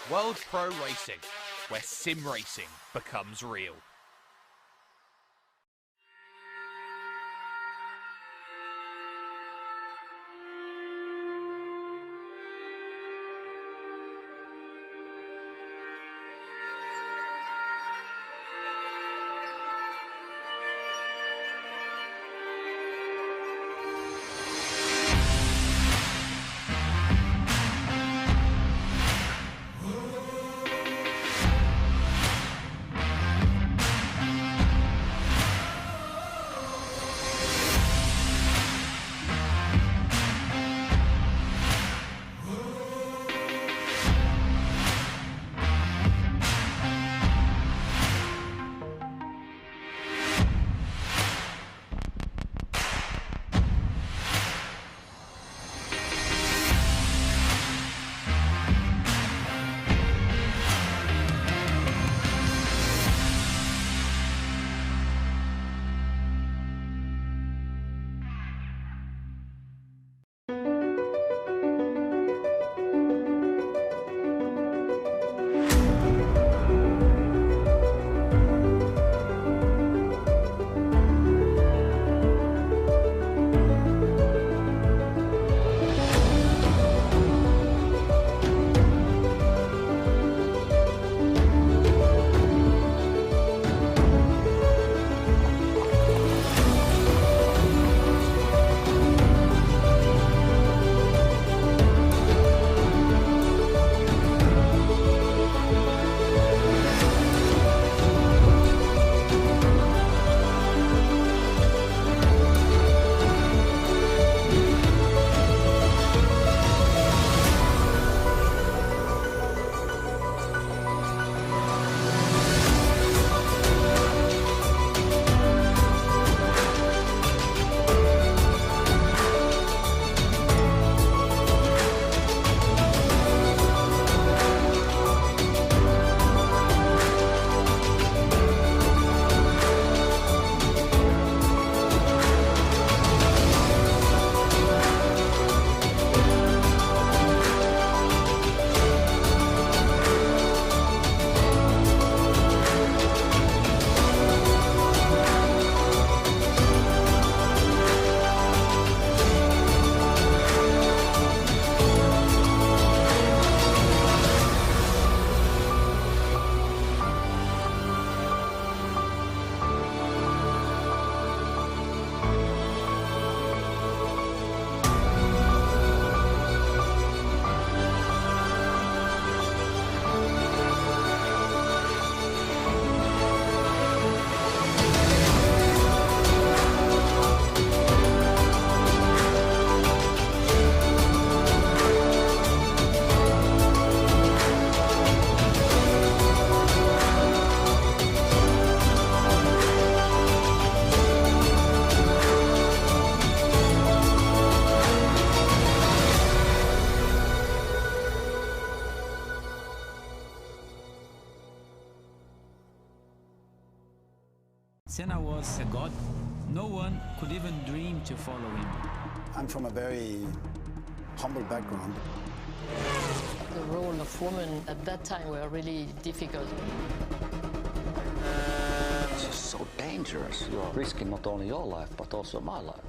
World Pro Racing, where sim racing becomes real. Senna was a god. No one could even dream to follow him. I'm from a very humble background. The role of women at that time were really difficult. It's so dangerous. You're risking not only your life, but also my life.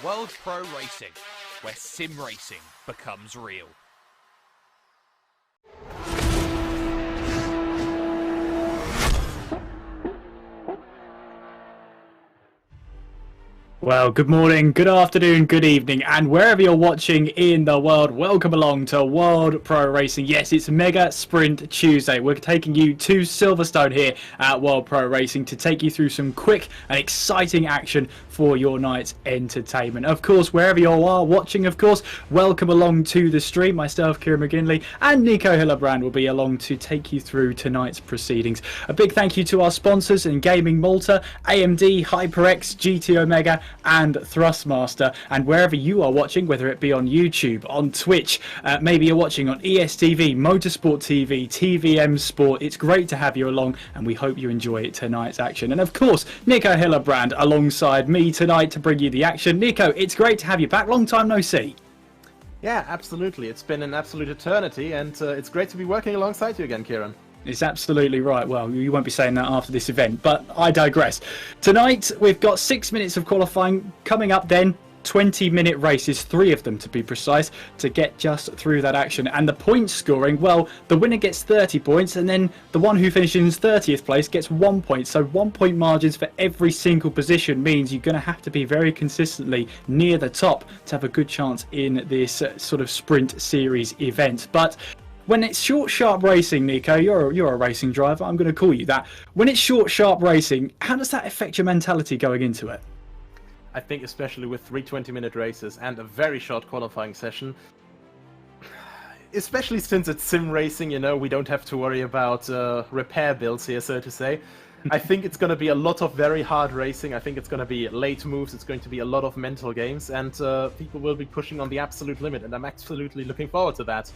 World Pro Racing, where sim racing becomes real. Well, good morning, good afternoon, good evening, and wherever you're watching in the world, welcome along to World Pro Racing. Yes, it's Mega Sprint Tuesday. We're taking you to Silverstone here at World Pro Racing to take you through some quick and exciting action for your night's entertainment. Of course, wherever you are watching, of course, welcome along to the stream. Myself, Kieran McGinley, and Nico Hillerbrand will be along to take you through tonight's proceedings. A big thank you to our sponsors in Gaming Malta, AMD, HyperX, GT Omega, and Thrustmaster. And wherever you are watching, whether it be on YouTube, on Twitch, maybe you're watching on ESTV, Motorsport TV, TVM Sport, it's great to have you along, and we hope you enjoy tonight's action. And of course, Nico Hillerbrand alongside me tonight to bring you the action. Nico, it's great to have you back. Long time no see. Yeah, absolutely. It's been an absolute eternity, and it's great to be working alongside you again, Kieran. It's absolutely right. Well, you won't be saying that after this event, but I digress. Tonight, we've got 6 minutes of qualifying coming up then. 20-minute races, 3 of them to be precise, to get just through that action. And the point scoring, well, the winner gets 30 points, and then the one who finishes in 30th place gets 1 point. So 1 point margins for every single position means you're going to have to be very consistently near the top to have a good chance in this sort of sprint series event. But when it's short, sharp racing, Nico, you're a racing driver, I'm going to call you that. When it's short, sharp racing, how does that affect your mentality going into it? I think especially with 3 20-minute races and a very short qualifying session, especially since it's sim racing, you know, we don't have to worry about repair bills here, so to say. I think it's going to be a lot of very hard racing. I think it's going to be late moves. It's going to be a lot of mental games, and people will be pushing on the absolute limit, and I'm absolutely looking forward to that.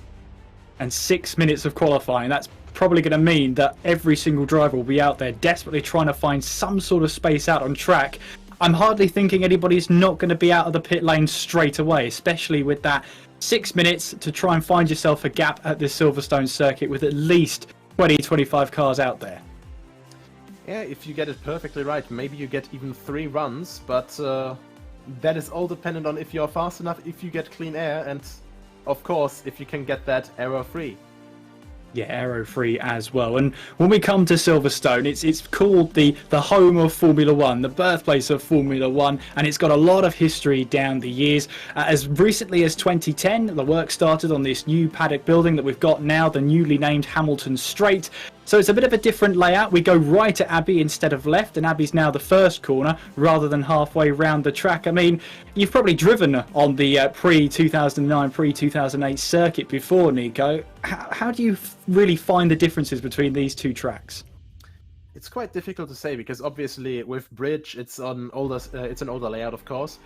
And 6 minutes of qualifying, that's probably going to mean that every single driver will be out there desperately trying to find some sort of space out on track. I'm hardly thinking anybody's not going to be out of the pit lane straight away, especially with that 6 minutes to try and find yourself a gap at this Silverstone circuit with at least 20-25 cars out there. Yeah, if you get it perfectly right, maybe you get even 3 runs, but that is all dependent on if you're fast enough, if you get clean air, and of course, if you can get that error-free. Yeah, error-free as well. And when we come to Silverstone, it's called the home of Formula One, the birthplace of Formula One, and it's got a lot of history down the years. As recently as 2010, the work started on this new paddock building that we've got now, the newly named Hamilton Straight. So it's a bit of a different layout. We go right at Abbey instead of left, and Abbey's now the first corner rather than halfway round the track. I mean, you've probably driven on the pre-2009, pre-2008 circuit before, Nico. How do you really find the differences between these two tracks? It's quite difficult to say because obviously with Bridge, it's an older layout, of course,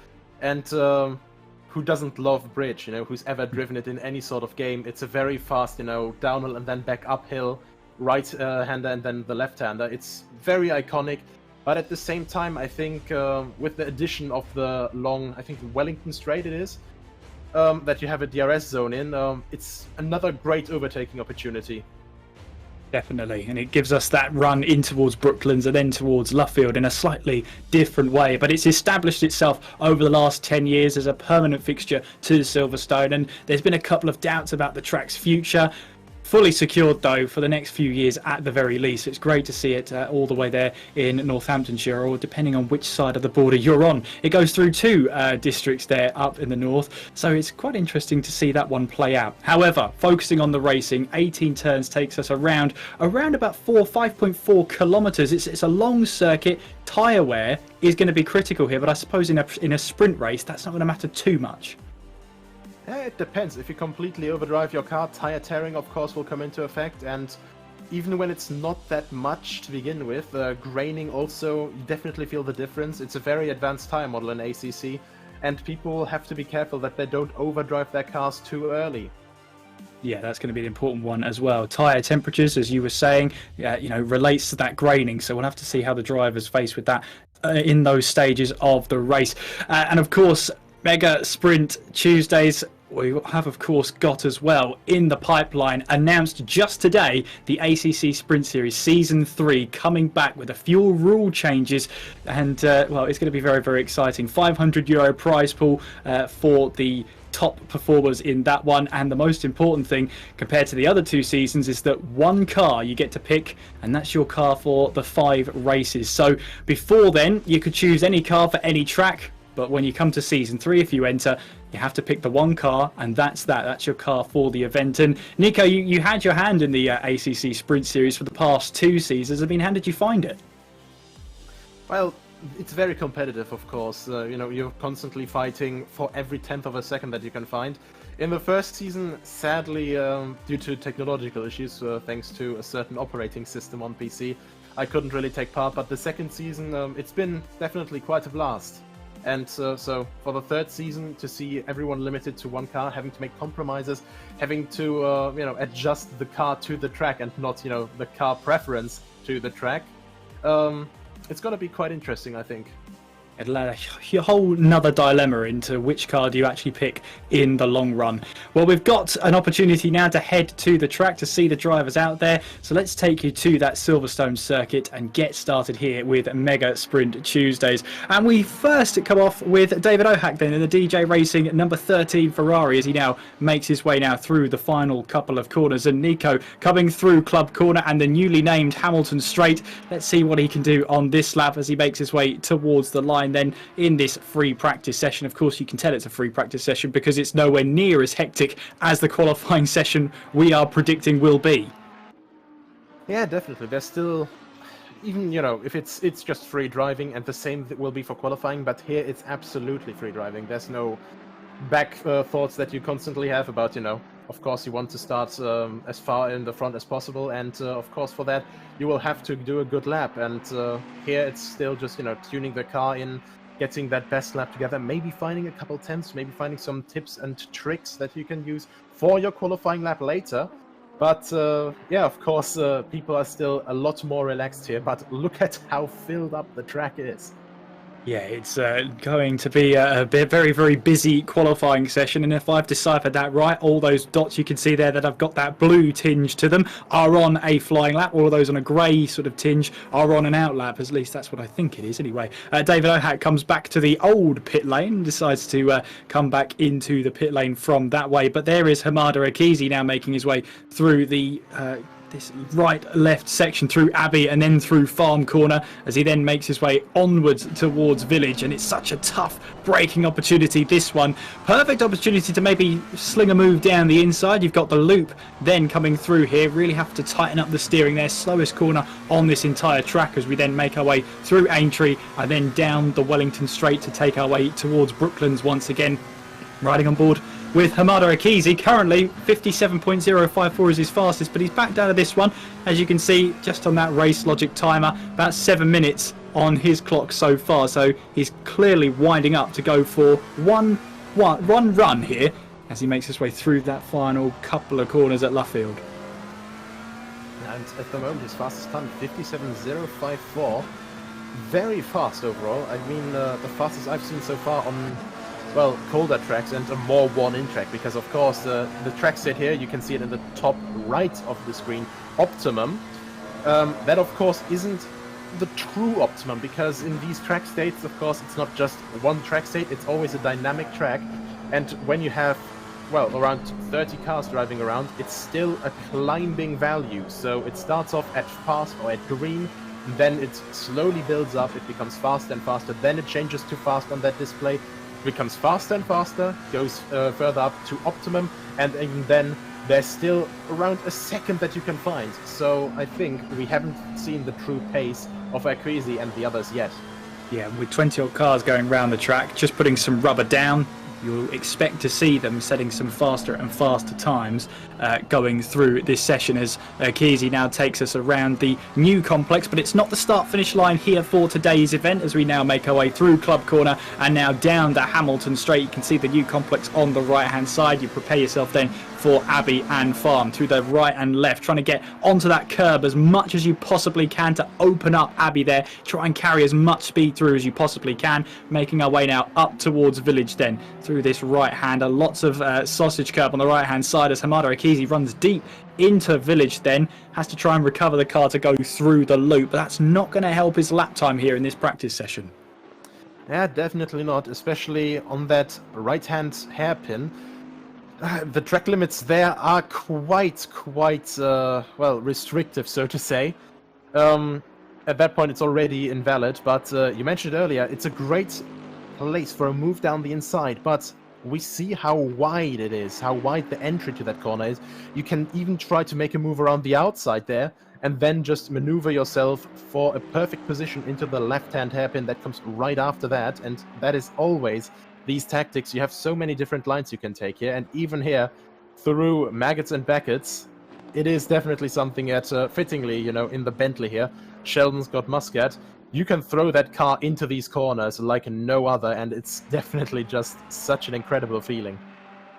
and who doesn't love Bridge? You know, who's ever driven it in any sort of game? It's a very fast, you know, downhill and then back uphill. Right-hander and then the left-hander. It's very iconic, but at the same time, I think with the addition of the long, I think Wellington Straight it is, that you have a DRS zone in, it's another great overtaking opportunity. Definitely, and it gives us that run in towards Brooklands and then towards Luffield in a slightly different way, but it's established itself over the last 10 years as a permanent fixture to Silverstone, and there's been a couple of doubts about the track's future. Fully secured though for the next few years at the very least. It's great to see it all the way there in Northamptonshire, or depending on which side of the border you're on. It goes through 2 districts there up in the north, so it's quite interesting to see that one play out. However, focusing on the racing, 18 turns takes us around about 5.4 kilometres. It's a long circuit. Tyre wear is going to be critical here, but I suppose in a sprint race that's not going to matter too much. Yeah, it depends. If you completely overdrive your car, tire tearing of course will come into effect, and even when it's not that much to begin with, graining also, you definitely feel the difference. It's a very advanced tire model in ACC, and people have to be careful that they don't overdrive their cars too early. Yeah, that's going to be an important one as well. Tyre temperatures, as you were saying, relates to that graining, so we'll have to see how the drivers face with that in those stages of the race. And of course, Mega Sprint Tuesdays, We have, of course, got as well in the pipeline, announced just today, the ACC Sprint Series Season 3 coming back with a few rule changes. And, well, it's going to be very, very exciting. €500 prize pool for the top performers in that one. And the most important thing, compared to the other 2 seasons, is that one car you get to pick, and that's your car for the 5 races. So before then, you could choose any car for any track. But when you come to Season 3, if you enter, you have to pick the one car, and that's that. That's your car for the event. And Nico, you had your hand in the ACC Sprint Series for the past 2 seasons. I mean, how did you find it? Well, it's very competitive, of course. You know, you're constantly fighting for every tenth of a second that you can find. In the first season, sadly, due to technological issues, thanks to a certain operating system on PC, I couldn't really take part. But the second season, it's been definitely quite a blast. And so for the 3rd season, to see everyone limited to one car, having to make compromises, having to you know, adjust the car to the track and not, you know, the car preference to the track, it's going to be quite interesting, I think. It'll add a whole nother dilemma into which car do you actually pick in the long run. Well, we've got an opportunity now to head to the track to see the drivers out there. So let's take you to that Silverstone circuit and get started here with Mega Sprint Tuesdays. And we first come off with David Ohack then in the DJ Racing number 13 Ferrari as he now makes his way now through the final couple of corners. And Nico coming through Club Corner and the newly named Hamilton Straight. Let's see what he can do on this lap as he makes his way towards the line then in this free practice session. Of course, you can tell it's a free practice session because it's nowhere near as hectic as the qualifying session we are predicting will be. Yeah, definitely. There's still, even, you know, if it's just free driving, and the same will be for qualifying, but here it's absolutely free driving. There's no back thoughts that you constantly have about, you know, of course you want to start as far in the front as possible, and of course for that you will have to do a good lap, and here it's still just, you know, tuning the car in, getting that best lap together, maybe finding a couple temps, maybe finding some tips and tricks that you can use for your qualifying lap later. But yeah, of course, people are still a lot more relaxed here, but look at how filled up the track is. Yeah, it's going to be a very, very busy qualifying session. And if I've deciphered that right, all those dots you can see there that have got that blue tinge to them are on a flying lap. All of those on a grey sort of tinge are on an out lap. At least that's what I think it is anyway. David Ohack comes back to the old pit lane, decides to come back into the pit lane from that way. But there is Hamada Akizi now making his way through the this right-left section through Abbey and then through Farm Corner as he then makes his way onwards towards Village. And it's such a tough braking opportunity, this one. Perfect opportunity to maybe sling a move down the inside. You've got the loop then coming through here. Really have to tighten up the steering there. Slowest corner on this entire track as we then make our way through Aintree and then down the Wellington Straight to take our way towards Brooklands once again. Riding on board with Hamada Akizi, currently 57.054 is his fastest, but he's back down to this one. As you can see, just on that race logic timer, about 7 minutes on his clock so far. So he's clearly winding up to go for one run here as he makes his way through that final couple of corners at Luffield. And at the moment, his fastest time, 57.054. Very fast overall. I mean, the fastest I've seen so far on, well, colder tracks and a more worn-in track, because of course the track set here, you can see it in the top right of the screen, optimum. That of course isn't the true optimum, because in these track states, of course, it's not just one track state, it's always a dynamic track, and when you have, well, around 30 cars driving around, it's still a climbing value. So it starts off at fast or at green, then it slowly builds up, it becomes faster and faster, then it changes to fast on that display, becomes faster and faster, goes further up to optimum, and even then there's still around a second that you can find. So I think we haven't seen the true pace of Akizi and the others yet. Yeah, with 20 odd cars going around the track, just putting some rubber down, you'll expect to see them setting some faster and faster times going through this session as Akizi now takes us around the new complex. But it's not the start-finish line here for today's event as we now make our way through Club Corner and now down the Hamilton Straight. You can see the new complex on the right-hand side. You prepare yourself then for Abbey and Farm through the right and left, trying to get onto that curb as much as you possibly can to open up Abbey there. Try and carry as much speed through as you possibly can, making our way now up towards Village then through this right-hander. Lots of sausage curb on the right-hand side as Hamada Akizi runs deep into Village then. Has to try and recover the car to go through the loop, but that's not going to help his lap time here in this practice session. Yeah, definitely not, especially on that right-hand hairpin. The track limits there are quite, well, restrictive, so to say. At that point, it's already invalid, but you mentioned earlier, it's a great place for a move down the inside, but we see how wide it is, how wide the entry to that corner is. You can even try to make a move around the outside there, and then just maneuver yourself for a perfect position into the left-hand hairpin that comes right after that, and that is always these tactics. You have so many different lines you can take here, and even here, through Maggots and Beckett's, it is definitely something that, fittingly, you know, in the Bentley here, Sheldon's got Muscat, you can throw that car into these corners like no other, and it's definitely just such an incredible feeling.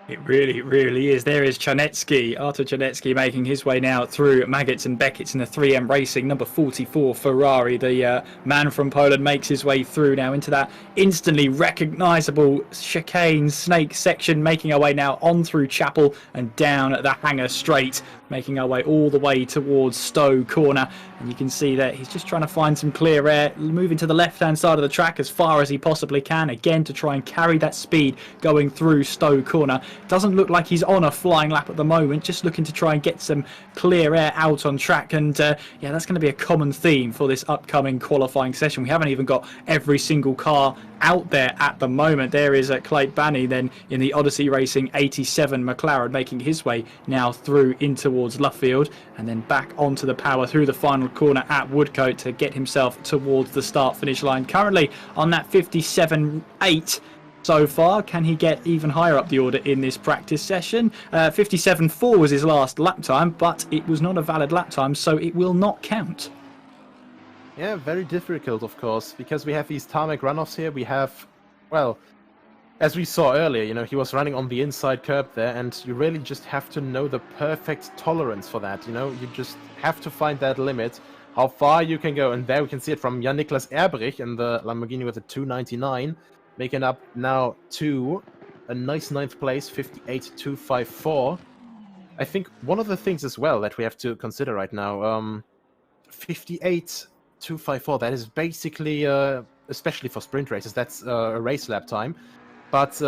It really is. There is Czarnecki, Artur Czarnecki, making his way now through Maggots and Beckett's in the 3M Racing, number 44 Ferrari. The man from Poland makes his way through now into that instantly recognisable chicane snake section, making our way now on through Chapel and down the hangar straight, making our way all the way towards Stowe Corner. And you can see that he's just trying to find some clear air, moving to the left-hand side of the track as far as he possibly can, again to try and carry that speed going through Stowe Corner. Doesn't look like he's on a flying lap at the moment, just looking to try and get some clear air out on track. And yeah, that's going to be a common theme for this upcoming qualifying session. We haven't even got every single car out there at the moment. There is Clayton Banney then in the Odyssey Racing 87 McLaren, making his way now through in towards Luffield, and then back onto the power through the final corner at Woodcote to get himself towards the start finish line. Currently on that 57.8 so far. Can he get even higher up the order in this practice session? 57.4 was his last lap time, but it was not a valid lap time, so it will not count. Yeah, very difficult, of course, because we have these tarmac runoffs here. We have, well, as we saw earlier, you know, he was running on the inside curb there, and you really just have to know the perfect tolerance for that, you know? You just have to find that limit, how far you can go, and there we can see it from Jan-Niklas Erbrich in the Lamborghini with a 299, making up now to a nice 9th place, 58.254. I think one of the things as well that we have to consider right now, 58.254, that is basically, especially for sprint races, that's a race lap time. But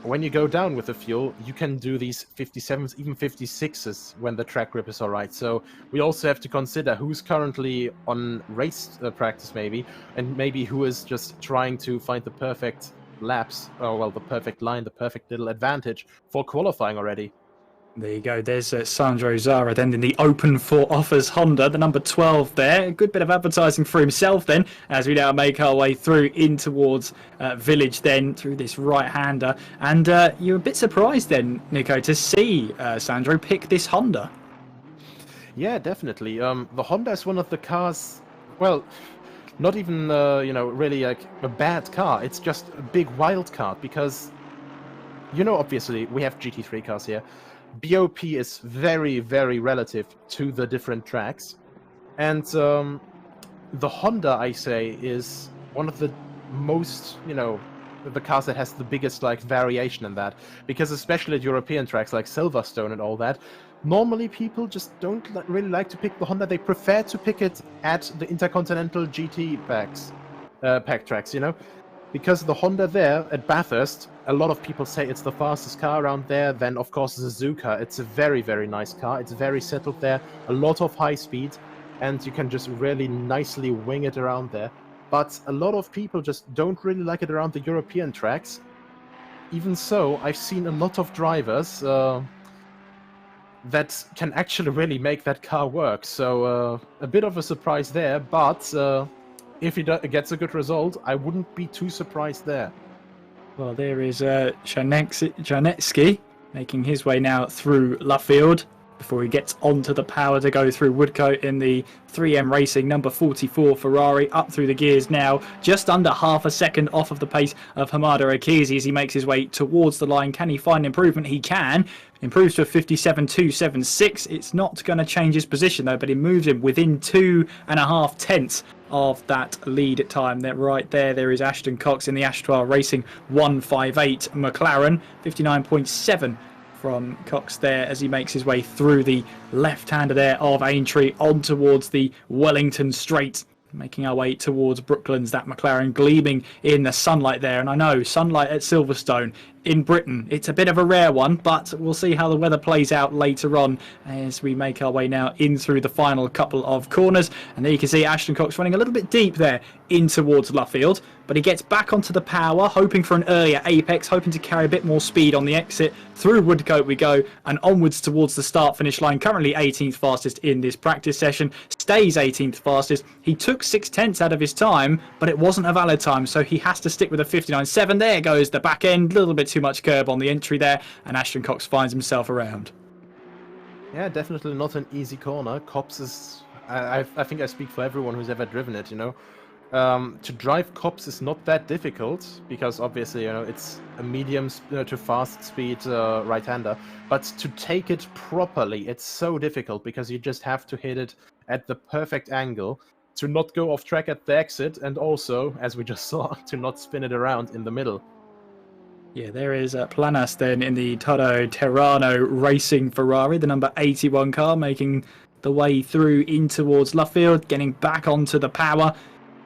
when you go down with the fuel, you can do these 57s, even 56s when the track grip is alright. So we also have to consider who's currently on race practice maybe, and maybe who is just trying to find the perfect laps, or well, the perfect line, the perfect little advantage for qualifying already. There you go. There's Sandro Zara then in the Open for Offers Honda, the number 12 there. A good bit of advertising for himself then as we now make our way through in towards Village then through this right-hander. And you're a bit surprised then, Nico, to see Sandro pick this Honda. Yeah, definitely. The Honda is one of the cars, well, not even, you know, really like a bad car. It's just a big wild card because, you know, obviously we have GT3 cars here. BOP is very, very relative to the different tracks. And the Honda, I say, is one of the most, you know, the cars that has the biggest, like, variation in that. Because especially at European tracks like Silverstone and all that, normally people just don't really like to pick the Honda. They prefer to pick it at the Intercontinental GT pack tracks, you know? Because the Honda there at Bathurst, a lot of people say it's the fastest car around there. Then, of course, Suzuka. It's a very, very nice car. It's very settled there. A lot of high speed. And you can just really nicely wing it around there. But a lot of people just don't really like it around the European tracks. Even so, I've seen a lot of drivers that can actually really make that car work. So, a bit of a surprise there. But if he gets a good result, I wouldn't be too surprised there. Well, there is Czarnecki making his way now through Luffield. before he gets onto the power to go through Woodcote in the 3M Racing number 44 Ferrari, up through the gears now, just under half a second off of the pace of Hamada Akizi as he makes his way towards the line. Can he find improvement? He can. Improves to a 57.276. It's not going to change his position though, but it moves him within 2.5 tenths of that lead time. That right there is Ashton Cox in the Ashtar Racing 158 McLaren, 59.7 from Cox there as he makes his way through the left-hander there of Aintree on towards the Wellington Straight. Making our way towards Brooklands, that McLaren gleaming in the sunlight there. And I know sunlight at Silverstone in Britain, it's a bit of a rare one, but we'll see how the weather plays out later on as we make our way now in through the final couple of corners. And there you can see Ashton Cox running a little bit deep there in towards Luffield, but he gets back onto the power, hoping for an earlier apex, hoping to carry a bit more speed on the exit. Through Woodcote we go and onwards towards the start finish line. Currently 18th fastest in this practice session, stays 18th fastest. He took 6 tenths out of his time, but it wasn't a valid time, so he has to stick with a 59.7. There goes the back end, a little bit too much curb on the entry there, and Ashton Cox finds himself around. Yeah, definitely not an easy corner. Cops is, I think I speak for everyone who's ever driven it, you know. To drive Cops is not that difficult because obviously, you know, it's a medium to fast speed right-hander, but to take it properly, it's so difficult because you just have to hit it at the perfect angle to not go off track at the exit, and also, as we just saw, to not spin it around in the middle. Yeah, there is Planas then in the Toro Terrano Racing Ferrari, the number 81 car, making the way through in towards Luffield, getting back onto the power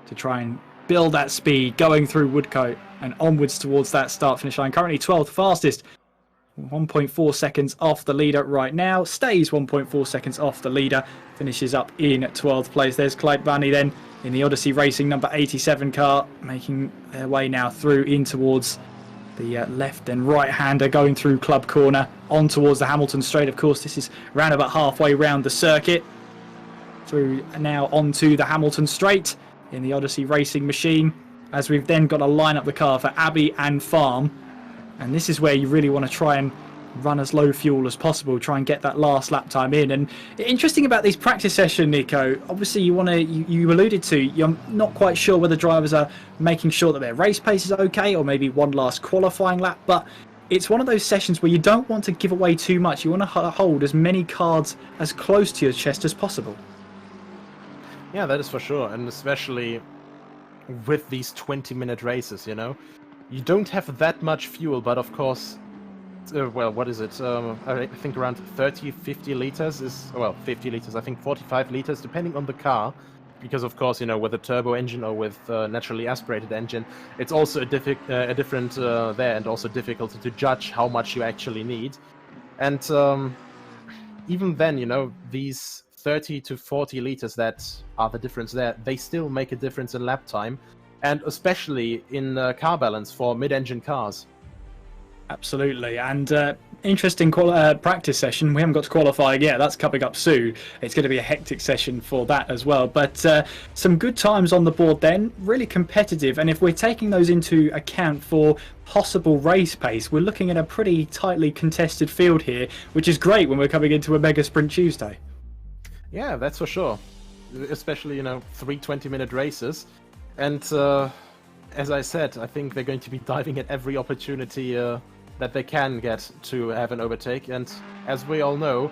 to try and build that speed, going through Woodcote and onwards towards that start-finish line. Currently 12th fastest, 1.4 seconds off the leader right now, stays 1.4 seconds off the leader, finishes up in 12th place. There's Clyde Bunny then in the Odyssey Racing number 87 car, making their way now through in towards the left and right-hander, going through Club Corner on towards the Hamilton Straight. Of course, this is round about halfway round the circuit. Through now onto the Hamilton Straight in the Odyssey Racing machine, as we've then got to line up the car for Abbey and Farm. And this is where you really want to try and run as low fuel as possible, try and get that last lap time in. And interesting about these practice session, Nico, obviously you alluded to, you're not quite sure whether drivers are making sure that their race pace is okay, or maybe one last qualifying lap, but it's one of those sessions where you don't want to give away too much. You want to hold as many cards as close to your chest as possible. Yeah, that is for sure, and especially with these 20-minute races, you know. You don't have that much fuel, but of course, well, what is it? I think around 30, 50 liters is, well, 50 liters, I think 45 liters, depending on the car. Because, of course, you know, with a turbo engine or with naturally aspirated engine, it's also a different there, and also difficult to judge how much you actually need. And even then, you know, these 30 to 40 liters that are the difference there, they still make a difference in lap time. And especially in car balance for mid-engine cars. Absolutely, and interesting practice session. We haven't got to qualify yet. That's coming up soon. It's going to be a hectic session for that as well. But some good times on the board then, really competitive. And if we're taking those into account for possible race pace, we're looking at a pretty tightly contested field here, which is great when we're coming into a Mega Sprint Tuesday. Yeah, that's for sure. Especially, you know, 3 20-minute races. And as I said, I think they're going to be diving at every opportunity that they can get to have an overtake. And as we all know,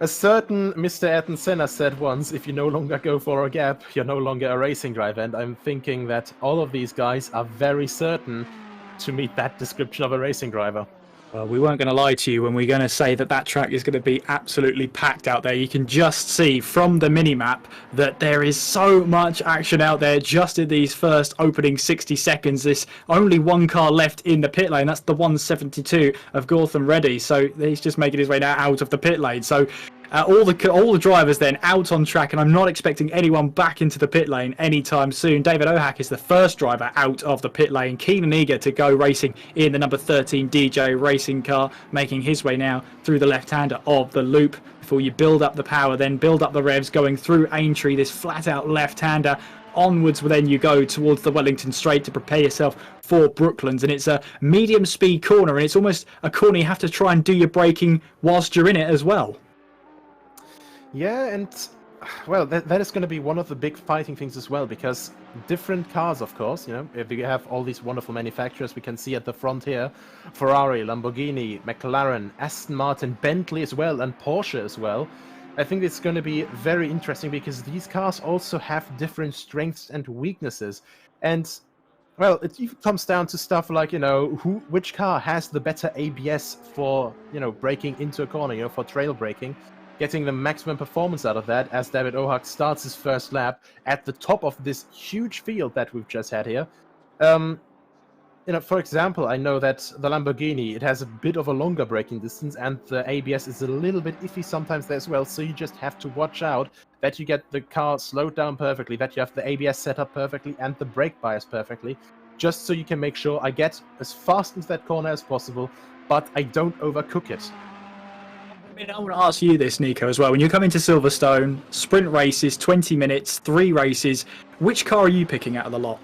a certain Mr. Ayrton Senna said once, if you no longer go for a gap, you're no longer a racing driver. And I'm thinking that all of these guys are very certain to meet that description of a racing driver. Well, we weren't going to lie to you when we're going to say that that track is going to be absolutely packed out there. You can just see from the mini-map that there is so much action out there just in these first opening 60 seconds. There's only one car left in the pit lane. That's the 172 of Gautam Reddy. So he's just making his way now out of the pit lane. So all the drivers then out on track, and I'm not expecting anyone back into the pit lane anytime soon. David Ohak is the first driver out of the pit lane, keen and eager to go racing in the number 13 DJ racing car, making his way now through the left-hander of the loop. Before you build up the power, then build up the revs, going through Aintree, this flat-out left-hander. Onwards, then you go towards the Wellington Straight to prepare yourself for Brooklands, and it's a medium speed corner, and it's almost a corner you have to try and do your braking whilst you're in it as well. Yeah, and well, that is going to be one of the big fighting things as well, because different cars, of course, you know, if you have all these wonderful manufacturers we can see at the front here, Ferrari, Lamborghini, McLaren, Aston Martin, Bentley as well, and Porsche as well. I think it's going to be very interesting because these cars also have different strengths and weaknesses. And well, it even comes down to stuff like, you know, which car has the better ABS for, you know, braking into a corner, you know, for trail braking, getting the maximum performance out of that as David Ohak starts his first lap at the top of this huge field that we've just had here. You know, for example, I know that the Lamborghini, it has a bit of a longer braking distance and the ABS is a little bit iffy sometimes there as well, so you just have to watch out that you get the car slowed down perfectly, that you have the ABS set up perfectly and the brake bias perfectly, just so you can make sure I get as fast into that corner as possible, but I don't overcook it. I mean, I want to ask you this, Nico, as well. When you come into Silverstone, sprint races, 20 minutes, 3 races, which car are you picking out of the lot?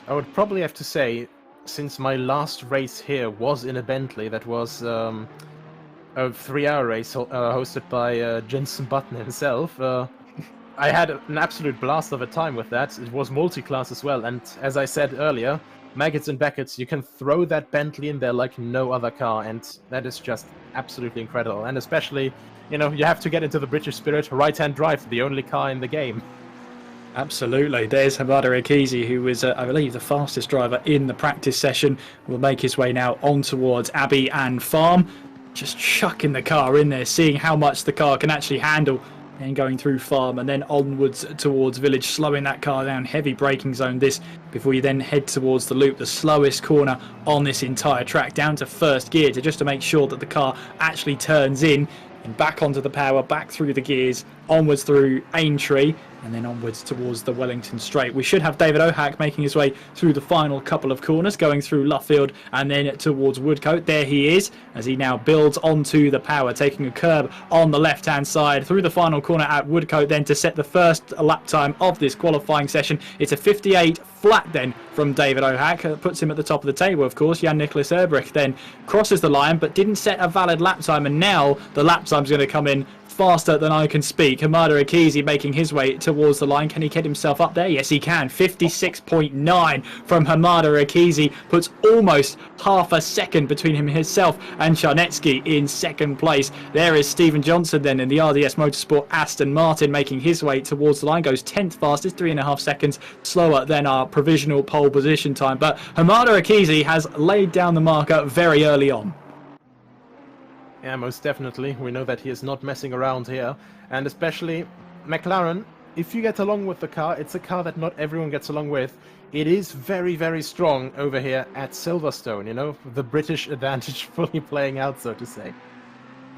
I would probably have to say, since my last race here was in a Bentley, that was a 3-hour race hosted by Jenson Button himself, I had an absolute blast of a time with that. It was multi-class as well, and as I said earlier, Maggots and Beckett's, you can throw that Bentley in there like no other car, and that is just absolutely incredible. And especially, you know, you have to get into the British spirit, right-hand drive, the only car in the game. Absolutely. There's Hamada Akizi, who was, I believe, the fastest driver in the practice session. Will make his way now on towards Abbey and Farm. Just chucking the car in there, seeing how much the car can actually handle. And going through Farm and then onwards towards Village, slowing that car down. Heavy braking zone this before you then head towards the loop, the slowest corner on this entire track, down to first gear just to make sure that the car actually turns in. And back onto the power, back through the gears, onwards through Aintree, and then onwards towards the Wellington Straight. We should have David Ohak making his way through the final couple of corners, going through Luffield and then towards Woodcote. There he is, as he now builds onto the power, taking a curb on the left-hand side through the final corner at Woodcote, then to set the first lap time of this qualifying session. It's a 58 flat then from David Ohak, puts him at the top of the table, of course. Jan-Nicolas Erbrich then crosses the line, but didn't set a valid lap time, and now the lap time's going to come in faster than I can speak. Hamada Akizi making his way towards the line. Can he get himself up there? Yes, he can. 56.9 from Hamada Akizi puts almost half a second between himself and Charnetsky in second place. There is Stephen Johnson then in the RDS Motorsport Aston Martin making his way towards the line. Goes 10th fastest, 3.5 seconds slower than our provisional pole position time. But Hamada Akizi has laid down the marker very early on. Yeah, most definitely. We know that he is not messing around here. And especially McLaren, if you get along with the car, it's a car that not everyone gets along with. It is very, very strong over here at Silverstone, you know, the British advantage fully playing out, so to say.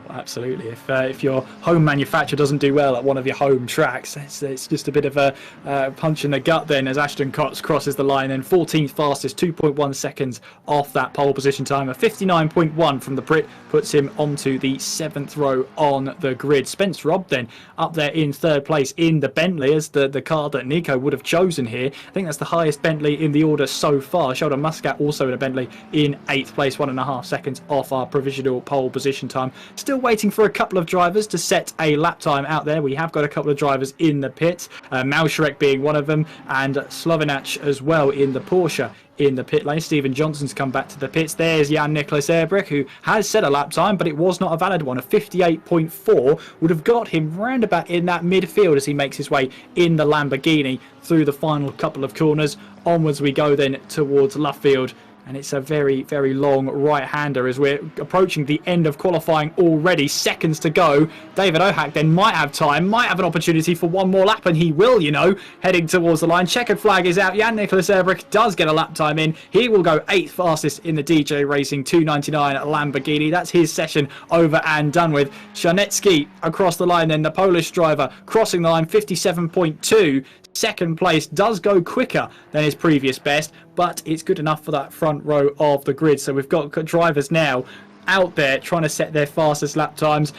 Absolutely. If your home manufacturer doesn't do well at one of your home tracks, it's just a bit of a punch in the gut then as Ashton Cox crosses the line, and 14th fastest, 2.1 seconds off that pole position time. A 59.1 from the Brit puts him onto the 7th row on the grid. Spence Robb then up there in 3rd place in the Bentley, as the car that Nico would have chosen here. I think that's the highest Bentley in the order so far. Sheldon Muscat also in a Bentley in 8th place, 1.5 seconds off our provisional pole position time. Still waiting for a couple of drivers to set a lap time out there. We have got a couple of drivers in the pit, Malsharek being one of them, and Slovenach as well in the Porsche in the pit lane. Stephen Johnson's come back to the pits. There's Jan-Nicolas Erbrich, who has set a lap time, but it was not a valid one. A 58.4 would have got him round about in that midfield as he makes his way in the Lamborghini through the final couple of corners. Onwards we go then towards Luffield. And it's a very, very long right-hander as we're approaching the end of qualifying already. Seconds to go. David Ohak then might have time, might have an opportunity for one more lap, and he will, you know, heading towards the line. Checkered flag is out. Jan-Nicolas Erbrich does get a lap time in. He will go 8th fastest in the DJ Racing 299 Lamborghini. That's his session over and done with. Charnetsky across the line then, the Polish driver, crossing the line, 57.2. Second place does go quicker than his previous best, but it's good enough for that front row of the grid. So we've got drivers now out there trying to set their fastest lap times.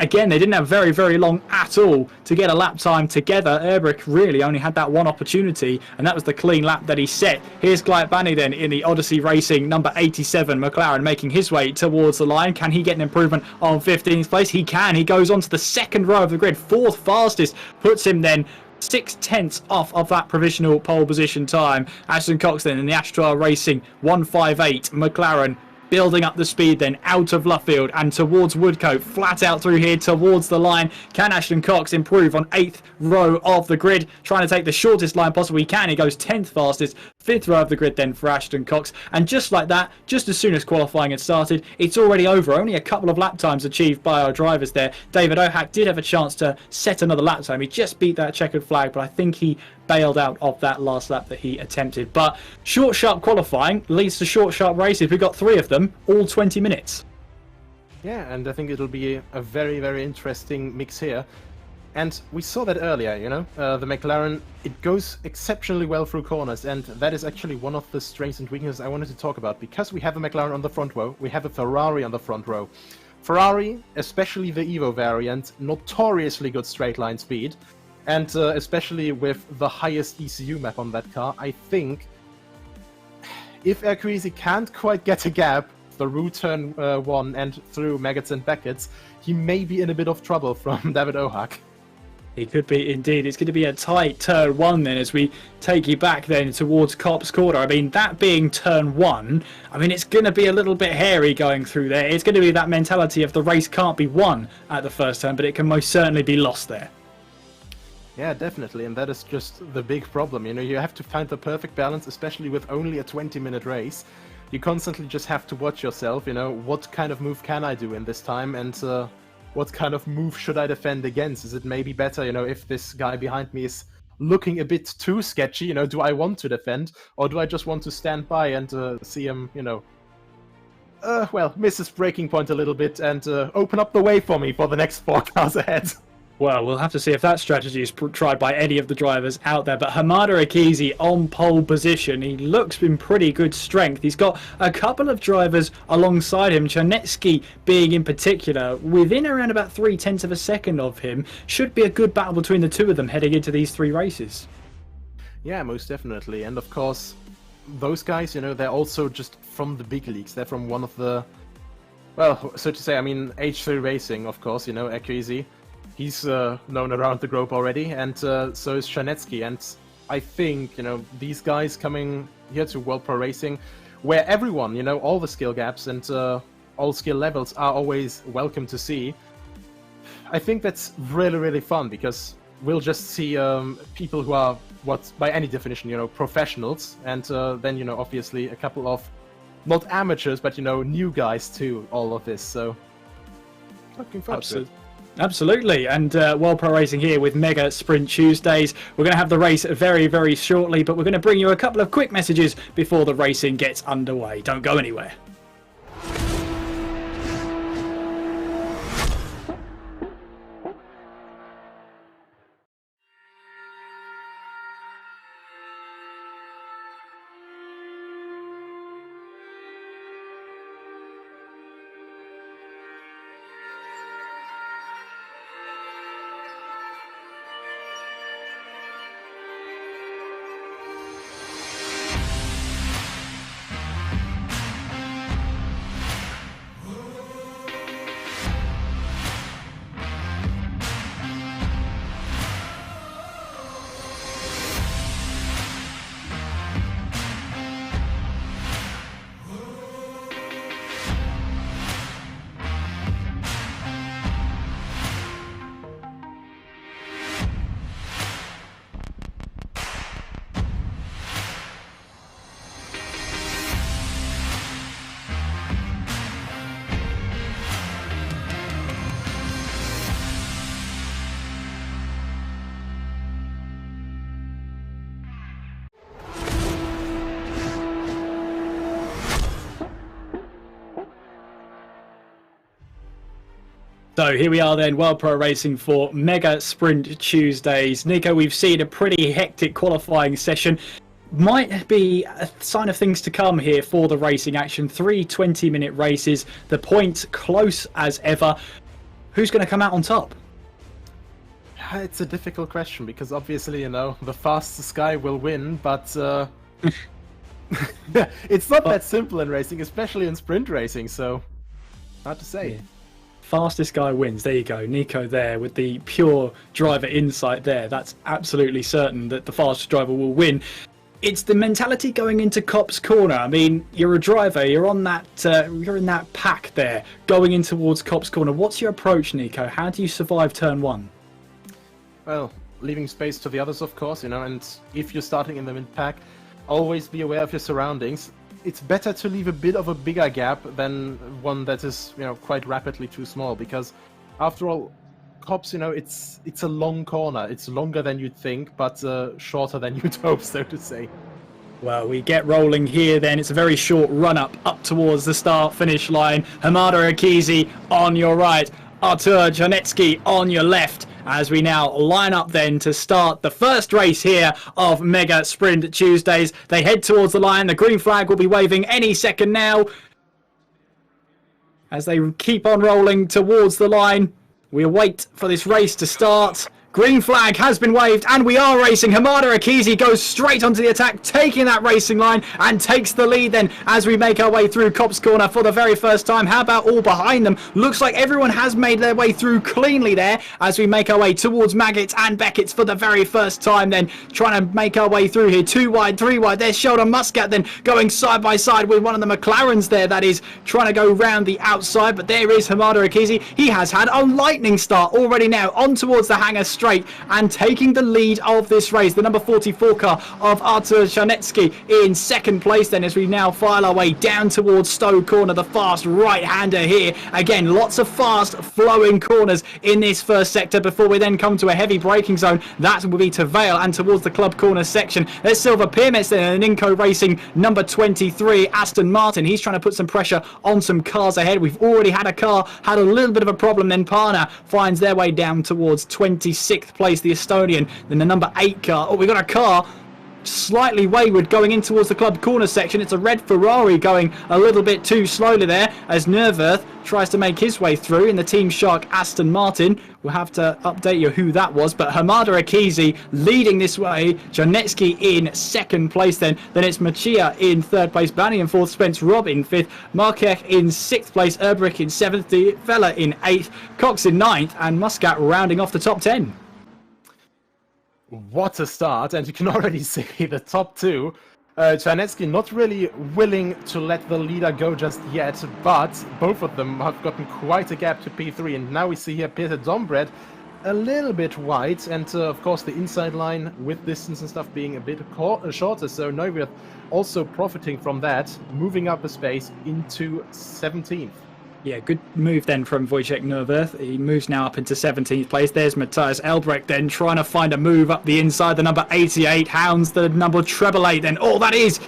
again, they didn't have very long at all to get a lap time together. Erbrick really only had that one opportunity, and that was the clean lap that he set. Here's Glyabani then in the Odyssey Racing number 87 McLaren making his way towards the line. Can he get an improvement on 15th place? He can. He goes on to the second row of the grid, 4th fastest, puts him then 6/10 off of that provisional pole position time. Ashton Cox then in the Astral Racing 158 McLaren building up the speed then out of Luffield and towards Woodcote, flat out through here towards the line. Can Ashton Cox improve on 8th row of the grid, trying to take the shortest line possible he can? He goes 10th fastest, 5th row of the grid then for Ashton Cox, and just like that, just as soon as qualifying had started, it's already over. Only a couple of lap times achieved by our drivers there. David Ohak did have a chance to set another lap time. He just beat that checkered flag, but I think he bailed out of that last lap that he attempted. But short, sharp qualifying leads to short, sharp races. We've got 3 of them, all 20 minutes. Yeah, and I think it'll be a very interesting mix here. And we saw that earlier, you know, the McLaren, it goes exceptionally well through corners, and that is actually one of the strengths and weaknesses I wanted to talk about. Because we have a McLaren on the front row, we have a Ferrari on the front row. Ferrari, especially the Evo variant, notoriously good straight line speed. And especially with the highest ECU map on that car, I think if Erquisi can't quite get a gap through turn 1 and through Maggots and Beckett's, he may be in a bit of trouble from David Ohak. He could be indeed. It's going to be a tight turn 1 then as we take you back then towards Copse Corner. I mean, that being turn 1, I mean, it's going to be a little bit hairy going through there. It's going to be that mentality of the race can't be won at the first turn, but it can most certainly be lost there. Yeah, definitely, and that is just the big problem. You know, you have to find the perfect balance, especially with only a 20-minute race. You constantly just have to watch yourself, you know, what kind of move can I do in this time, and what kind of move should I defend against? Is it maybe better, you know, if this guy behind me is looking a bit too sketchy, you know, do I want to defend, or do I just want to stand by and see him, you know, well, miss his braking point a little bit and open up the way for me for the next 4 cars ahead? Well, we'll have to see if that strategy is tried by any of the drivers out there. But Hamada Akizi on pole position. He looks in pretty good strength. He's got a couple of drivers alongside him. Chernetsky being in particular within around about 0.3 of a second of him. Should be a good battle between the two of them heading into these 3 races. Yeah, most definitely. And of course, those guys, you know, they're also just from the big leagues. They're from one of the, well, so to say, I mean, H3 Racing, of course, you know, Akizi. He's known around the globe already, and so is Chernetsky. And I think, you know, these guys coming here to World Pro Racing, where everyone, you know, all the skill gaps and all skill levels are always welcome to see. I think that's really fun, because we'll just see people who are, what by any definition, you know, professionals, and then, you know, obviously a couple of, not amateurs, but, you know, new guys to all of this. So, looking forward to it. Absolutely, and World Pro Racing here with Mega Sprint Tuesdays. We're going to have the race very shortly, but we're going to bring you a couple of quick messages before the racing gets underway. Don't go anywhere. So here we are then, World Pro Racing for Mega Sprint Tuesdays. Nico, we've seen a pretty hectic qualifying session. Might be a sign of things to come here for the racing action. 3 20-minute races, the points close as ever. who's going to come out on top? It's a difficult question because obviously, you know, the fastest guy will win, but it's not that simple in racing, especially in sprint racing, so hard to say. Yeah. Fastest guy wins. There you go. Nico there with the pure driver insight there. That's absolutely certain that the fastest driver will win. It's the mentality going into Copse Corner. I mean, you're a driver. You're on that. You're in that pack there, going in towards Copse Corner. What's your approach, Nico? How do you survive turn 1? Well, leaving space to the others, of course, you know, and if you're starting in the mid-pack, always be aware of your surroundings. It's better to leave a bit of a bigger gap than one that is, you know, quite rapidly too small, because after all, Copse, you know, it's a long corner. It's longer than you'd think, but shorter than you'd hope, so to say. Well, we get rolling here then. It's a very short run-up towards the start-finish line. Hamada Akizi on your right. Artur Janetsky on your left. As we now line up then to start the first race here of Mega Sprint Tuesdays. They head towards the line. The green flag will be waving any second now. As they keep on rolling towards the line, we wait for this race to start. Green flag has been waved and we are racing. Hamada Akizi goes straight onto the attack, taking that racing line and takes the lead then as we make our way through Copse Corner for the very first time. How about all behind them? Looks like everyone has made their way through cleanly there as we make our way towards Maggots and Beckett's for the very first time then. Trying to make our way through here. 2 wide, 3 wide. There's Sheldon Muscat then going side by side with one of the McLarens there. That is trying to go round the outside, but there is Hamada Akizi. He has had a lightning start already now on towards the hangar straight and taking the lead of this race. The number 44 car of Artur Janetsky in second place then as we now file our way down towards Stowe Corner, the fast right-hander here. Again, lots of fast flowing corners in this first sector before we then come to a heavy braking zone. That will be to Vale and towards the club corner section. There's Silver Pyramids then and Inco Racing number 23, Aston Martin. He's trying to put some pressure on some cars ahead. We've already had a car, had a little bit of a problem. Then Parna finds their way down towards 26th place, the Estonian. Then the number 8 car. Oh, we got a car slightly wayward going in towards the club corner section. It's a red Ferrari going a little bit too slowly there as Nerverth tries to make his way through in the Team Shark Aston Martin. We'll have to update you who that was, but Hamada Akizi leading this way. Janetsky in second place then it's Machia in third place, Banny in fourth, Spence Robb in fifth, Markech in sixth place, Erbrich in seventh, De Vella in eighth, Cox in ninth, and Muscat rounding off the top 10. What a start, and you can already see the top two. Janetsky not really willing to let the leader go just yet, but both of them have gotten quite a gap to P3, and now we see here Peter Dombred a little bit wide, and of course the inside line with distance and stuff being a bit shorter, so Neuwirth also profiting from that, moving up a space into 17th. Yeah, good move then from Wojciech Neuwirth. He moves now up into 17th place. There's Matthias Elbrecht then trying to find a move up the inside. The number 88 hounds the number treble 8 then. Oh, that is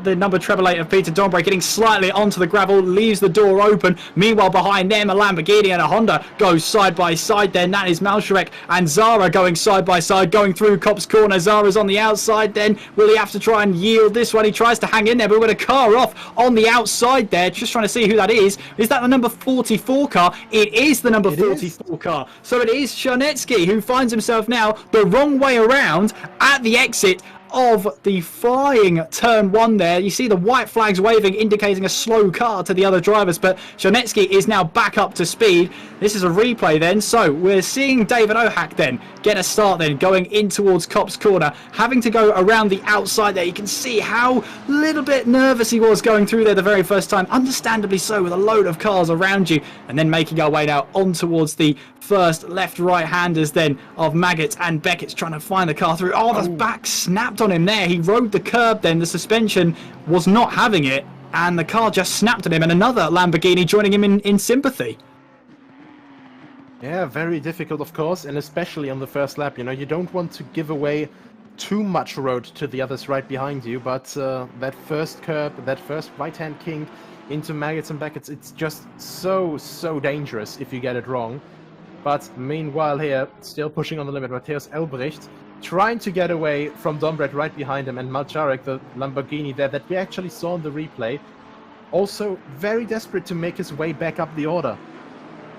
the number treble 8 of Peter Dombrek getting slightly onto the gravel, leaves the door open. Meanwhile, behind them, a Lamborghini and a Honda goes side by side then. That is Malsharek and Zara going side by side, going through Copse Corner. Zara's on the outside then. Will he have to try and yield this one? He tries to hang in there, but with a car off on the outside there. Just trying to see who that is. Is that the number 44 car? It is the number 44 car. So it is Janetsky who finds himself now the wrong way around at the exit of the flying turn 1 there. You see the white flags waving, indicating a slow car to the other drivers, but Janetsky is now back up to speed. This is a replay then, so we're seeing David Ohak then get a start then going in towards Copse Corner, having to go around the outside there. You can see how little bit nervous he was going through there the very first time, understandably so, with a load of cars around you, and then making our way now on towards the first left-right handers then of Maggots and Beckett's trying to find the car through. Oh, the back snapped on him there. He rode the curb then. The suspension was not having it, and the car just snapped at him, and another Lamborghini joining him in sympathy. Yeah, very difficult, of course, and especially on the first lap. You know, you don't want to give away too much road to the others right behind you, but that first curb, that first right-hand king into Maggots and Beckett's, it's just so dangerous if you get it wrong. But meanwhile here, still pushing on the limit, Matthias Elbrecht trying to get away from Dombred right behind him, and Malcharek, the Lamborghini there that we actually saw in the replay, also very desperate to make his way back up the order.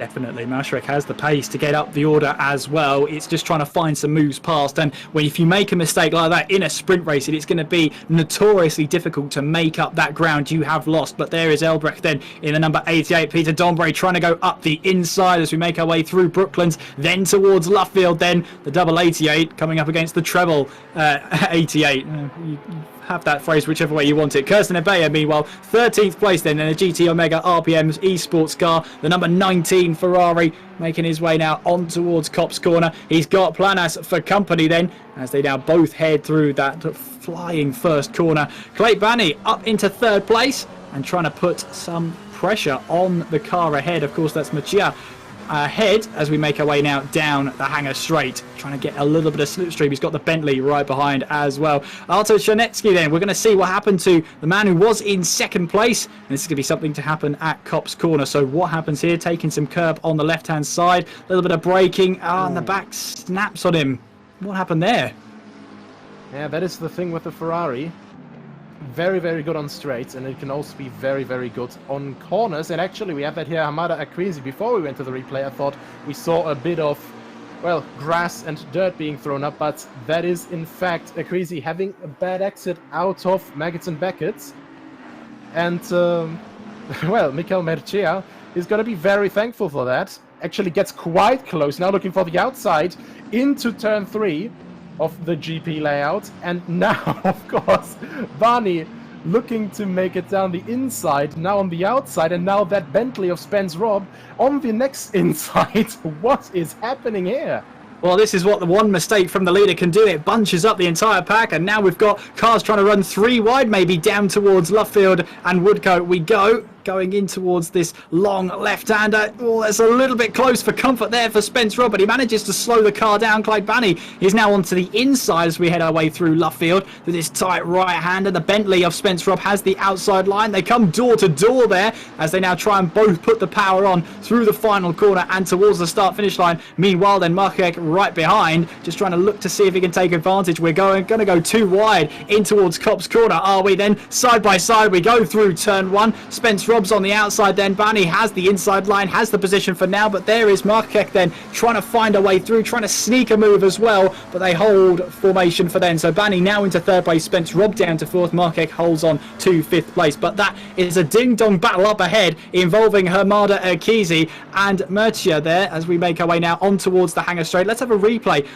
Definitely, Mashreq has the pace to get up the order as well. It's just trying to find some moves past, and if you make a mistake like that in a sprint race, it's going to be notoriously difficult to make up that ground you have lost. But there is Elbrecht then in the number 88, Peter Dombre trying to go up the inside as we make our way through Brooklands, then towards Luffield, then the double 88 coming up against the treble 88. You have that phrase whichever way you want it. Kirsten Abaya, meanwhile, 13th place then in a GT Omega RPM esports car. The number 19 Ferrari making his way now on towards Copse Corner. He's got Planas for company then, as they now both head through that flying first corner. Clay Banney up into 3rd place and trying to put some pressure on the car ahead. Of course, that's Machia ahead as we make our way now down the hangar straight, trying to get a little bit of slipstream. He's got the Bentley right behind as well. Arto Chernetsky then, we're going to see what happened to the man who was in 2nd place, and this is going to be something to happen at Copse Corner. So what happens here? Taking some curb on the left hand side, a little bit of braking, and the back snaps on him. What happened there? Yeah, that is the thing with the Ferrari. Very, very good on straights, and it can also be very, very good on corners. And actually, we have that here, Hamada Akwizi. Before we went to the replay, I thought we saw a bit of, well, grass and dirt being thrown up, but that is, in fact, Akwizi having a bad exit out of Maggots and Beckett's. And, well, Mikel Mercia is going to be very thankful for that. Actually gets quite close, now looking for the outside into turn 3 of the GP layout, and now of course Barney looking to make it down the inside, now on the outside, and now that Bentley of Spence Robb on the next inside. What is happening here? Well, this is what the one mistake from the leader can do. It bunches up the entire pack, and now we've got cars trying to run 3 wide, maybe down towards Luffield and Woodcote we go. Going in towards this long left-hander. Oh, that's a little bit close for comfort there for Spence Robb, but he manages to slow the car down. Clyde Banney is now onto the inside as we head our way through Luffield with this tight right-hander. The Bentley of Spence Robb has the outside line. They come door to door there as they now try and both put the power on through the final corner and towards the start-finish line. Meanwhile, then Markek right behind, just trying to look to see if he can take advantage. We're going to go 2 wide in towards Copse Corner, are we then? Side by side, we go through turn 1. Spence Robb's on the outside then. Banney has the inside line, has the position for now, but there is Markek then trying to find a way through, trying to sneak a move as well, but they hold formation for then. So Banney now into 3rd place, Spence Robb down to 4th, Markek holds on to 5th place. But that is a ding-dong battle up ahead involving Hamada Erkizi and Mercia there as we make our way now on towards the hangar straight. Let's have a replay.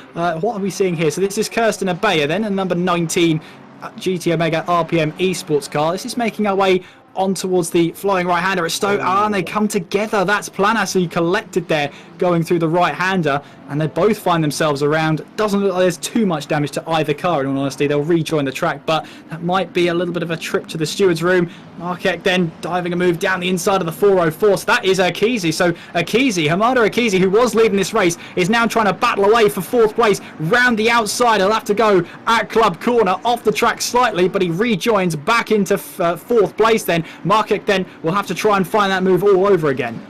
What are we seeing here? So this is Kirsten Abaya then, and number 19 GT Omega RPM esports car. This is making our way on towards the flying right-hander at Stowe. And they come together. That's Planas who collected there, going through the right-hander, and they both find themselves around. Doesn't look like there's too much damage to either car, in all honesty. They'll rejoin the track, but that might be a little bit of a trip to the steward's room. Markek then diving a move down the inside of the 404. So that is Erkizi. So Erkizi, Hamada Erkizi, who was leading this race, is now trying to battle away for 4th place round the outside. He'll have to go at Club Corner, off the track slightly, but he rejoins back into 4th place then. Markek then will have to try and find that move all over again.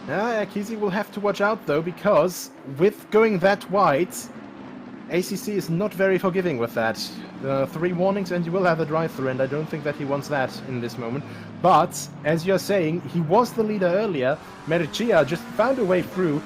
Erkizi will have to watch out though, because with going that wide, ACC is not very forgiving with that. 3 warnings and you will have a drive-through, and I don't think that he wants that in this moment. But, as you're saying, he was the leader earlier. Mercia just found a way through,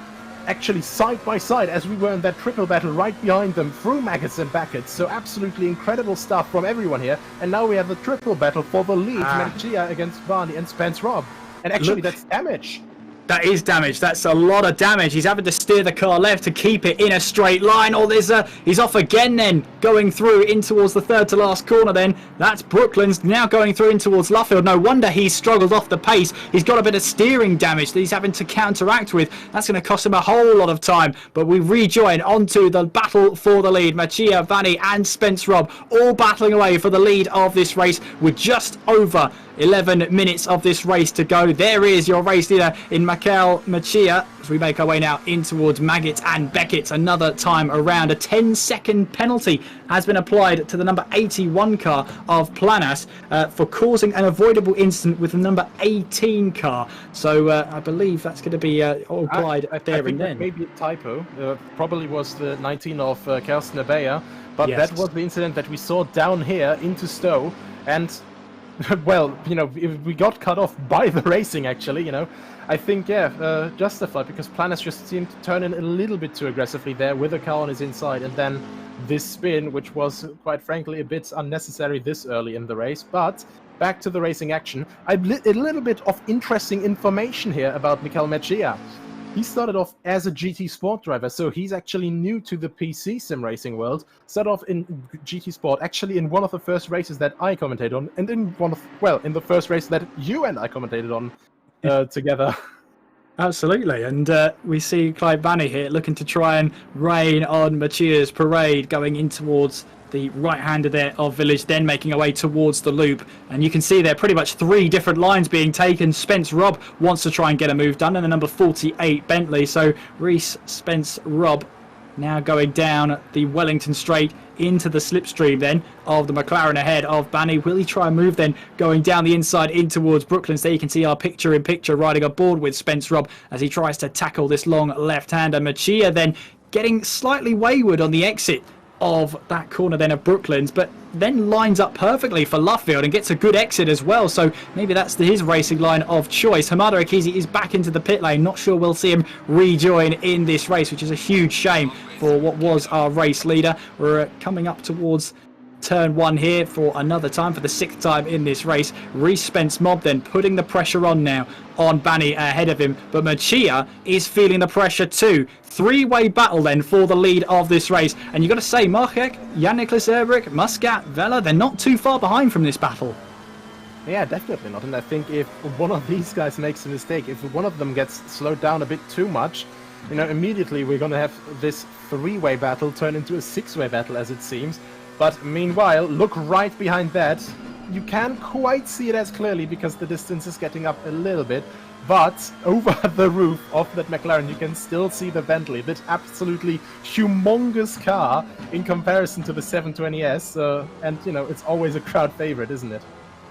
actually side by side, as we were in that triple battle right behind them, through Maggots and Beckett's. So absolutely incredible stuff from everyone here. And now we have the triple battle for the lead, Mercia against Barney and Spence Robb. And actually, that's damage. That is damage. That's a lot of damage. He's having to steer the car left to keep it in a straight line. Oh, he's off again then, going through in towards the 3rd to last corner then. That's Brooklands now going through in towards Luffield. No wonder he's struggled off the pace. He's got a bit of steering damage that he's having to counteract with. That's going to cost him a whole lot of time. But we rejoin onto the battle for the lead. Machia, Vanni and Spence Robb all battling away for the lead of this race with just over 11 minutes of this race to go. There is your race leader in Mikel Machia as we make our way now in towards Maggots and Beckett's another time around. A 10-second penalty has been applied to the number 81 car of Planas for causing an avoidable incident with the number 18 car. So I believe that's going to be applied there and then. Maybe a typo. Probably was the 19 of Kirsten Abaya, but yes. That was the incident that we saw down here into Stowe. And well, we got cut off by the racing, actually, I think, justified, because Planes just seemed to turn in a little bit too aggressively there with the car on his inside, and then this spin, which was, quite frankly, a bit unnecessary this early in the race. But back to the racing action, a little bit of interesting information here about Mikel Mejia. He started off as a GT Sport driver, so he's actually new to the PC sim racing world. Started off in GT Sport, actually in one of the first races that I commentated on, and in the first race that you and I commentated on together. Absolutely, and we see Clyde Banney here looking to try and rain on Mejia's parade, going in towards the right-hander there of Village, then making our way towards the loop. And you can see there pretty much 3 different lines being taken. Spence Robb wants to try and get a move done, and the number 48 Bentley. So Reese, Spence, Robb now going down the Wellington straight into the slipstream then of the McLaren ahead of Banney. Will he try and move then going down the inside in towards Brooklands? There you can see our picture-in-picture riding aboard with Spence Robb as he tries to tackle this long left-hander. Mejia then getting slightly wayward on the exit of that corner then of Brooklands, but then lines up perfectly for Luffield and gets a good exit as well, so maybe that's his racing line of choice. Hamada Akizi is back into the pit lane. Not sure we'll see him rejoin in this race, which is a huge shame for what was our race leader. We're coming up towards turn 1 here for another time, for the 6th time in this race. Reese Spence Mob then putting the pressure on now on Banney ahead of him, but Mejia is feeling the pressure too. 3-way battle then for the lead of this race, and you've got to say Marquez, Jan-Niklas Erbrich, Muscat, Vela, they're not too far behind from this battle. Yeah, definitely not, and I think if one of these guys makes a mistake, if one of them gets slowed down a bit too much, immediately we're going to have this 3-way battle turn into a 6-way battle, as it seems. But meanwhile, look right behind that. You can't quite see it as clearly because the distance is getting up a little bit. But over the roof of that McLaren, you can still see the Bentley. That absolutely humongous car in comparison to the 720S. And, it's always a crowd favorite, isn't it?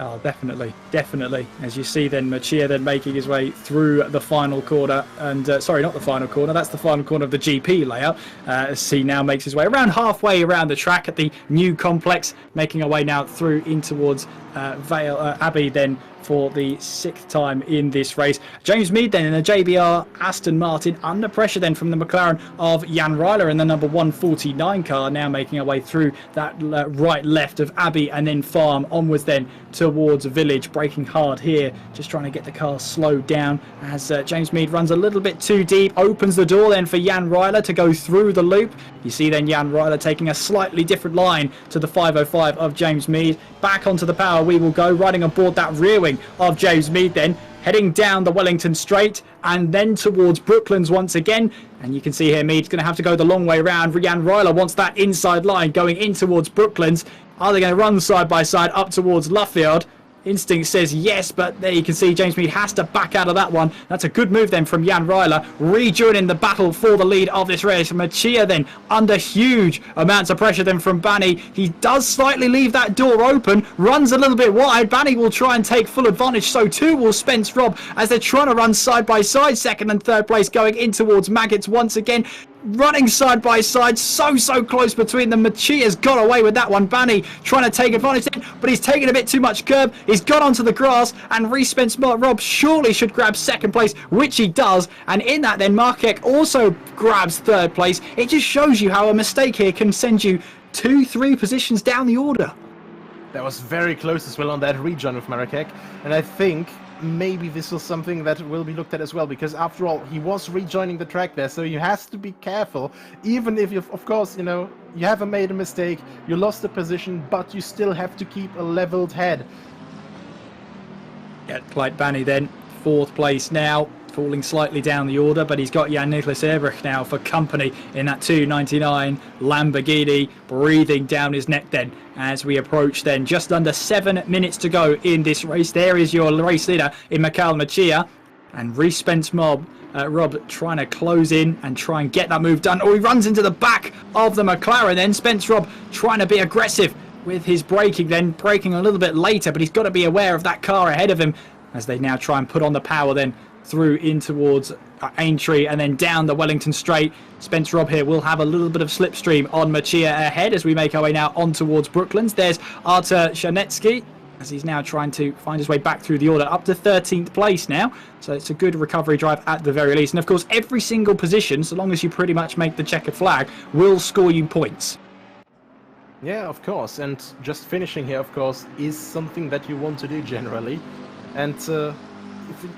Oh, definitely, definitely. As you see then, Mejia then making his way through the final corner, and sorry, not the final corner, that's the final corner of the GP layout, as he now makes his way around halfway around the track at the new complex, making our way now through in towards Vale Abbey then for the 6th time in this race. James Mead then in a JBR Aston Martin, under pressure then from the McLaren of Jan Ryler in the number 149 car, now making our way through that right left of Abbey and then Farm, onwards then towards Village, braking hard here, just trying to get the car slowed down as James Mead runs a little bit too deep, opens the door then for Jan Ryler to go through the loop. You see then Jan Ryler taking a slightly different line to the 505 of James Mead. Back onto the power we will go, riding aboard that rear wing of James Mead then, heading down the Wellington straight and then towards Brooklands once again. And you can see here Mead's going to have to go the long way around. Jan Ryler wants that inside line going in towards Brooklands. Are they going to run side by side up towards Luffield? Instinct says yes, but there you can see James Mead has to back out of that one. That's a good move then from Jan Ryler, rejoining the battle for the lead of this race. Mejia then under huge amounts of pressure then from Banney. He does slightly leave that door open, runs a little bit wide. Banney will try and take full advantage, so too will Spence Robb as they're trying to run side by side, 2nd and 3rd place going in towards Maggots once again. Running side by side, so close between them. Mejia's got away with that one. Banney trying to take advantage, but he's taking a bit too much curb. He's got onto the grass, and Reese Spence Robb surely should grab 2nd place, which he does. And in that, then Marquez also grabs 3rd place. It just shows you how a mistake here can send you 2-3 positions down the order. That was very close as well on that rejoin with Marquez, and I think maybe this was something that will be looked at as well, because after all, he was rejoining the track there, so you have to be careful. Even if you, of course, you haven't made a mistake, you lost the position, but you still have to keep a leveled head. Yeah, Clyde Banney then, 4th place now, falling slightly down the order, but he's got Jan-Niklas Erbrich now for company in that 299 Lamborghini, breathing down his neck then as we approach then just under 7 minutes to go in this race. There is your race leader in Mikel Mejia, and Reese Spence Robb trying to close in and try and get that move done. Oh, he runs into the back of the McLaren then. Spence Robb trying to be aggressive with his braking then, braking a little bit later, but he's got to be aware of that car ahead of him as they now try and put on the power then through in towards Aintree and then down the Wellington straight. Spence Robb here will have a little bit of slipstream on Mejia ahead as we make our way now on towards Brooklands. There's Artur Shanetsky as he's now trying to find his way back through the order, up to 13th place now. So it's a good recovery drive at the very least. And of course, every single position, so long as you pretty much make the checkered flag, will score you points. Yeah, of course. And just finishing here, of course, is something that you want to do generally. And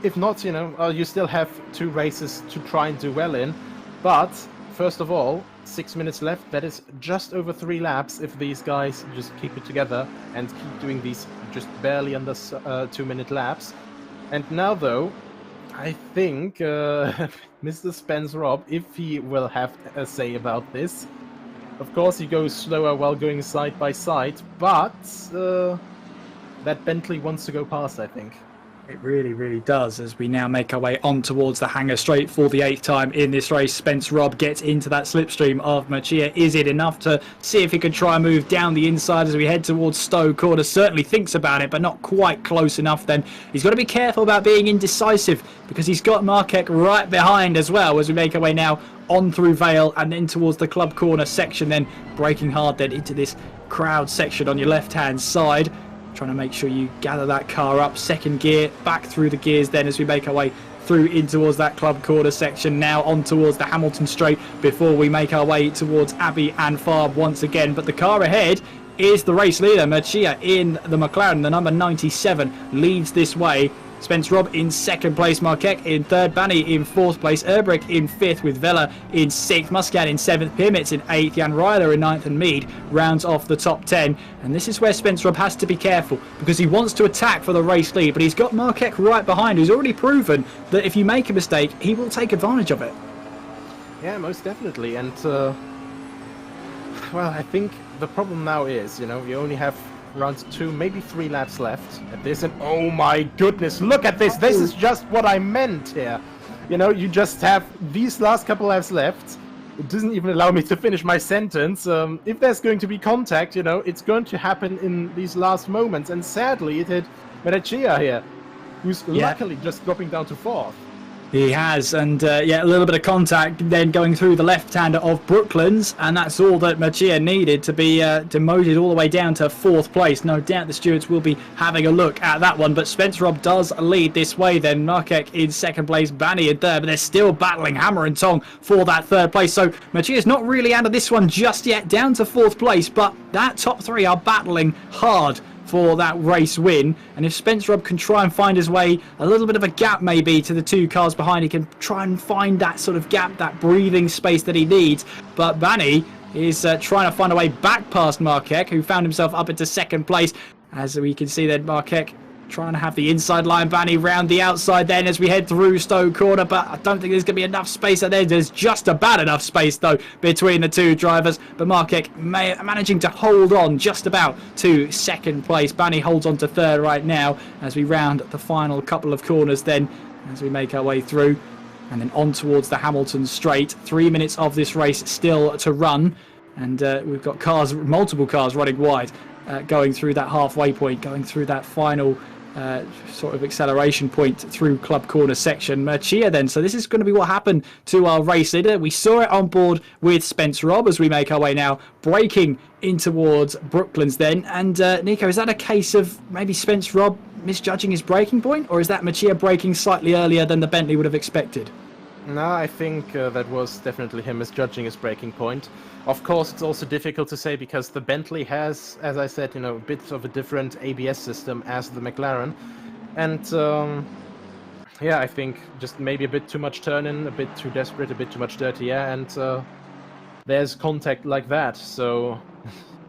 if not, you still have 2 races to try and do well in. But first of all, 6 minutes left. That is just over 3 laps if these guys just keep it together and keep doing these just barely under 2-minute laps. And now, though, I think Mr. Spence Robb, if he will have a say about this, of course he goes slower while going side by side, but that Bentley wants to go past, I think. It really, really does, as we now make our way on towards the hangar straight for the 8th time in this race. Spence Robb gets into that slipstream of Machia. Is it enough to see if he can try and move down the inside as we head towards Stowe Corner? Certainly thinks about it, but not quite close enough then. He's got to be careful about being indecisive, because he's got Marquek right behind as well, as we make our way now on through Vale and then towards the Club Corner section, then braking hard then into this crowd section on your left-hand side. Trying to make sure you gather that car up, 2nd gear, back through the gears then as we make our way through in towards that Club Corner section, now on towards the Hamilton Straight before we make our way towards Abbey and Farb once again. But the car ahead is the race leader, Machia in the McLaren, the number 97, leads this way. Spence Robb in 2nd place, Marquek in 3rd, Bani in 4th place, Erbrich in 5th with Vela in 6th, Muscat in 7th, Pirmitz in 8th, Jan Ryler in 9th, and Mead rounds off the top 10. And this is where Spence Robb has to be careful, because he wants to attack for the race lead, but he's got Marquek right behind, who's already proven that if you make a mistake, he will take advantage of it. Yeah, most definitely. And well, I think the problem now is, you only have around 2, maybe 3 laps left at this, and oh my goodness, look at this! This is just what I meant here. You just have these last couple laps left. It doesn't even allow me to finish my sentence. If there's going to be contact, it's going to happen in these last moments, and sadly it hit Medachia here, who's luckily just dropping down to 4th. He has, and a little bit of contact then going through the left-hander of Brooklands, and that's all that Machia needed to be demoted all the way down to 4th place. No doubt the stewards will be having a look at that one, but Spence Robb does lead this way then. Marquek in 2nd place, Bani in 3rd, but they're still battling hammer and tong for that 3rd place, so Machia's not really out of this one just yet, down to 4th place, but that top 3 are battling hard for that race win. And if Spence Robb can try and find his way a little bit of a gap maybe to the 2 cars behind, he can try and find that sort of gap, that breathing space that he needs. But Bani is trying to find a way back past Marquek, who found himself up into 2nd place. As we can see then, Marquek trying to have the inside line, Bani round the outside then as we head through Stowe Corner, but I don't think there's going to be enough space there. There's just about enough space though between the 2 drivers, but Marquek managing to hold on just about to 2nd place. Bani holds on to 3rd right now as we round the final couple of corners then as we make our way through, and then on towards the Hamilton Straight. 3 minutes of this race still to run, and we've got multiple cars running wide going through that halfway point, going through that final sort of acceleration point through Club Corner section. Machia then, so this is going to be what happened to our race leader. We saw it on board with Spence Robb as we make our way now braking in towards Brooklands then. And Nico, is that a case of maybe Spence Robb misjudging his braking point, or is that Machia braking slightly earlier than the Bentley would have expected? No, I think that was definitely him misjudging his braking point. Of course, it's also difficult to say because the Bentley has, as I said, a bit of a different ABS system as the McLaren. And yeah, I think just maybe a bit too much turn-in, a bit too desperate, a bit too much dirty air, and there's contact like that. So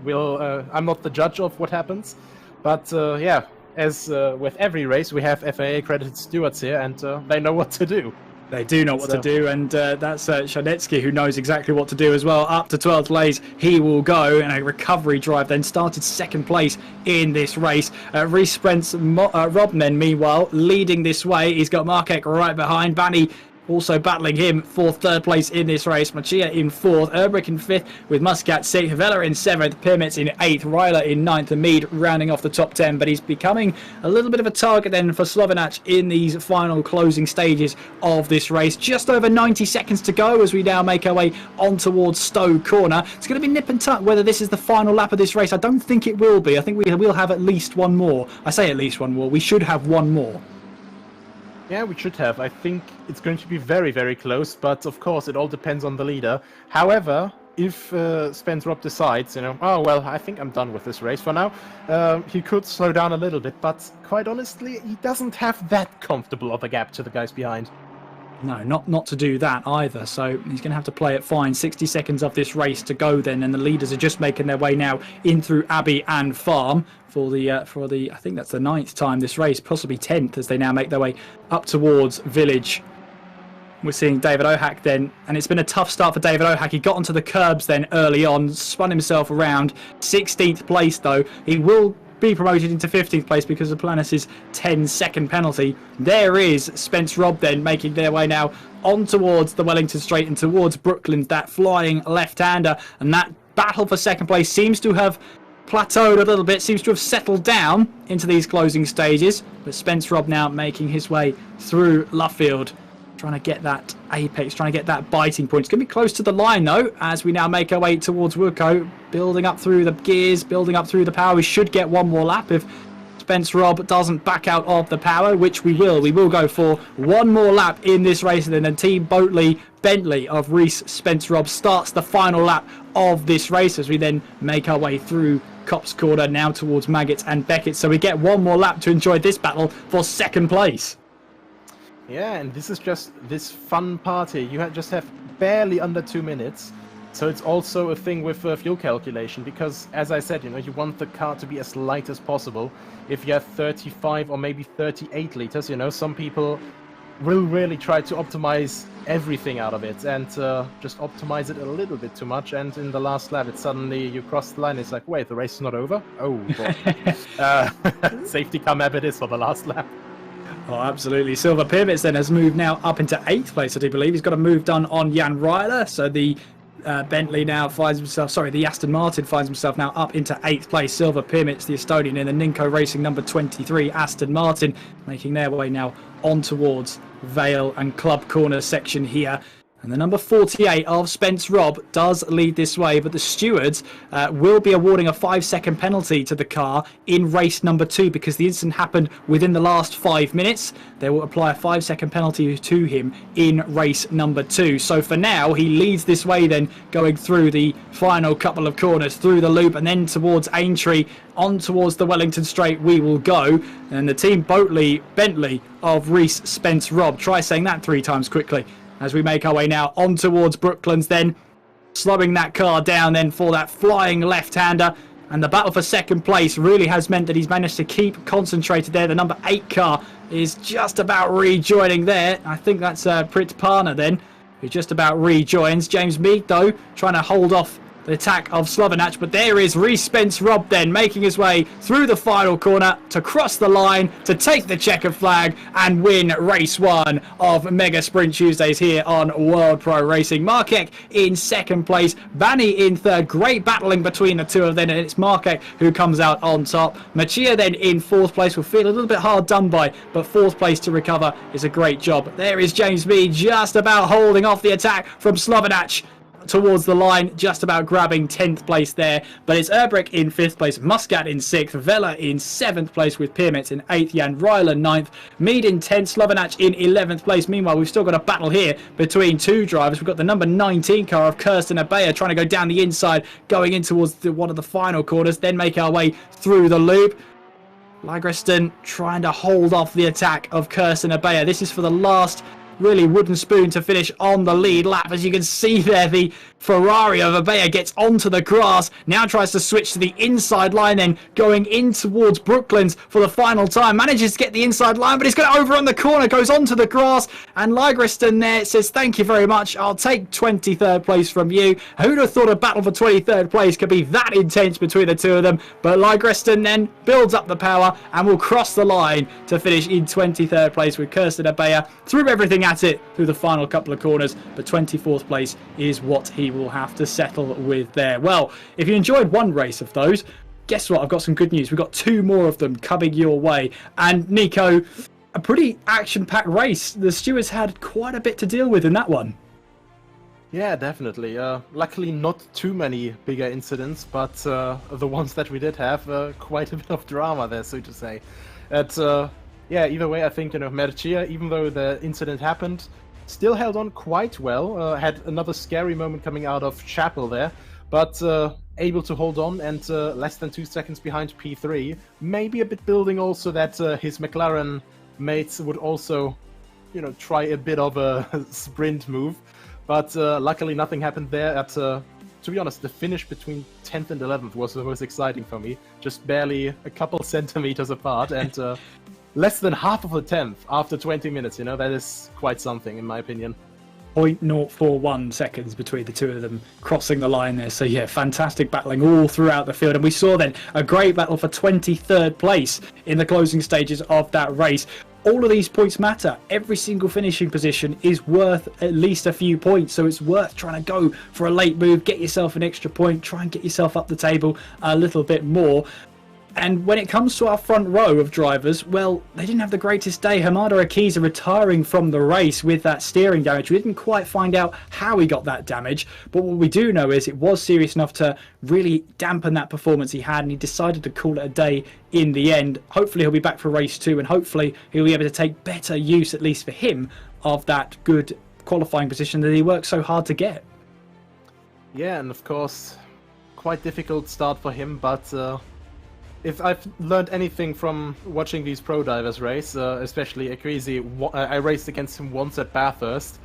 I'm not the judge of what happens, but yeah, as with every race, we have FIA-accredited stewards here, and they know what to do. They do know what to do, and that's Shadetsky, who knows exactly what to do as well. Up to 12th place, he will go, and a recovery drive then started 2nd place in this race. Reese Spence Robnen, meanwhile, leading this way. He's got Marquek right behind. Bani also battling him for 3rd place in this race. Machia in 4th, Erbrick in 5th, with Muscat 6th, Vela in 7th, Pirmitz in 8th, Ryler in 9th, and Mead rounding off the top 10. But he's becoming a little bit of a target then for Slovinac in these final closing stages of this race. Just over 90 seconds to go as we now make our way on towards Stowe Corner. It's going to be nip and tuck whether this is the final lap of this race. I don't think it will be. I think we will have at least one more. I say at least one more. We should have one more. Yeah, we should have. I think it's going to be very, very close, but of course it all depends on the leader. However, if Spence Rob decides, oh, well, I think I'm done with this race for now, he could slow down a little bit, but quite honestly, he doesn't have that comfortable of a gap to the guys behind. No, not to do that either. So he's going to have to play it fine. 60 seconds of this race to go then, and the leaders are just making their way now in through Abbey and Farm for the I think that's the 9th time this race, possibly 10th, as they now make their way up towards Village. We're seeing David Ohak then, and it's been a tough start for David Ohak. He got onto the curbs then early on, spun himself around. 16th place though. He will be promoted into 15th place because of Planis's 10-second penalty. There is Spence Robb then making their way now on towards the Wellington Straight and towards Brooklyn, that flying left-hander, and that battle for 2nd place seems to have plateaued a little bit, seems to have settled down into these closing stages. But Spence Robb now making his way through Luffield, trying to get that apex, trying to get that biting point. It's going to be close to the line though, as we now make our way towards Wilco, building up through the gears, building up through the power. We should get one more lap if Spence Robb doesn't back out of the power, which we will. We will go for one more lap in this race, and then the team Bentley of Reese Spence Robb starts the final lap of this race as we then make our way through Copse Corner now towards Maggots and Beckett. So we get one more lap to enjoy this battle for 2nd place. Yeah, and this is just this fun party. You just have barely under 2 minutes. So it's also a thing with fuel calculation, because as I said, you want the car to be as light as possible. If you have 35 or maybe 38 liters, some people will really try to optimize everything out of it and just optimize it a little bit too much. And in the last lap, it's suddenly you cross the line. It's like, wait, the race is not over? Oh, boy. Safety car map it is for the last lap. Oh, absolutely. Silver Pirmitz then has moved now up into 8th place, I do believe. He's got a move done on Jan Ryler. So the Bentley now finds himself, the Aston Martin finds himself now up into 8th place. Silver Pirmitz, the Estonian, in the Ninko Racing number 23, Aston Martin, making their way now on towards Vale and Club Corner section here. And the number 48 of Spence Robb does lead this way, but the stewards will be awarding a 5-second penalty to the car in race number 2 because the incident happened within the last 5 minutes. They will apply a 5-second penalty to him in race number 2. So for now, he leads this way then, going through the final couple of corners, through the loop, and then towards Aintree, on towards the Wellington Straight we will go. And the team Bentley of Reese Spence Robb. Try saying that 3 times quickly. As we make our way now on towards Brooklands then, slowing that car down then for that flying left-hander. And the battle for 2nd place really has meant that he's managed to keep concentrated there. The number 8 car is just about rejoining there. I think that's Prit Parna then, who just about rejoins. James Mead, though, trying to hold off the attack of Slovinac, but there is Reese Spence Robb then making his way through the final corner to cross the line to take the checkered flag and win race 1 of Mega Sprint Tuesdays here on World Pro Racing. Markek in 2nd place, Bani in 3rd. Great battling between the two of them, and it's Markek who comes out on top. Machia then in 4th place will feel a little bit hard done by, but 4th place to recover is a great job. There is James Mead just about holding off the attack from Slovinac towards the line, just about grabbing 10th place there. But it's Erbrick in 5th place, Muscat in 6th, Vela in 7th place with Pirmitz in 8th, Jan Ryler 9th, Mead in 10th, Slovinac in 11th place. Meanwhile, we've still got a battle here between 2 drivers. We've got the number 19 car of Kirsten Abea trying to go down the inside, going in towards one of the final corners, then make our way through the loop. Ligreston trying to hold off the attack of Kirsten Abea. This is for the last really wooden spoon to finish on the lead lap. As you can see there, the Ferrari of Abea gets onto the grass, now tries to switch to the inside line, then going in towards Brooklands for the final time, manages to get the inside line, but he's got it over on the corner, goes onto the grass, and Ligreston there says thank you very much, I'll take 23rd place from you. Who'd have thought a battle for 23rd place could be that intense between the two of them? But Ligreston then builds up the power and will cross the line to finish in 23rd place with Kirsten Abea through everything going at it through the final couple of corners, but 24th place is what he will have to settle with there. Well, if you enjoyed one race of those, guess what? I've got some good news. We've got 2 more of them coming your way. And Nico, a pretty action-packed race. The stewards had quite a bit to deal with in that one. Yeah, definitely. Luckily, not too many bigger incidents, but the ones that we did have, quite a bit of drama there, so to say. Yeah, either way, I think, Mercia, even though the incident happened, still held on quite well. Had another scary moment coming out of Chapel there, but able to hold on and less than 2 seconds behind P3. Maybe a bit building also that his McLaren mates would also, try a bit of a sprint move. But luckily nothing happened there. To be honest, the finish between 10th and 11th was the most exciting for me. Just barely a couple centimeters apart and less than half of a tenth after 20 minutes. That is quite something in my opinion. 0.041 seconds between the two of them crossing the line there. So yeah, fantastic battling all throughout the field. And we saw then a great battle for 23rd place in the closing stages of that race. All of these points matter. Every single finishing position is worth at least a few points. So it's worth trying to go for a late move, get yourself an extra point, try and get yourself up the table a little bit more. And when it comes to our front row of drivers, well, they didn't have the greatest day. Hamada Akiza retiring from the race with that steering damage. We didn't quite find out how he got that damage, but what we do know is it was serious enough to really dampen that performance he had, and he decided to call it a day in the end. Hopefully he'll be back for race 2, and hopefully he'll be able to take better use, at least for him, of that good qualifying position that he worked so hard to get. Yeah, and of course, quite difficult start for him, but if I've learned anything from watching these pro divers race, especially Akrizi, I raced against him once at Bathurst.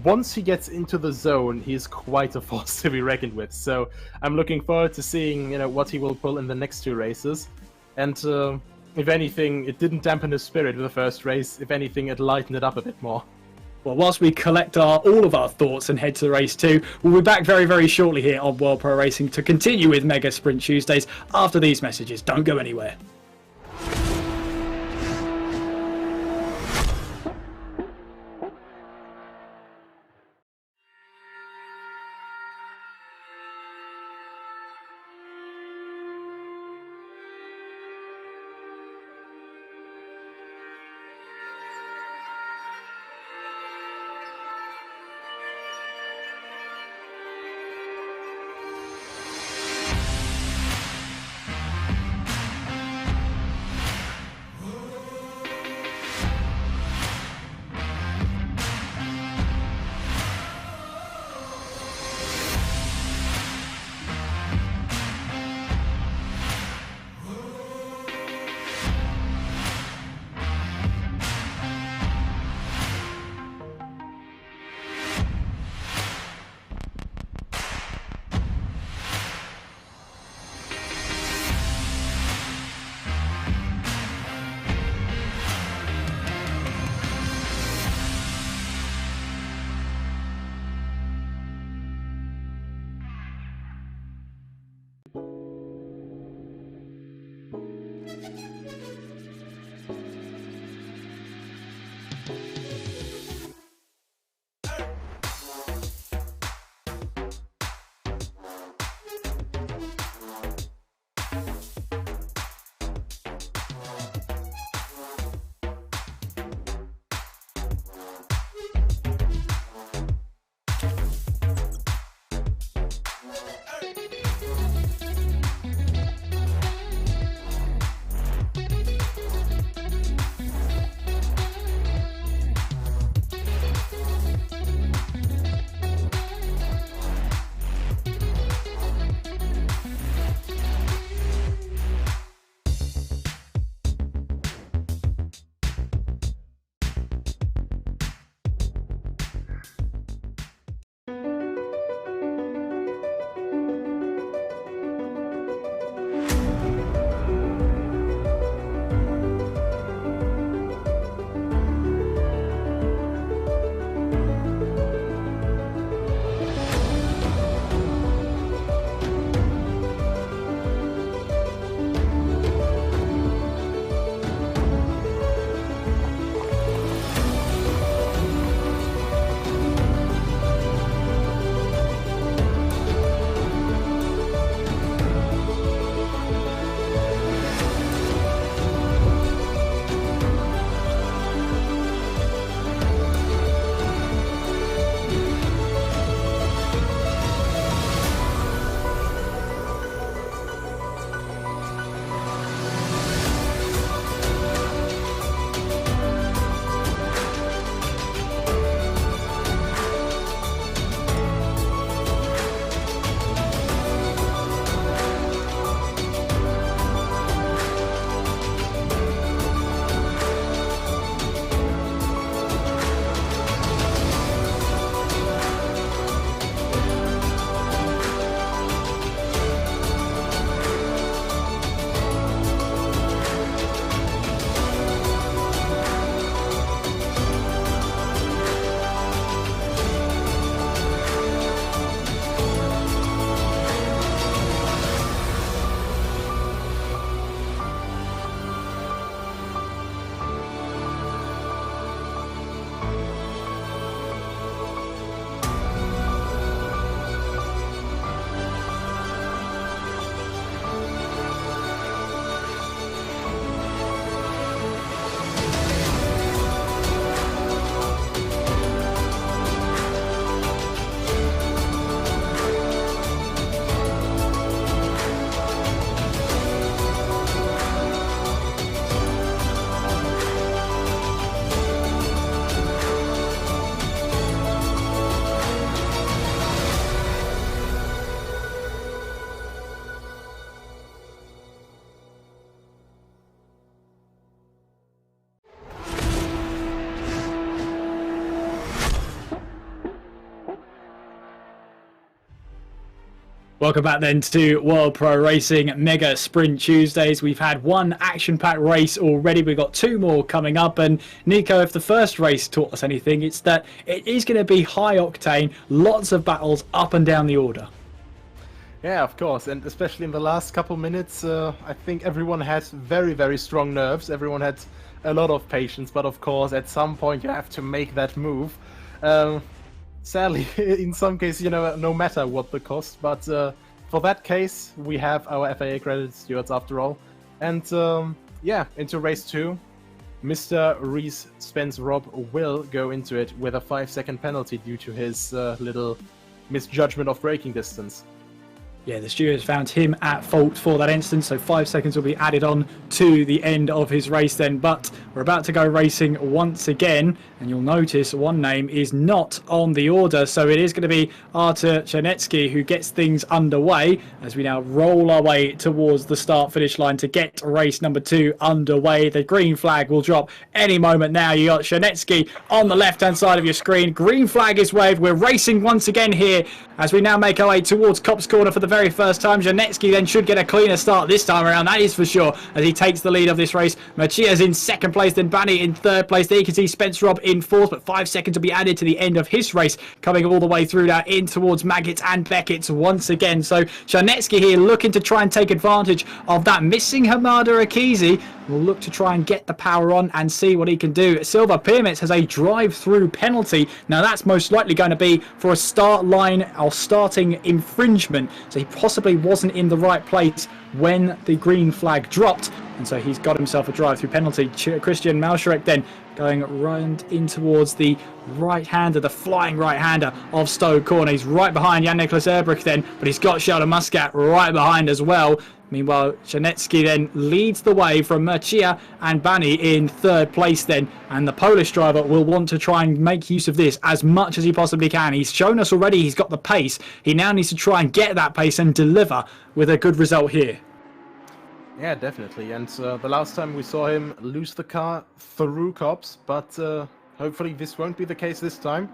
Once he gets into the zone, he's quite a force to be reckoned with. So I'm looking forward to seeing, what he will pull in the next 2 races. And if anything, it didn't dampen his spirit with the first race. If anything, it lightened it up a bit more. Well, whilst we collect all of our thoughts and head to race 2, we'll be back very, very shortly here on World Pro Racing to continue with Mega Sprint Tuesdays after these messages. Don't go anywhere. Welcome back then to World Pro Racing Mega Sprint Tuesdays. We've had one action-packed race already. We've got two more coming up. And Nico, if the first race taught us anything, it's that it is going to be high octane, lots of battles up and down the order. Yeah, of course, and especially in the last couple minutes, I think everyone had very, very strong nerves. Everyone had a lot of patience, but of course, at some point you have to make that move. Sadly, in some cases, you know, no matter what the cost, but for that case, we have our FIA accredited stewards after all. And yeah, into race 2, Mr. Reese Spence Robb will go into it with a 5-second penalty due to his little misjudgment of braking distance. Yeah, the stewards found him at fault for that instance, so 5 seconds will be added on to the end of his race then. But we're about to go racing once again, and you'll notice one name is not on the order, so it is going to be Artur Czernetsky who gets things underway as we now roll our way towards the start-finish line to get race number 2 underway. The green flag will drop any moment now. You got Czernetsky on the left-hand side of your screen. Green flag is waved. We're racing once again here as we now make our way towards Copse Corner for the very first time. Czernetsky then should get a cleaner start this time around, that is for sure, as he takes the lead of this race. Macia's in second place, then Bani in third place. There you can see Spence Robb in fourth, but 5 seconds will be added to the end of his race, coming all the way through now in towards Maggott and Beckett once again. So Czernetsky here looking to try and take advantage of that missing Hamada Akizi. Will look to try and get the power on and see what he can do. Silver Pyramids has a drive-through penalty. Now that's most likely going to be for a start line or starting infringement. So he possibly wasn't in the right place when the green flag dropped. And so he's got himself a drive-through penalty. Christian Malsharek then going round in towards the right-hander, the flying right-hander of Stowe Corner. He's right behind Jan-Nicolas Erbrich then, but he's got Sheldon Muscat right behind as well. Meanwhile, Czernetsky then leads the way from Macia and Bani in third place then. And the Polish driver will want to try and make use of this as much as he possibly can. He's shown us already he's got the pace. He now needs to try and get that pace and deliver with a good result here. Yeah, definitely. And the last time we saw him lose the car through Copse, but hopefully this won't be the case this time.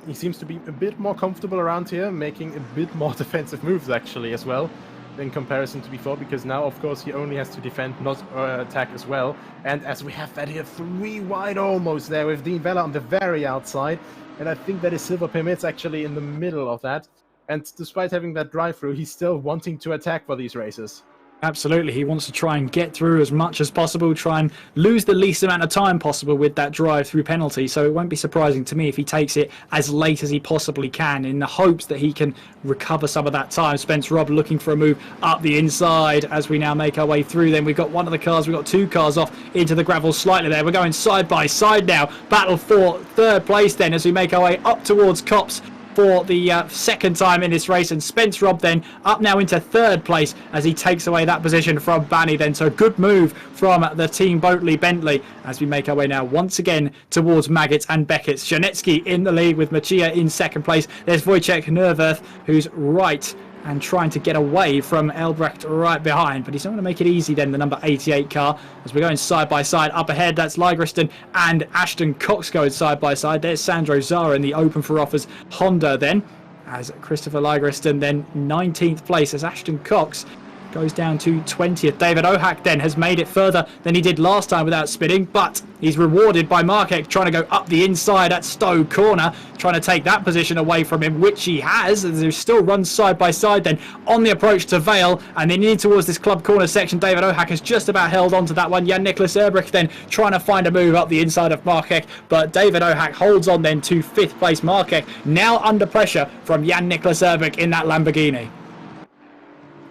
He seems to be a bit more comfortable around here, making a bit more defensive moves actually as well, in comparison to before, because now of course he only has to defend, not attack as well. And as we have that here 3 wide almost there with Dean Vella on the very outside, and I think that is Silver Pyramids actually in the middle of that. And despite having that drive through, he's still wanting to attack for these races. Absolutely, he wants to try and get through as much as possible, try and lose the least amount of time possible with that drive-through penalty. So it won't be surprising to me if he takes it as late as he possibly can in the hopes that he can recover some of that time. Spence Robb looking for a move up the inside as we now make our way through. Then we've got one of the cars, we've got 2 cars off into the gravel slightly there. We're going side by side now. Battle for third place then as we make our way up towards Copse for the second time in this race, and Spence Robb then up now into third place as he takes away that position from Bani then. So good move from the team Boatley Bentley as we make our way now once again towards Maggott and Beckett. Czernetsky in the lead with Macia in second place. There's Wojciech Nerwerth who's right and trying to get away from Elbrecht right behind, but he's not going to make it easy then, the number 88 car, as we're going side by side. Up ahead, that's Ligreston and Ashton Cox going side by side. There's Sandro Zara in the open for offers Honda then, as Christopher Ligreston then 19th place as Ashton Cox goes down to 20th. David Ohak then has made it further than he did last time without spinning, but he's rewarded by Markek trying to go up the inside at Stowe Corner, trying to take that position away from him, which he has, as he still runs side by side then on the approach to Vale, and then in towards this club corner section. David Ohak has just about held on to that one. Jan-Nicolas Erbrich then trying to find a move up the inside of Markek, but David Ohak holds on then to 5th place. Markek now under pressure from Jan-Nicolas Erbrich in that Lamborghini.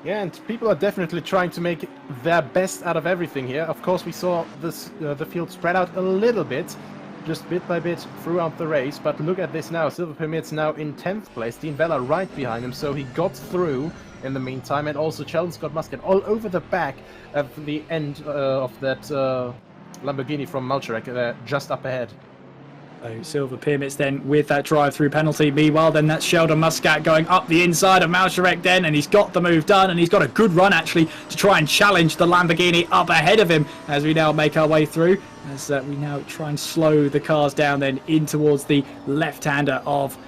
Yeah, and people are definitely trying to make their best out of everything here. Of course, we saw this the field spread out a little bit, just bit by bit throughout the race. But look at this now. Silver Pyramids now in 10th place. Dean Vella right behind him, so he got through in the meantime. And also Sheldon Scott Muscat all over the back of the end of that Lamborghini from Malcharek, just up ahead. So Silver Pyramids then with that drive-through penalty. Meanwhile, then that's Sheldon Muscat going up the inside of Malcharek then, and he's got the move done, and he's got a good run actually to try and challenge the Lamborghini up ahead of him as we now make our way through. As we now try and slow the cars down then in towards the left-hander of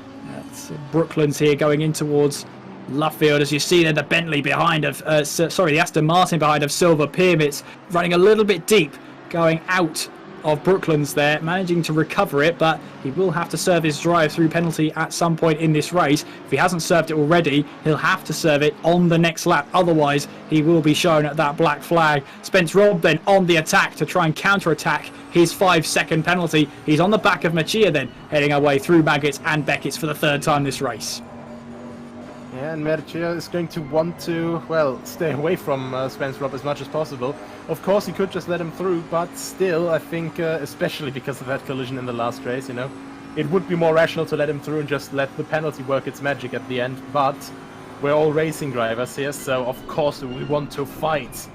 Brooklands here, going in towards Luffield, as you see there, the Bentley behind of, the Aston Martin behind of Silver Pyramids, running a little bit deep, going out of Brooklands there, managing to recover it, but he will have to serve his drive-through penalty at some point in this race. If he hasn't served it already, he'll have to serve it on the next lap, otherwise he will be shown at that black flag. Spence Robb then on the attack to try and counter-attack his 5-second penalty. He's on the back of Machia then, heading our way through Maggots and Beckett's for the third time this race. Yeah, and Mercia is going to want to, well, stay away from Spence Robb as much as possible. Of course, he could just let him through, but still, I think, especially because of that collision in the last race, you know, it would be more rational to let him through and just let the penalty work its magic at the end. But we're all racing drivers here, so of course we want to fight.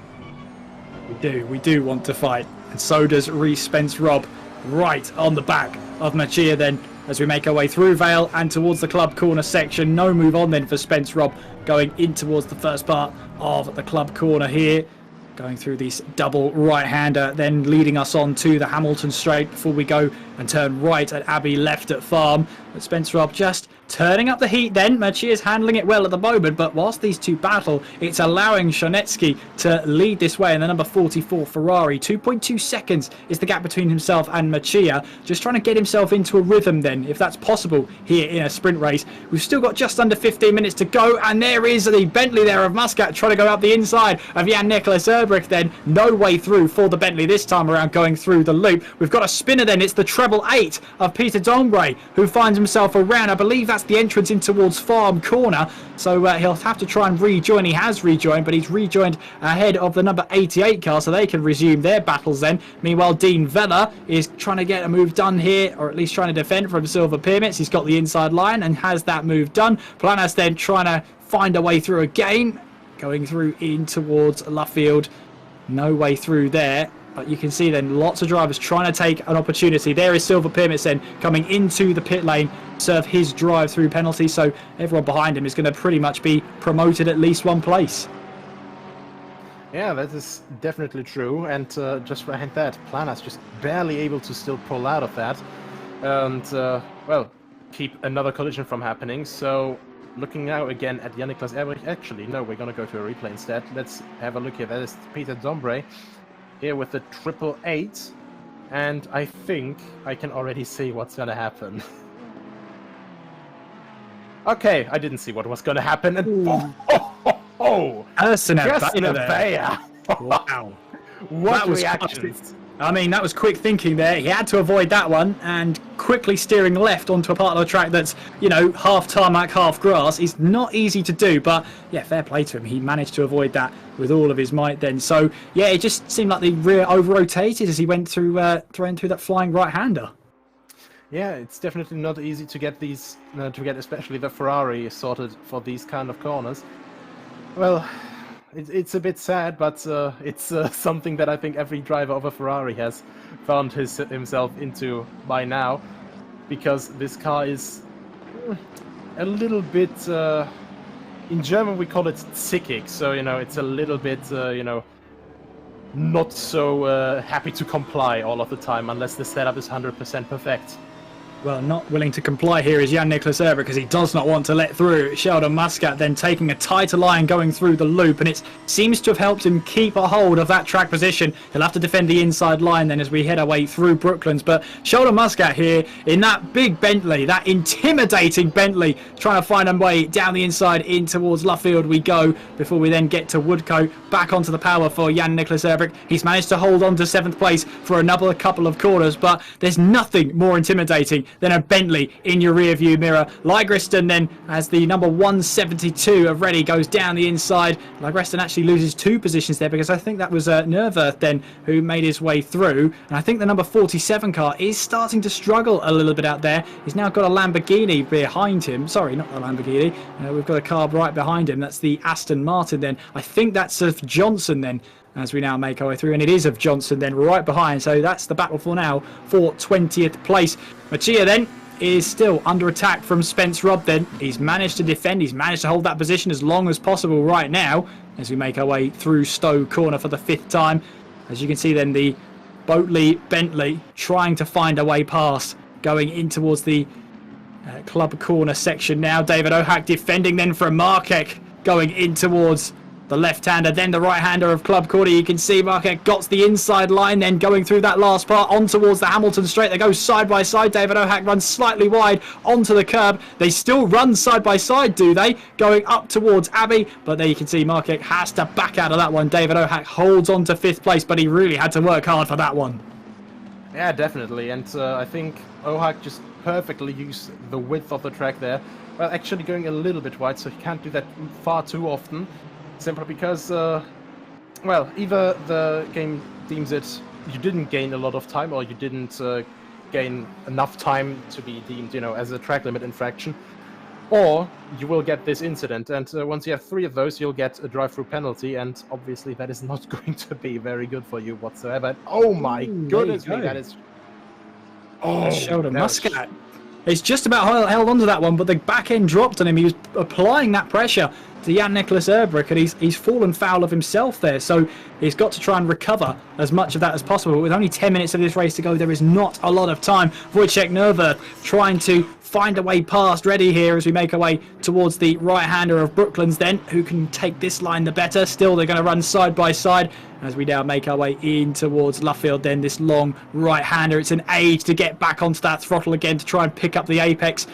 We do want to fight, and so does Reece Spence Robb, right on the back of Machia then, as we make our way through Vale and towards the club corner section. No move on then for Spence Robb, going in towards the first part of the club corner here, going through this double right-hander, then leading us on to the Hamilton straight before we go and turn right at Abbey, left at Farm. But Spence Robb just turning up the heat then. Machia's handling it well at the moment, but whilst these two battle, it's allowing Shonetsky to lead this way in the number 44 Ferrari. 2.2 seconds is the gap between himself and Machia, just trying to get himself into a rhythm then, if that's possible here in a sprint race. We've still got just under 15 minutes to go, and there is the Bentley there of Muscat trying to go up the inside of Jan-Nicolas Erbrich then. No way through for the Bentley this time around, going through the loop. We've got a spinner then, it's the treble 8 of Peter Dombre, who finds himself around, I believe that's the entrance in towards Farm Corner, so he'll have to try and rejoin. He has rejoined, but he's rejoined ahead of the number 88 car, so they can resume their battles then. Meanwhile, Dean Vella is trying to get a move done here, or at least trying to defend from Silver Pyramids. He's got the inside line and has that move done. Planas then trying to find a way through again, going through in towards Luffield. No way through there. But you can see then lots of drivers trying to take an opportunity. There is Silver Pyramids then coming into the pit lane, serve his drive-through penalty. So everyone behind him is going to pretty much be promoted at least one place. Yeah, that is definitely true. And just behind that, Planas just barely able to still pull out of that. And, well, keep another collision from happening. So looking now again at Jan-Nicolas Erbrich. Actually, no, we're going to go to a replay instead. Let's have a look here. That is Peter Dombre here with the 888, and I think I can already see what's gonna happen. Okay, I didn't see what was gonna happen, and just in a Bayer. Wow. What reactions? I mean, that was quick thinking there. He had to avoid that one, and quickly steering left onto a part of the track that's, you know, half tarmac, half grass is not easy to do. But yeah, fair play to him. He managed to avoid that with all of his might then. So yeah, it just seemed like the rear over-rotated as he went through that flying right-hander. Yeah, it's definitely not easy to get these, to get especially the Ferrari sorted for these kind of corners. Well, it's a bit sad, but it's something that I think every driver of a Ferrari has found himself into by now, because this car is a little bit, in German we call it zickig, so, you know, it's a little bit, you know, not so happy to comply all of the time unless the setup is 100% perfect. Well, not willing to comply here is Jan-Nicolas Erbrich, because he does not want to let through Sheldon Muscat, then taking a tighter line going through the loop, and it seems to have helped him keep a hold of that track position. He'll have to defend the inside line then as we head our way through Brooklands, but Sheldon Muscat here in that big Bentley, that intimidating Bentley, trying to find a way down the inside in towards Luffield we go, before we then get to Woodcote. Back onto the power for Jan-Nicolas Erbrich. He's managed to hold on to 7th place for another couple of corners, but there's nothing more intimidating than a Bentley in your rear view mirror. Ligreston then, as the number 172 of Reddy goes down the inside. Ligreston actually loses 2 positions there, because I think that was Nerverth then who made his way through, and I think the number 47 car is starting to struggle a little bit out there. He's now got a Lamborghini behind him. Sorry, not a Lamborghini. We've got a car right behind him. That's the Aston Martin then. I think that's of Johnson then, as we now make our way through, and it is of Johnson then right behind. So that's the battle for now for 20th place. Machia then is still under attack from Spence Robb then. He's managed to defend, he's managed to hold that position as long as possible right now as we make our way through Stowe Corner for the 5th time. As you can see then, the Boatley Bentley trying to find a way past, going in towards the club corner section now. David Ohak defending then from Markek, going in towards the left-hander, then the right-hander of club corner. You can see Markek got the inside line, then going through that last part on towards the Hamilton straight. They go side by side. David Ohak runs slightly wide onto the curb. They still run side by side, do they? Going up towards Abbey, but there you can see Markek has to back out of that one. David Ohak holds on to 5th place, but he really had to work hard for that one. Yeah, definitely, and I think Ohak just perfectly used the width of the track there. Well, actually going a little bit wide, so he can't do that far too often. Simply because, well, either the game deems it you didn't gain a lot of time, or you didn't gain enough time to be deemed, you know, as a track limit infraction, or you will get this incident. And once you have 3 of those, you'll get a drive-through penalty, and obviously that is not going to be very good for you whatsoever. And, oh my goodness me, that is... Oh, Sheldon Muscat. It's just about held onto that one, but the back end dropped on him. He was applying that pressure to Jan-Nicolas Erbrich, and he's fallen foul of himself there. So he's got to try and recover as much of that as possible. With only 10 minutes of this race to go, there is not a lot of time. Wojciech Nerver trying to find a way past Ready here as we make our way towards the right-hander of Brooklands then, who can take this line the better. Still, they're going to run side by side as we now make our way in towards Luffield then, this long right-hander. It's an age to get back onto that throttle again to try and pick up the apex.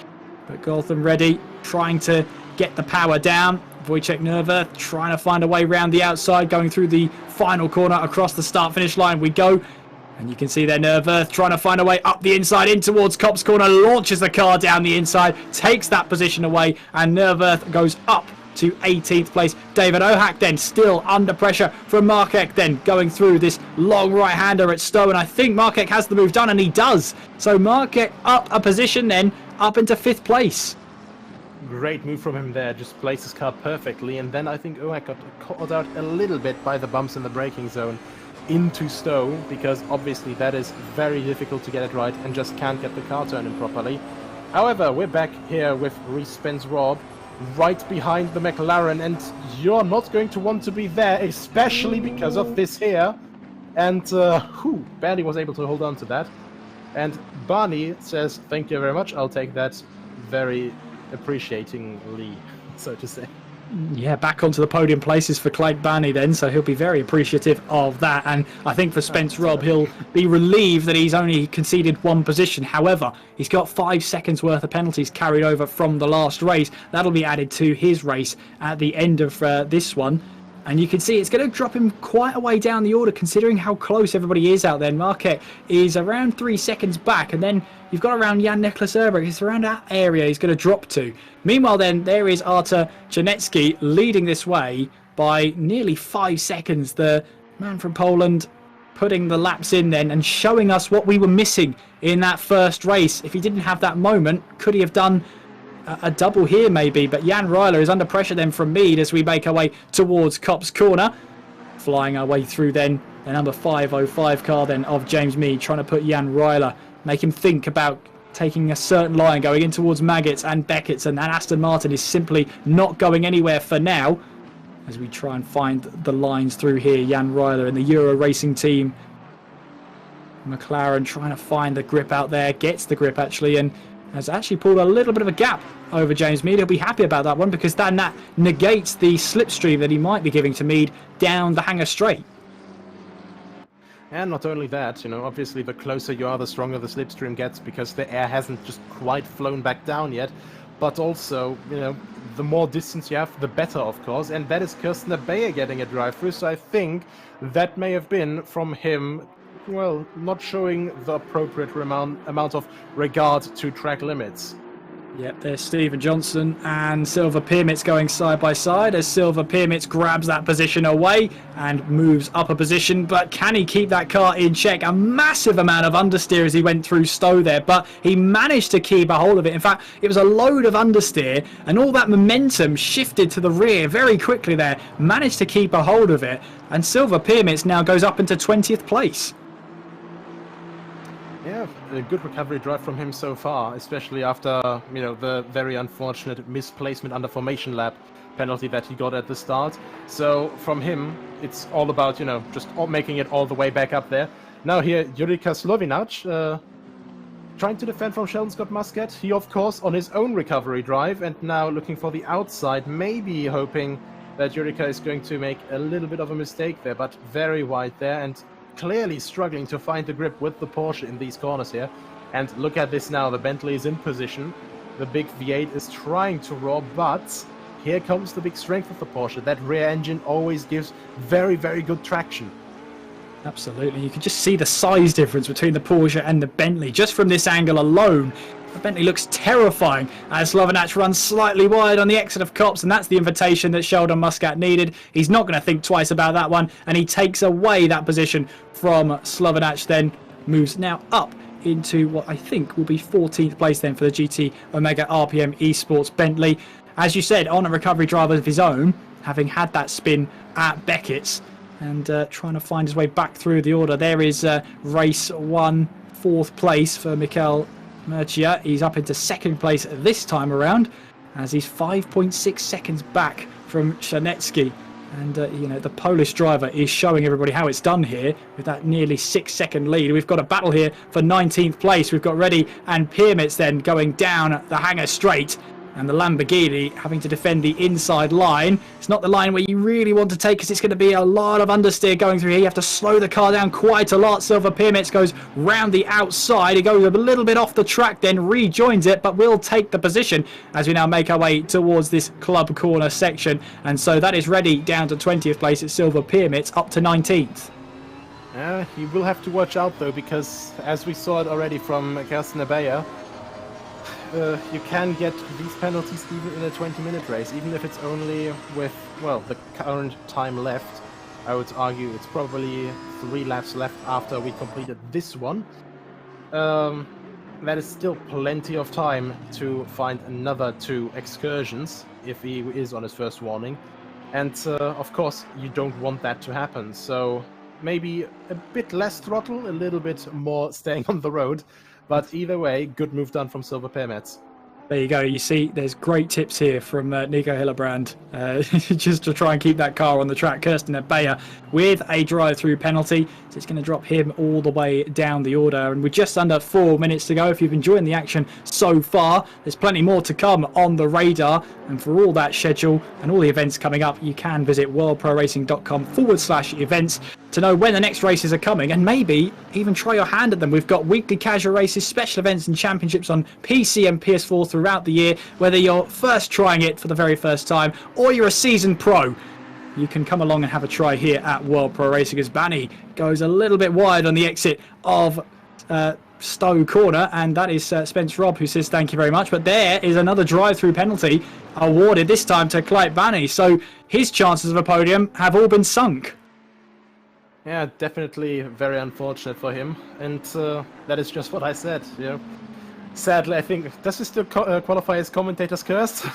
But Gotham Ready trying to get the power down. Wojciech Nerver trying to find a way round the outside, going through the final corner across the start-finish line we go. And you can see there Nerver trying to find a way up the inside in towards Copse Corner, launches the car down the inside, takes that position away, and Nerver goes up to 18th place. David Ohak then still under pressure from Markek then going through this long right-hander at Stowe, and I think Markek has the move done, and he does. So Markek up a position then, up into 5th place. Great move from him there, just placed his car perfectly, and then I think Ohak got caught out a little bit by the bumps in the braking zone into Stowe, because obviously that is very difficult to get it right and just can't get the car turning properly. However, we're back here with Reece Spence-Robb right behind the McLaren, and you're not going to want to be there, especially because of this here. And barely was able to hold on to that. And Barney says, thank you very much, I'll take that very appreciatingly, so to say. Yeah, back onto the podium places for Clyde Barney then, so he'll be very appreciative of that. And I think for Spence-Robb, he'll be relieved that he's only conceded 1 position. However, he's got 5 seconds worth of penalties carried over from the last race. That'll be added to his race at the end of this one. And you can see it's going to drop him quite a way down the order, considering how close everybody is out there. Marquez is around 3 seconds back, and then you've got around Jan-Nicolas Erbrich. It's around that area he's going to drop to. Meanwhile, then, there is Artur Janecki leading this way by nearly 5 seconds. The man from Poland putting the laps in then and showing us what we were missing in that first race. If he didn't have that moment, could he have done a double here maybe? But Jan Ryler is under pressure then from Mead as we make our way towards Copse Corner. Flying our way through then the number 505 car then of James Mead, trying to put Jan Ryler, make him think about taking a certain line, going in towards Maggots and Beckett's, and Aston Martin is simply not going anywhere for now as we try and find the lines through here. Jan Ryler in the Euro Racing team. McLaren trying to find the grip out there, gets the grip actually, and has actually pulled a little bit of a gap over James Mead. He'll be happy about that one, because then that negates the slipstream that he might be giving to Mead down the Hangar Straight. And not only that, you know, obviously the closer you are, the stronger the slipstream gets, because the air hasn't just quite flown back down yet. But also, you know, the more distance you have, the better, of course. And that is Kirsten Abeya getting a drive-through, so I think that may have been from him, well, not showing the appropriate amount of regard to track limits. Yep, there's Stephen Johnson and Silver Pyramits going side by side as Silver Pyramits grabs that position away and moves up a position. But can he keep that car in check? A massive amount of understeer as he went through Stowe there, but he managed to keep a hold of it. In fact, it was a load of understeer, and all that momentum shifted to the rear very quickly there. Managed to keep a hold of it, and Silver Pyramits now goes up into 20th place. Yeah, a good recovery drive from him so far, especially after, you know, the very unfortunate misplacement under formation lap penalty that he got at the start. So from him, it's all about, you know, just making it all the way back up there. Now here, Jurika Slovinac trying to defend from Sheldon Scott Muscat. He, of course, on his own recovery drive, and now looking for the outside, maybe hoping that Jurica is going to make a little bit of a mistake there, but very wide there, and clearly struggling to find the grip with the Porsche in these corners here. And look at this now, the Bentley is in position. The big V8 is trying to roar, but here comes the big strength of the Porsche. That rear engine always gives very, very good traction. Absolutely. You can just see the size difference between the Porsche and the Bentley just from this angle alone. The Bentley looks terrifying as Slovanac runs slightly wide on the exit of Copse, and that's the invitation that Sheldon Muscat needed. He's not going to think twice about that one, and he takes away that position from Slovanac, then moves now up into what I think will be 14th place then for the GT Omega RPM Esports Bentley. As you said, on a recovery drive of his own, having had that spin at Beckett's, and trying to find his way back through the order. There is race 1, 4th place for Mikel Murcia. He's up into 2nd place this time around, as he's 5.6 seconds back from Shanetsky. And, you know, the Polish driver is showing everybody how it's done here with that nearly 6-second lead. We've got a battle here for 19th place. We've got Reddy and Piermitz then going down the hangar straight. And the Lamborghini having to defend the inside line. It's not the line where you really want to take, because it's going to be a lot of understeer going through here. You have to slow the car down quite a lot. Silver Piermitz goes round the outside. He goes a little bit off the track, then rejoins it, but will take the position as we now make our way towards this club corner section. And so that is Reddy down to 20th place at Silver Piermitz, up to 19th. He will have to watch out, though, because as we saw it already from Kersten Abeya, you can get these penalties even in a 20-minute race, even if it's only with, well, the current time left. I would argue it's probably 3 laps left after we completed this one. That is still plenty of time to find another 2 excursions if he is on his first warning. And of course, you don't want that to happen. So maybe a bit less throttle, a little bit more staying on the road. But either way, good move done from Silver Piermitz. There you go. You see, there's great tips here from Nico Hillebrand, just to try and keep that car on the track. Kirsten Abeya with a drive-through penalty, so it's going to drop him all the way down the order. And we're just under 4 minutes to go. If you've enjoyed the action so far, there's plenty more to come on the radar. And for all that schedule and all the events coming up, you can visit worldproracing.com/events to know when the next races are coming, and maybe even try your hand at them. We've got weekly casual races, special events and championships on PC and PS4 throughout the year. Whether you're first trying it for the very first time or you're a seasoned pro, you can come along and have a try here at World Pro Racing, as Banny goes a little bit wide on the exit of Stowe Corner, and that is Spence Robb who says thank you very much. But there is another drive-through penalty awarded, this time to Clyde Banny, so his chances of a podium have all been sunk. Yeah, definitely very unfortunate for him, and that is just what I said. Yeah, sadly, I think, does he still qualify as commentator's curse?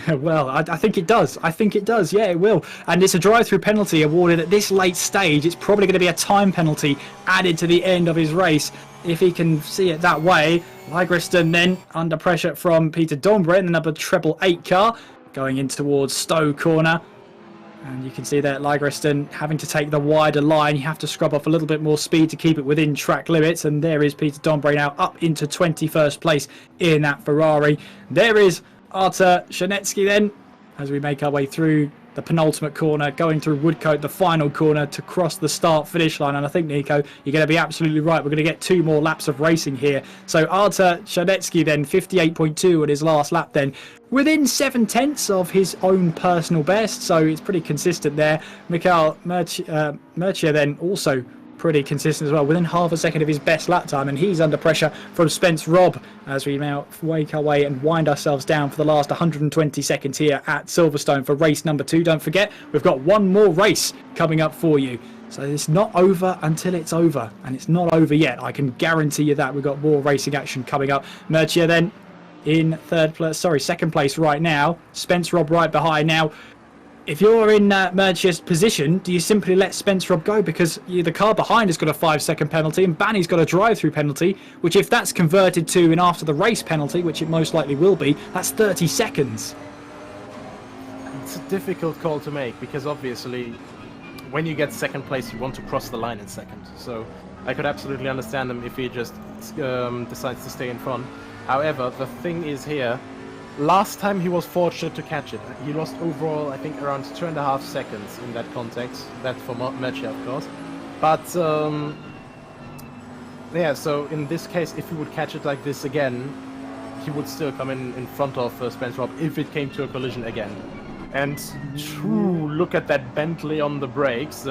Well, I think it does. I think it does. Yeah, it will. And it's a drive-through penalty awarded at this late stage. It's probably going to be a time penalty added to the end of his race, if he can see it that way. Ligriston then under pressure from Peter Dombre in the number 888 car, going in towards Stowe Corner. And you can see there Ligriston having to take the wider line. You have to scrub off a little bit more speed to keep it within track limits. And there is Peter Dombre now up into 21st place in that Ferrari. There is Artur Shanetsky then, as we make our way through the penultimate corner, going through Woodcote, the final corner, to cross the start-finish line. And I think, Nico, you're going to be absolutely right. We're going to get 2 more laps of racing here. So Artur Shanetsky then, 58.2 at his last lap then, within 7/10 of his own personal best. So it's pretty consistent there. Mikel Murcia then also pretty consistent as well, within half a second of his best lap time, and he's under pressure from Spence Robb as we now wake our way and wind ourselves down for the last 120 seconds here at Silverstone for race number 2. Don't forget, we've got one more race coming up for you, so it's not over until it's over, and it's not over yet. I can guarantee you that. We've got more racing action coming up. Murcia then in second place right now. Spence Robb right behind now. If you're in Murcia's position, do you simply let Spence Robb go? Because the car behind has got a 5-second penalty and Banny's got a drive-through penalty, which if that's converted to an after-the-race penalty, which it most likely will be, that's 30 seconds. It's a difficult call to make, because obviously when you get second place, you want to cross the line in second. So I could absolutely understand him if he just decides to stay in front. However, the thing is here, last time he was fortunate to catch it. He lost overall, I think, around 2.5 seconds in that context. That for Mercia, of course. But, yeah, so in this case, if he would catch it like this again, he would still come in front of Spence Robb if it came to a collision again. And, look at that Bentley on the brakes.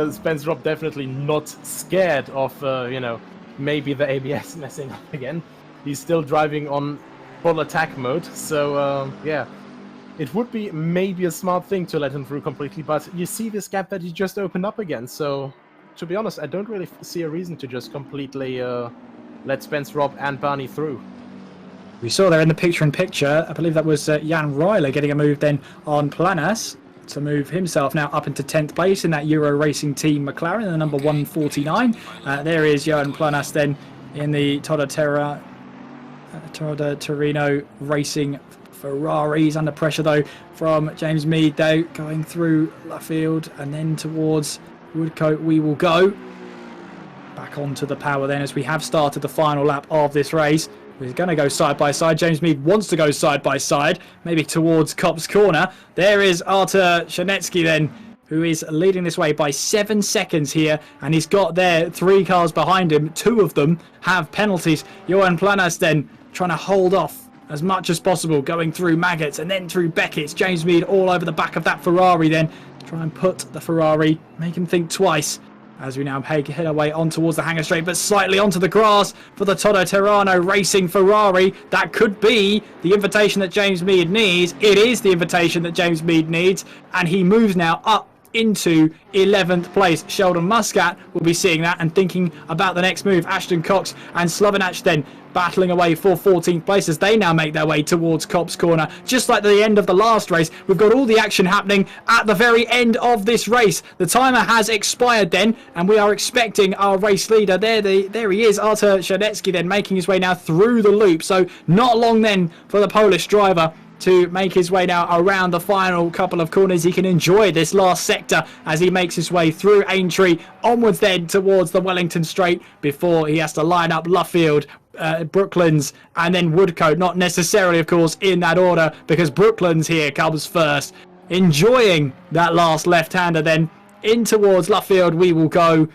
Spence Robb definitely not scared of, maybe the ABS messing up again. He's still driving on full attack mode, so yeah. It would be maybe a smart thing to let him through completely, but you see this gap that he just opened up again, so to be honest, I don't really see a reason to just completely let Spence Robb and Barney through. We saw there in the picture-in-picture, I believe that was Jan Ryler getting a move then on Planas to move himself now up into 10th place in that Euro Racing Team McLaren, the number 149. There is Johan Planas then in the Toda Torino Racing Ferraris. Under pressure though from James Mead though, going through Luffield and then towards Woodcote we will go. Back onto the power then as we have started the final lap of this race. We're going to go side by side. James Mead wants to go side by side, maybe towards Copse Corner. There is Artur Shanetsky then, who is leading this way by 7 seconds here, and he's got there 3 cars behind him. 2 of them have penalties. Johan Planas then trying to hold off as much as possible, going through Maggots and then through Beckett's. James Mead all over the back of that Ferrari then, try and put the Ferrari, make him think twice. As we now head our way on towards the hangar straight, but slightly onto the grass for the Toto Terrano Racing Ferrari. That could be the invitation that James Mead needs. It is the invitation that James Mead needs, and he moves now up into 11th place. Sheldon Muscat will be seeing that and thinking about the next move. Ashton Cox and Slovenach then battling away for 14th place as they now make their way towards Copse Corner. Just like the end of the last race, we've got all the action happening at the very end of this race. The timer has expired then, and we are expecting our race leader. There he is, Artur Shanetsky then making his way now through the loop. So not long then for the Polish driver to make his way now around the final couple of corners. He can enjoy this last sector as he makes his way through Aintree, onwards then towards the Wellington Straight before he has to line up Luffield, Brooklands and then Woodcote. Not necessarily, of course, in that order, because Brooklands here comes first. Enjoying that last left-hander then. In towards Luffield we will go,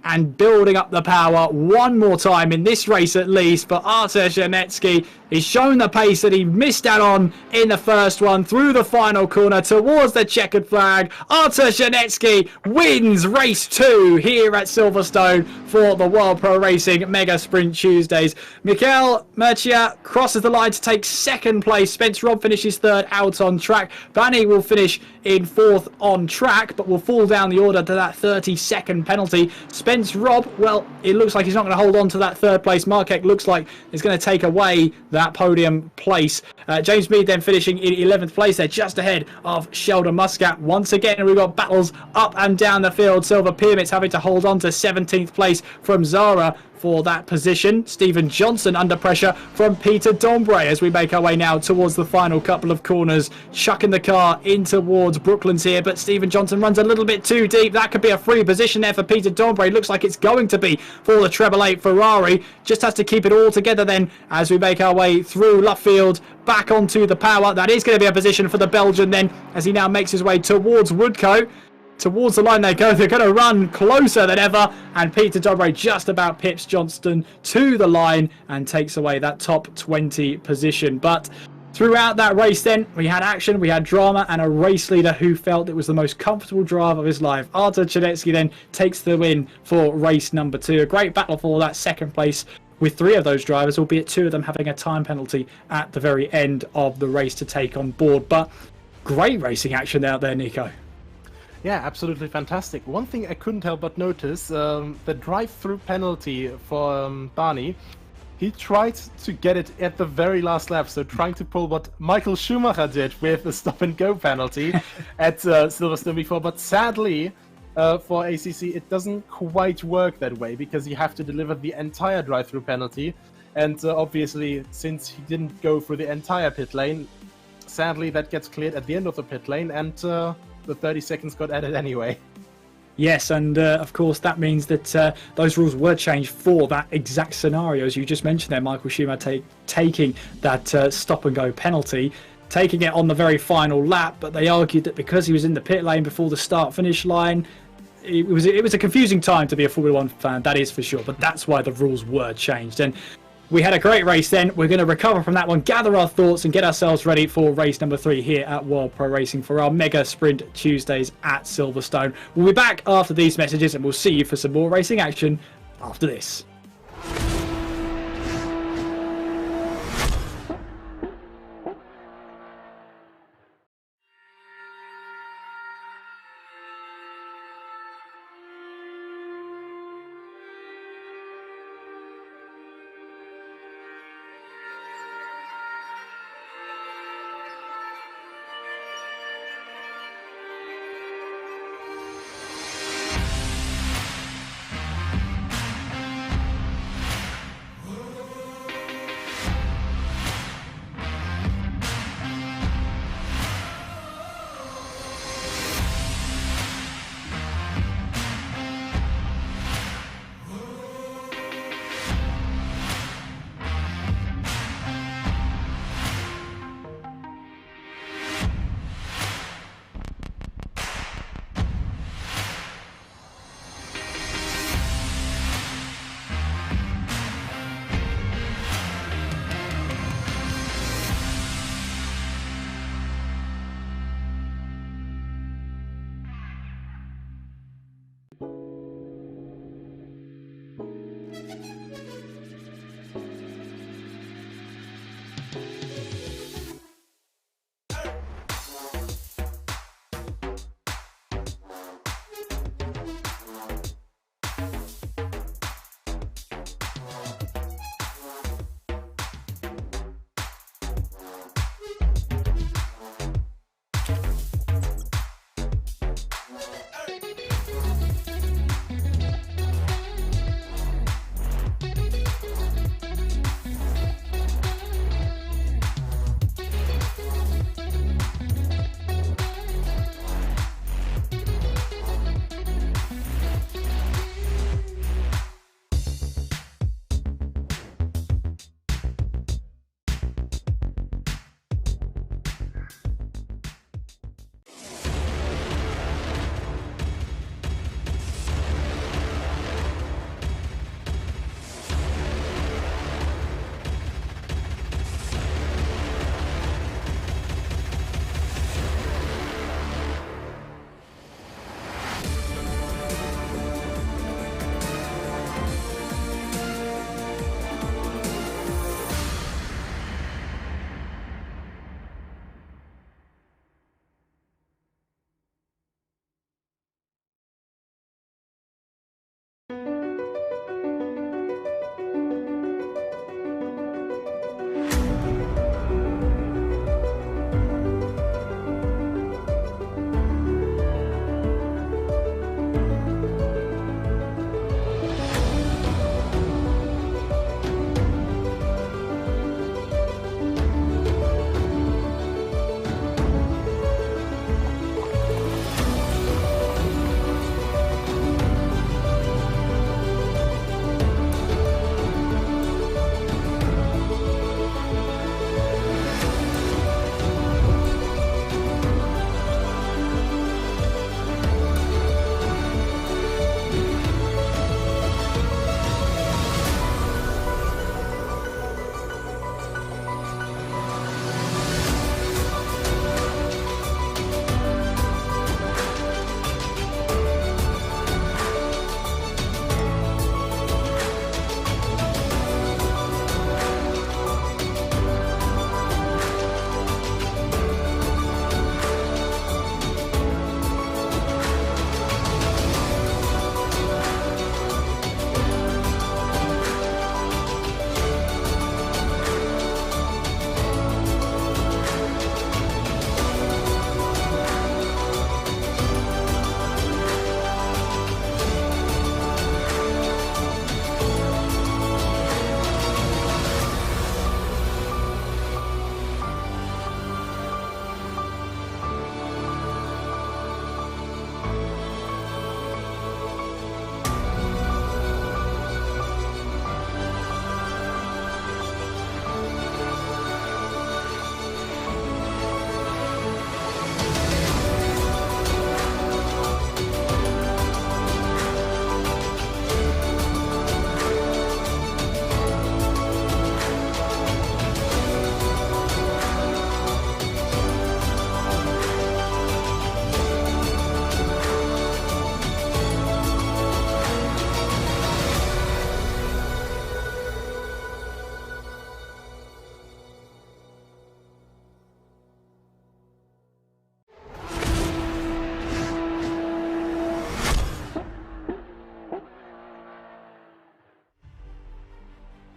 and building up the power one more time in this race at least for Artur Shanetsky. He's shown the pace that he missed out on in the first one through the final corner towards the checkered flag. Artur Shanetsky wins race 2 here at Silverstone for the World Pro Racing Mega Sprint Tuesdays. Mikel Mercia crosses the line to take 2nd place. Spence Robb finishes 3rd out on track. Bani will finish in 4th on track, but will fall down the order to that 30-second penalty. Spence Robb, well, it looks like he's not going to hold on to that 3rd place. Markek looks like he's going to take away that podium place. James Mead then finishing in 11th place there, just ahead of Sheldon Muscat. Once again, we've got battles up and down the field. Silver Pyramids having to hold on to 17th place from Zara for that position. Stephen Johnson under pressure from Peter Dombre as we make our way now towards the final couple of corners, chucking the car in towards Brooklands here, but Stephen Johnson runs a little bit too deep. That could be a free position there for Peter Dombre. Looks like it's going to be for the Treble 8 Ferrari. Just has to keep it all together then as we make our way through Luffield back onto the power. That is going to be a position for the Belgian then as he now makes his way towards Woodcote. Towards the line they go. They're going to run closer than ever, and Peter Dobre just about pips Johnston to the line and takes away that top 20 position. But throughout that race then, we had action, we had drama, and a race leader who felt it was the most comfortable drive of his life. Artur Shanetsky then takes the win for race number 2. A great battle for that 2nd place, with 3 of those drivers, albeit 2 of them having a time penalty at the very end of the race to take on board. But great racing action out there, Nico. Yeah, absolutely fantastic. One thing I couldn't help but notice, the drive-through penalty for Barney, he tried to get it at the very last lap, so trying to pull what Michael Schumacher did with the stop-and-go penalty at Silverstone before, but sadly for ACC it doesn't quite work that way, because you have to deliver the entire drive-through penalty, and obviously since he didn't go through the entire pit lane, sadly that gets cleared at the end of the pit lane, and the 30 seconds got added anyway. Yes, and of course that means that those rules were changed for that exact scenario, as you just mentioned there, Michael Schumacher taking that stop-and-go penalty, taking it on the very final lap, but they argued that because he was in the pit lane before the start-finish line, it was a confusing time to be a Formula 1 fan, that is for sure, but that's why the rules were changed. And we had a great race then. We're going to recover from that one, gather our thoughts and get ourselves ready for race number 3 here at World Pro Racing for our Mega Sprint Tuesdays at Silverstone. We'll be back after these messages and we'll see you for some more racing action after this.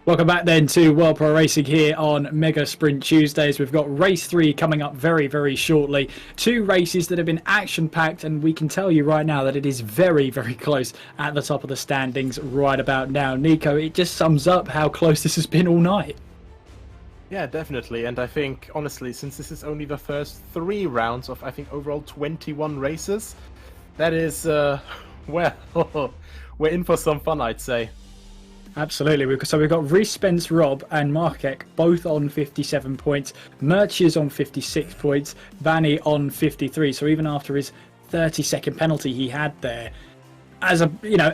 Welcome back then to World Pro Racing here on Mega Sprint Tuesdays. We've got race 3 coming up very, very shortly. 2 races that have been action-packed, and we can tell you right now that it is very, very close at the top of the standings right about now. Nico, it just sums up how close this has been all night. Yeah, definitely. And I think, honestly, since this is only the first 3 rounds of, I think, overall 21 races, that is, well, we're in for some fun, I'd say. Absolutely. So we've got Reece Spence, Rob and Markek both on 57 points. Murch on 56 points. Vanny on 53. So even after his 30-second penalty he had there,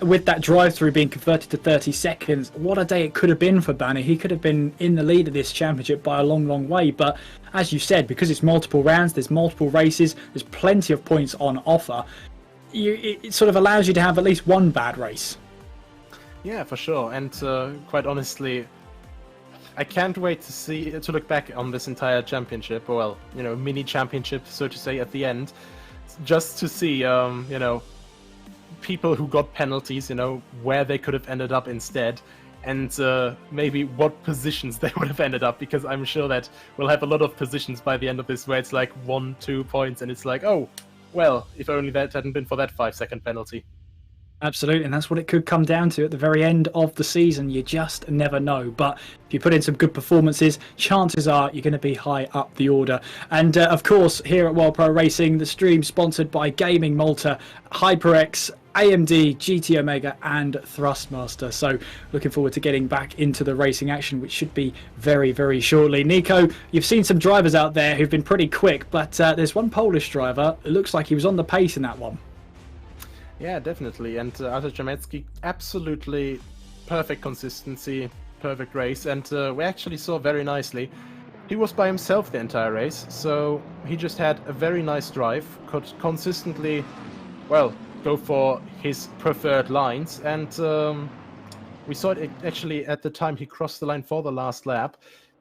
with that drive-through being converted to 30 seconds, what a day it could have been for Vanny. He could have been in the lead of this championship by a long, long way. But as you said, because it's multiple rounds, there's multiple races, there's plenty of points on offer. It sort of allows you to have at least one bad race. Yeah, for sure. And quite honestly, I can't wait to look back on this entire championship, or well, mini championship, so to say, at the end, just to see, people who got penalties, where they could have ended up instead, and maybe what positions they would have ended up, because I'm sure that we'll have a lot of positions by the end of this where it's like 1-2 points, and it's like, oh, well, if only that hadn't been for that 5-second penalty. Absolutely, and that's what it could come down to at the very end of the season. You just never know. But if you put in some good performances, chances are you're going to be high up the order. And of course, here at World Pro Racing, the stream sponsored by Gaming Malta, HyperX, AMD, GT Omega and Thrustmaster. So looking forward to getting back into the racing action, which should be very, very shortly. Nico, you've seen some drivers out there who've been pretty quick, but there's one Polish driver. It looks like he was on the pace in that one. Yeah, definitely. And Artur Jamecki, absolutely perfect consistency, perfect race. And we actually saw very nicely, he was by himself the entire race. So he just had a very nice drive, could consistently, well, go for his preferred lines. And we saw it actually at the time he crossed the line for the last lap.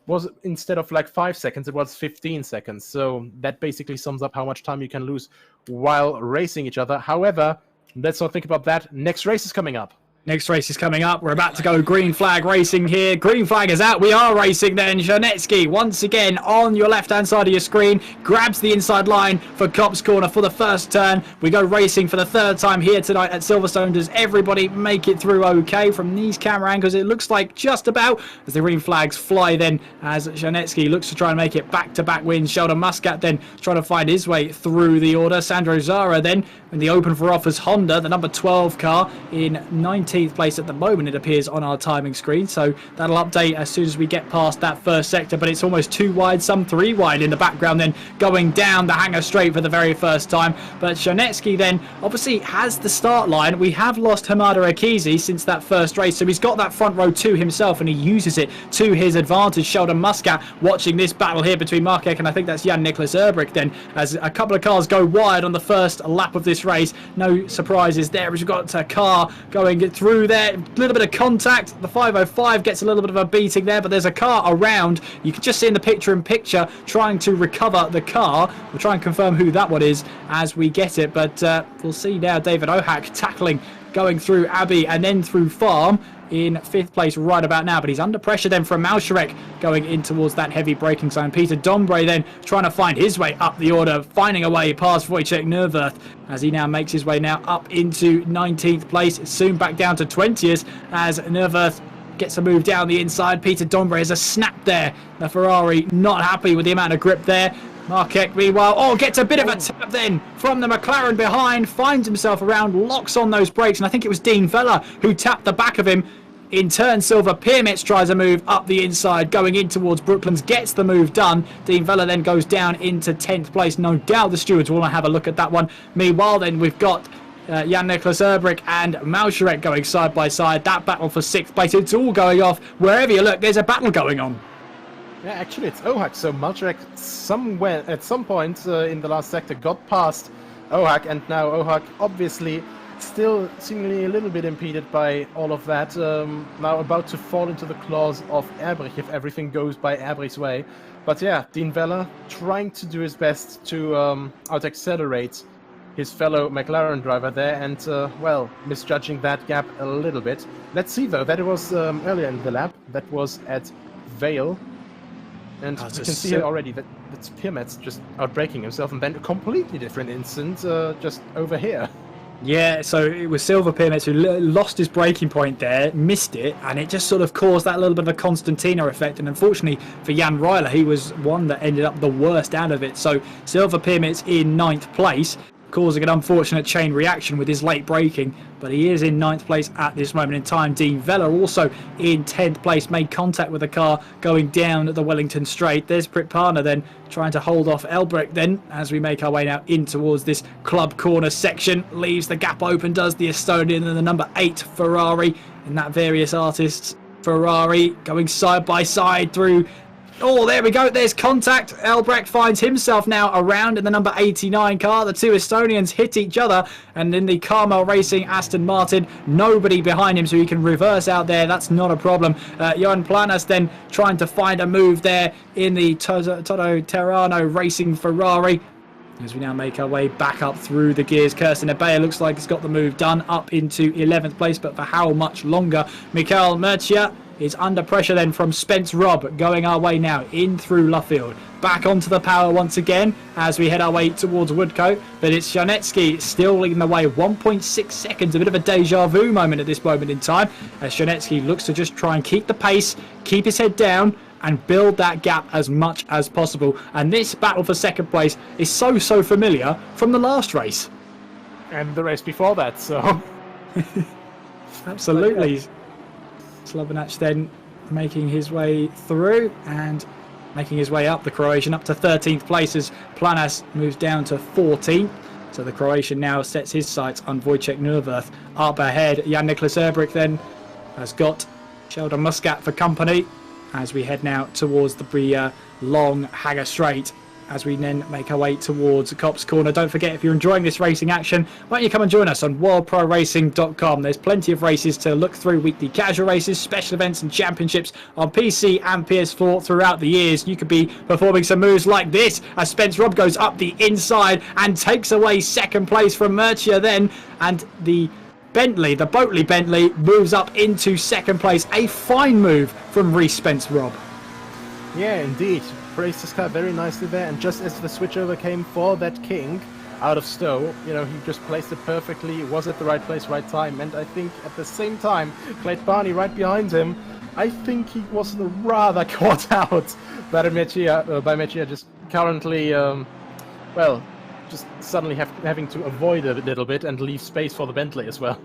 Was instead of like 5 seconds, it was 15 seconds. So that basically sums up how much time you can lose while racing each other. However, let's not think about that. Next race is coming up. Next race is coming up. We're about to go green flag racing here. Green flag is out. We are racing then. Janetsky, once again, on your left-hand side of your screen, grabs the inside line for Copse Corner for the first turn. We go racing for the 3rd time here tonight at Silverstone. Does everybody make it through okay? From these camera angles, it looks like just about, as the green flags fly then, as Janetsky looks to try and make it back-to-back wins. Sheldon Muscat then trying to find his way through the order. Sandro Zara then in the open for offers Honda, the number 12 car, in 19th place at the moment, it appears on our timing screen. So that'll update as soon as we get past that first sector, but it's almost 2 wide, some 3 wide in the background then, going down the hanger straight for the very first time. But Janetsky then obviously has the start line. We have lost Hamada Akizi since that first race, so he's got that front row to himself and he uses it to his advantage. Sheldon Muscat watching this battle here between Markek and I think that's Jan-Nicholas Erbrich then, as a couple of cars go wide on the first lap of this race. No surprises there as we've got a car going through there, a little bit of contact. The 505 gets a little bit of a beating there, but there's a car around. You can just see in the picture-in-picture trying to recover the car. We'll try and confirm who that one is as we get it, but we'll see now. David Ohak tackling, going through Abbey and then through Farm in 5th place right about now, but he's under pressure then from Malsharek going in towards that heavy braking zone. Peter Dombre then trying to find his way up the order, finding a way past Wojciech Nerverth as he now makes his way now up into 19th place, soon back down to 20th as Nerverth gets a move down the inside. Peter Dombre has a snap there. The Ferrari not happy with the amount of grip there. Markek, meanwhile, gets a bit of a tap then from the McLaren behind, finds himself around, locks on those brakes, and I think it was Dean Vella who tapped the back of him. In turn, Silver Piermitz tries a move up the inside, going in towards Brooklands, gets the move done. Dean Vella then goes down into 10th place. No doubt the stewards will want to have a look at that one. Meanwhile, then we've got Jan-Nicholas Erbrich and Malsharek going side by side. That battle for 6th place, it's all going off. Wherever you look, there's a battle going on. Yeah, actually it's Ohak, so Malsharek somewhere at some point in the last sector got past Ohak, and now Ohak obviously still seemingly a little bit impeded by all of that, now about to fall into the claws of Erbrich if everything goes by Erbrich's way. But yeah, Dean Vella trying to do his best to out-accelerate his fellow McLaren driver there and, well, misjudging that gap a little bit. Let's see, though, that it was earlier in the lap. That was at Vale. And you can see here already that it's Pirmetz just outbraking himself, and then a completely different incident just over here. Yeah, so it was Silver Pirmetz who lost his braking point there, missed it, and it just sort of caused that little bit of a Constantino effect. And unfortunately for Jan Ryler, he was one that ended up the worst out of it. So Silver Pirmetz in 9th place, causing an unfortunate chain reaction with his late braking, but he is in 9th place at this moment in time. Dean Vella also in 10th place, made contact with the car going down the Wellington Straight. There's Pritpana then trying to hold off Elbrecht then as we make our way now in towards this club corner section. Leaves the gap open, does the Estonian and the number 8 Ferrari in that various artists. Ferrari going side by side through. Oh, there we go. There's contact. Elbrecht finds himself now around in the number 89 car. The two Estonians hit each other. And in the Carmel Racing Aston Martin, nobody behind him, so he can reverse out there. That's not a problem. Johan Planas then trying to find a move there in the Toto Terrano Racing Ferrari. As we now make our way back up through the gears, Kirsten Abea looks like he's got the move done up into 11th place, but for how much longer? Mikael Mercia is under pressure then from Spence Robb, going our way now in through Luffield. Back onto the power once again as we head our way towards Woodcote, but it's Janetsky still leading the way, 1.6 seconds, a bit of a deja vu moment at this moment in time, as Janetsky looks to just try and keep the pace, keep his head down, and build that gap as much as possible. And this battle for second place is so familiar from the last race. And the race before that, so... Absolutely. Slovinac then making his way through and making his way up, the Croatian up to 13th place as Planas moves down to 14th. So the Croatian now sets his sights on Wojciech Neuwirth. Up ahead, Jan-Niklas Erbrich then has got Sheldon Muscat for company as we head now towards the long Hager Straight. As we then make our way towards Copse Corner. Don't forget, if you're enjoying this racing action, why don't you come and join us on worldproracing.com. There's plenty of races to look through, weekly casual races, special events and championships on PC and PS4 throughout the years. You could be performing some moves like this as Spence Robb goes up the inside and takes away second place from Murcia then, and the Boatley Bentley moves up into second place. A fine move from Rhys Spence Robb. Yeah, indeed. Raced his car very nicely there, and just as the switchover came for that King out of Stowe, you know, he just placed it perfectly, was at the right place, right time, and I think at the same time, Clayton Barney right behind him, I think he was rather caught out by Mejia, just currently, well, just suddenly having to avoid it a little bit and leave space for the Bentley as well.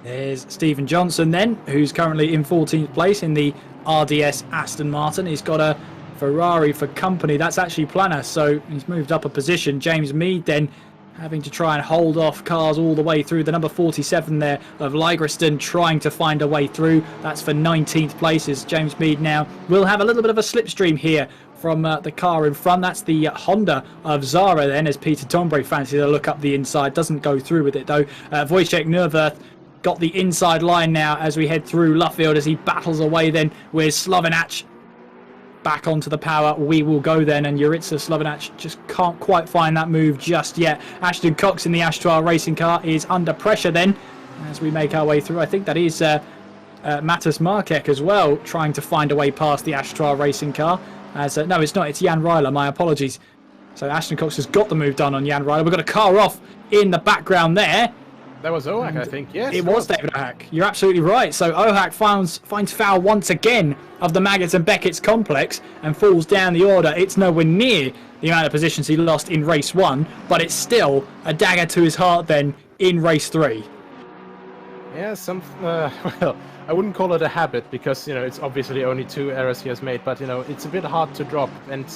There's Stephen Johnson then, who's currently in 14th place in the RDS Aston Martin. He's got a Ferrari for company. That's actually Planas, so he's moved up a position. James Mead then having to try and hold off cars all the way through. The number 47 there of Ligreston trying to find a way through. That's for 19th places. James Mead now will have a little bit of a slipstream here from the car in front. That's the Honda of Zara then, as Peter Tombre fancies a look up the inside. Doesn't go through with it though. Wojciech Neuwirth got the inside line now as we head through Luffield as he battles away then with Slovinac. Back onto the power we will go then, and Jurica Slovinac just can't quite find that move just yet. Ashton Cox in the Ashtar racing car is under pressure then as we make our way through. I think that is Matas Markek as well, trying to find a way past the Ashtar racing car. As no, it's not, it's Jan Ryler, my apologies. So Ashton Cox has got the move done on Jan Ryler. We've got a car off in the background there. That was Ohak, I think, yes. It was David Ohak. You're absolutely right. So Ohak finds foul once again of the Maggots and Beckett's complex and falls down the order. It's nowhere near the amount of positions he lost in race 1, but it's still a dagger to his heart then in race 3. Yeah, well, I wouldn't call it a habit because, you know, it's obviously only 2 errors he has made, but, you know, it's a bit hard to drop, and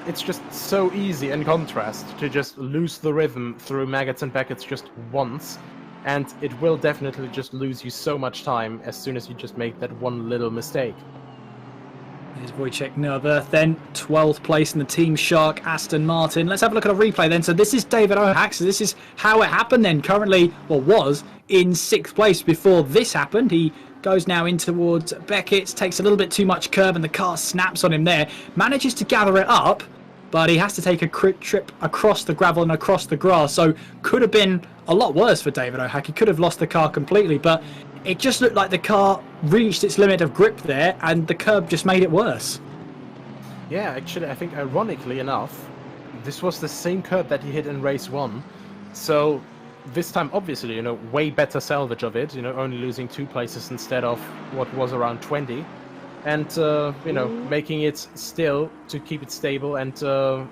it's just so easy in contrast to just lose the rhythm through Maggots and Beckett's just once, and it will definitely just lose you so much time as soon as you just make that one little mistake. There's Wojciech Neuwirth then, 12th place in the Team Shark Aston Martin. Let's have a look at a replay then. So this is David Ohak, so this is how it happened then. Currently, or was, in 6th place before this happened. He goes now in towards Beckett's, takes a little bit too much curve and the car snaps on him there. Manages to gather it up, but he has to take a quick trip across the gravel and across the grass. So could have been a lot worse for David O'Hack. He could have lost the car completely, but it just looked like the car reached its limit of grip there, and the curb just made it worse. Yeah, actually, I think ironically enough, this was the same curb that he hit in race 1. So this time, obviously, you know, way better salvage of it, you know, only losing 2 places instead of what was around 20. And, you know, making it still to keep it stable and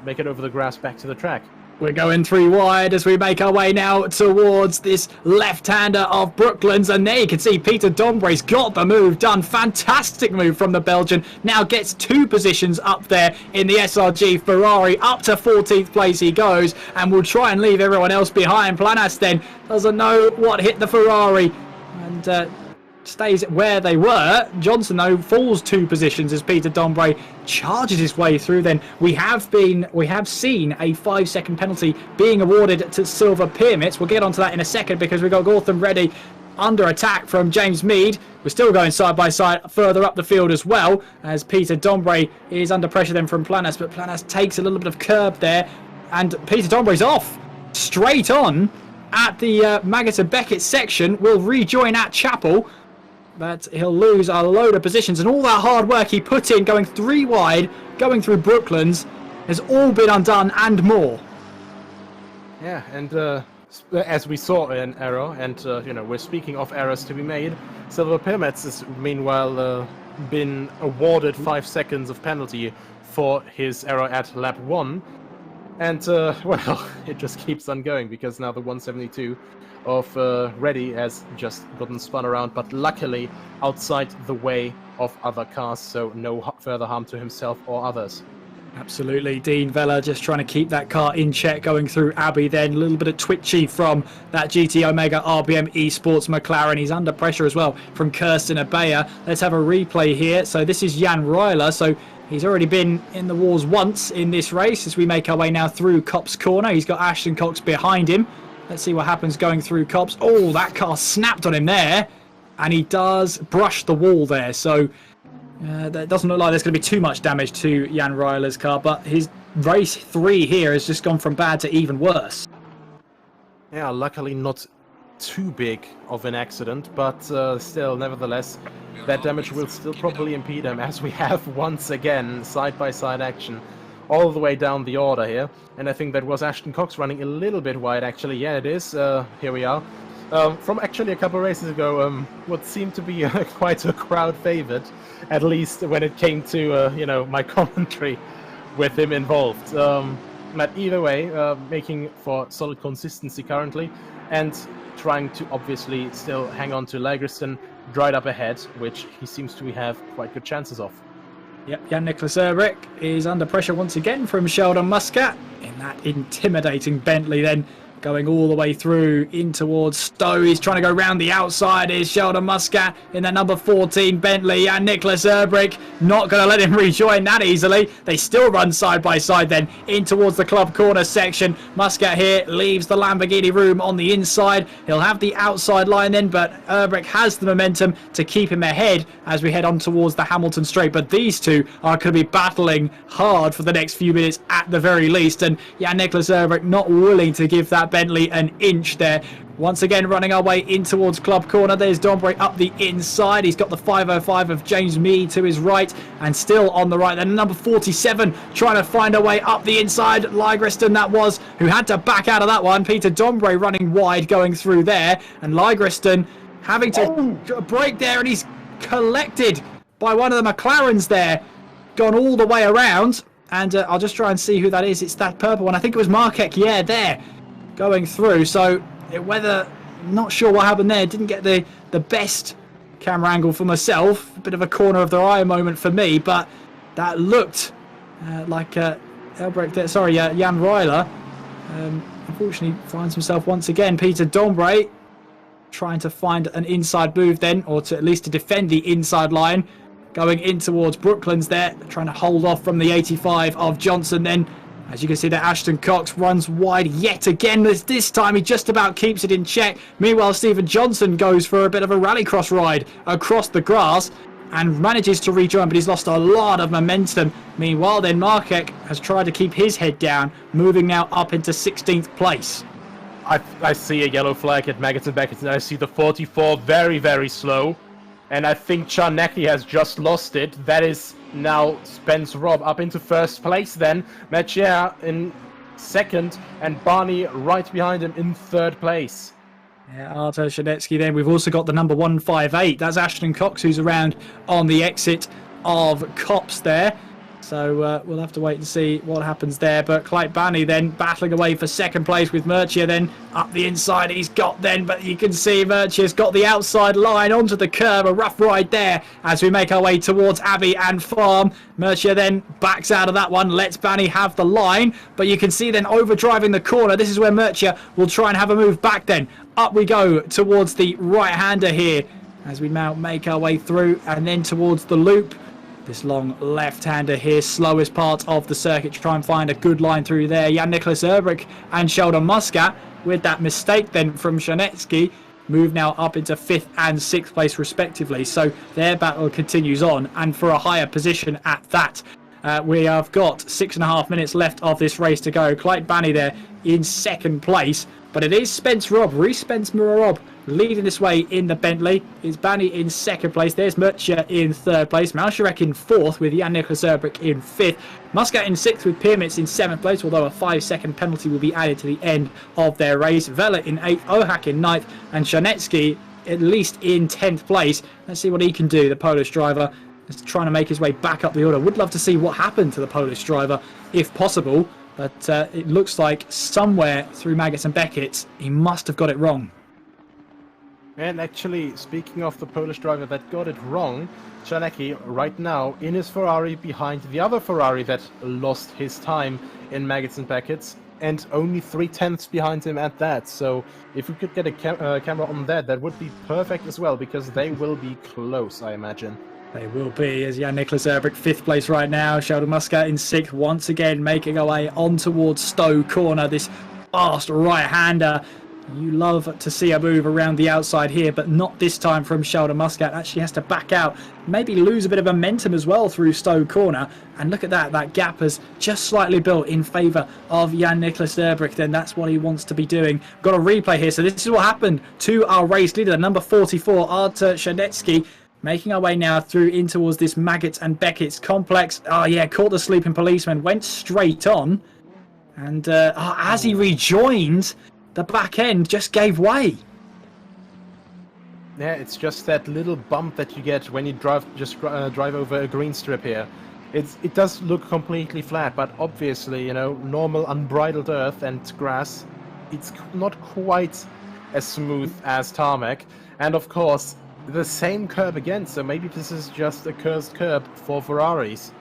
make it over the grass back to the track. We're going 3 wide as we make our way now towards this left-hander of Brooklands. And there you can see Peter Dombrey's got the move done. Fantastic move from the Belgian. Now gets 2 positions up there in the SRG Ferrari. Up to 14th place he goes, and will try and leave everyone else behind. Planas then doesn't know what hit the Ferrari and stays where they were. Johnson, though, falls 2 positions as Peter Dombrey charges his way through. Then we have seen a 5-second penalty being awarded to Silver Pyramids. We'll get onto that in a second because we've got Gautam Reddy under attack from James Mead. We're still going side by side further up the field as well, as Peter Dombrey is under pressure then from Planas, but Planas takes a little bit of curb there, and Peter Dombrey's off straight on at the Maggot Beckett section. Will rejoin at Chapel, but he'll lose a load of positions, and all that hard work he put in going 3 wide, going through Brooklands, has all been undone and more. Yeah, and as we saw an error, and you know, we're speaking of errors to be made, Silver Pyramids has meanwhile been awarded 5 seconds of penalty for his error at lap 1. And, well, it just keeps on going, because now the 172 of Reddy has just gotten spun around, but luckily outside the way of other cars, so no further harm to himself or others. Absolutely. Dean Vella just trying to keep that car in check going through Abbey then. A little bit of twitchy from that GT Omega RBM Esports McLaren. He's under pressure as well from Kirsten Abaya. Let's have a replay here. So this is Jan Ryler. So he's already been in the wars once in this race as we make our way now through Copse Corner. He's got Ashton Cox behind him. Let's see what happens going through Copse. Oh, that car snapped on him there. And he does brush the wall there. So that doesn't look like there's going to be too much damage to Jan Ryler's car. But his race 3 here has just gone from bad to even worse. Yeah, luckily not too big of an accident. But still, nevertheless, that damage will still probably impede him, as we have once again side-by-side action all the way down the order here. And I think that was Ashton Cox running a little bit wide, actually. Yeah, it is. Here we are. From actually a couple races ago, what seemed to be quite a crowd favorite, at least when it came to, you know, my commentary with him involved. But either way, making for solid consistency currently, and trying to obviously still hang on to Lagerston right up ahead, which he seems to have quite good chances of. Yep, Jan-Nicholas Erbrich is under pressure once again from Sheldon Muscat in that intimidating Bentley then. Going all the way through in towards Stowe. He's trying to go round the outside. Is Sheldon Muscat in the number 14 Bentley, and Nicholas Erbrich not going to let him rejoin that easily. They still run side by side then in towards the club corner section. Muscat here leaves the Lamborghini room on the inside. He'll have the outside line then, but Erbrich has the momentum to keep him ahead as we head on towards the Hamilton Straight. But these two are going to be battling hard for the next few minutes at the very least, and Jan-Nicholas Erbrich not willing to give that Bentley an inch there. Once again running our way in towards club corner. There's Dombrey up the inside. He's got the 505 of James Mead to his right, and still on the right then number 47 trying to find a way up the inside. Ligreston that was, who had to back out of that one. Peter Dombrey running wide going through there, and Ligreston having to break there, and he's collected by one of the McLarens there, gone all the way around. And I'll just try and see who that is. It's that purple one. I think it was Markek, yeah, there, going through. So whether, not sure what happened there. Didn't get the best camera angle for myself. A bit of a corner of the eye moment for me, but that looked like Elbrecht there. Sorry, Jan Ryler. Unfortunately finds himself once again. Peter Dombrey trying to find an inside move then, or to at least to defend the inside line. Going in towards Brooklands there, trying to hold off from the 85 of Johnson then. As you can see that Ashton Cox runs wide yet again. This time he just about keeps it in check. Meanwhile, Stephen Johnson goes for a bit of a rallycross ride across the grass. and manages to rejoin, but he's lost a lot of momentum. Meanwhile, then Markek has tried to keep his head down, moving now up into 16th place. I see a yellow flag at Maggots and Beckett, and I see the 44 very, very slow. And I think Czarnecki has just lost it. That is now Spence Robb up into first place then. Mathieu in second, and Barney right behind him in third place. Yeah, Artur Shanetsky then. We've also got the number 158. That's Ashton Cox, who's around on the exit of Cops there. So we'll have to wait and see what happens there. But Clyde Barney then battling away for second place with Murcia then up the inside. He's got then, but you can see Murcia's got the outside line onto the curb. A rough ride there as we make our way towards Abbey and Farm. Murcia then backs out of that one, lets Barney have the line. But you can see then overdriving the corner. This is where Murcia will try and have a move back then. Up we go towards the right-hander here as we now make our way through and then towards the loop. This long left-hander here, slowest part of the circuit, to try and find a good line through there. Jan-Nicholas Erbrich and Sheldon Muscat, with that mistake then from Shanetsky, move now up into 5th and 6th place respectively. So their battle continues on, and for a higher position at that. We have got 6.5 minutes left of this race to go. Clyde Barney there in second place, but it is Spence Robb, Spence Robb, leading this way in the Bentley. Is Barney in second place. There's Murcia in third place. Malsharek in fourth with Jan-Nicholas Erbrich in fifth. Muscat in sixth with Pirmitz in seventh place, although a 5-second penalty will be added to the end of their race. Vela in eighth, Ohak in ninth, and Shanetsky at least in 10th place. Let's see what he can do, the Polish driver. Is trying to make his way back up the order. Would love to see what happened to the Polish driver, if possible. But it looks like somewhere through Maggots and Beckett, he must have got it wrong. And actually, speaking of the Polish driver that got it wrong, Czarnecki right now in his Ferrari behind the other Ferrari that lost his time in Maggots and Beckett, and only 3/10 behind him at that. So if we could get a camera on that would be perfect as well, because they will be close, I imagine. They will be, as Jan-Nicholas Erbrich 5th place right now. Sheldon Muscat in 6th, once again making our way on towards Stowe Corner. This fast right-hander. You love to see a move around the outside here, but not this time from Sheldon Muscat. Actually has to back out, maybe lose a bit of momentum as well through Stowe Corner. And look at that, that gap has just slightly built in favour of Jan-Nicholas Erbrich. Then that's what he wants to be doing. Got a replay here, so this is what happened to our race leader, number 44, Artur Shanetsky. Making our way now through in towards this Maggots and Beckett's complex. Oh yeah, caught the sleeping policeman, went straight on. And as he rejoined, the back end just gave way. Yeah, it's just that little bump that you get when you drive over a green strip here. It does look completely flat, but obviously, you know, normal unbridled earth and grass, it's not quite as smooth as tarmac. And of course, the same curb again, so maybe this is just a cursed curb for Ferraris.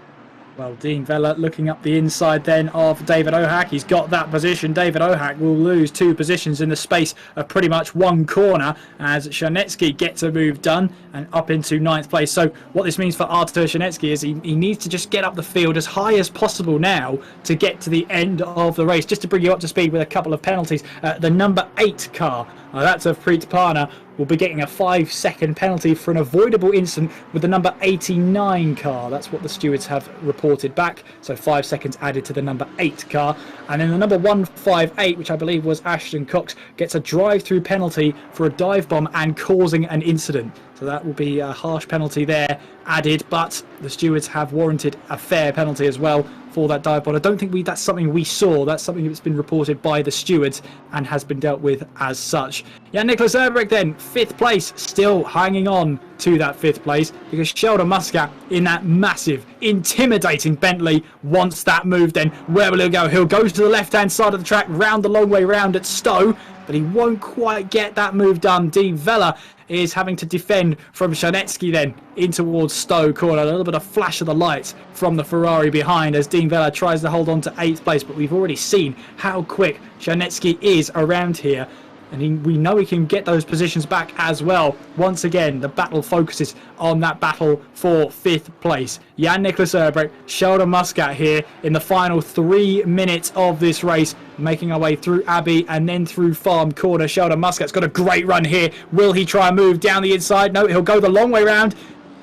Well, Dean Vella looking up the inside then of David Ohak. He's got that position. David Ohak will lose 2 positions in the space of pretty much 1 corner as Shanetsky gets a move done and up into 9th place. So what this means for Artur Shanetsky is he needs to just get up the field as high as possible now to get to the end of the race. Just to bring you up to speed with a couple of penalties. The number 8 car, that's of Preet Parna, will be getting a 5-second penalty for an avoidable incident with the number 89 car. That's what the stewards have reported back. So 5 seconds added to the number 8 car. And then the number 158, which I believe was Ashton Cox, gets a drive-through penalty for a dive bomb and causing an incident. So that will be a harsh penalty there added, but the stewards have warranted a fair penalty as well for that dive bomb. I don't think that's something we saw. That's something that's been reported by the stewards and has been dealt with as such. Yeah, Nicholas Erbrich then, 5th place, still hanging on to that 5th place because Sheldon Muscat in that massive, intimidating Bentley wants that move then. Where will he go? He'll go to the left-hand side of the track, round the long way round at Stowe, but he won't quite get that move done. Dean Vella is having to defend from Shanetsky then in towards Stowe Corner. A little bit of flash of the lights from the Ferrari behind as Dean Vella tries to hold on to 8th place, but we've already seen how quick Shanetsky is around here. And we know he can get those positions back as well. Once again, the battle focuses on that battle for 5th place. Jan-Nicholas Erbrich, Sheldon Muscat here in the final 3 minutes of this race, making our way through Abbey and then through Farm Corner. Sheldon Muscat's got a great run here. Will he try and move down the inside? No, he'll go the long way round.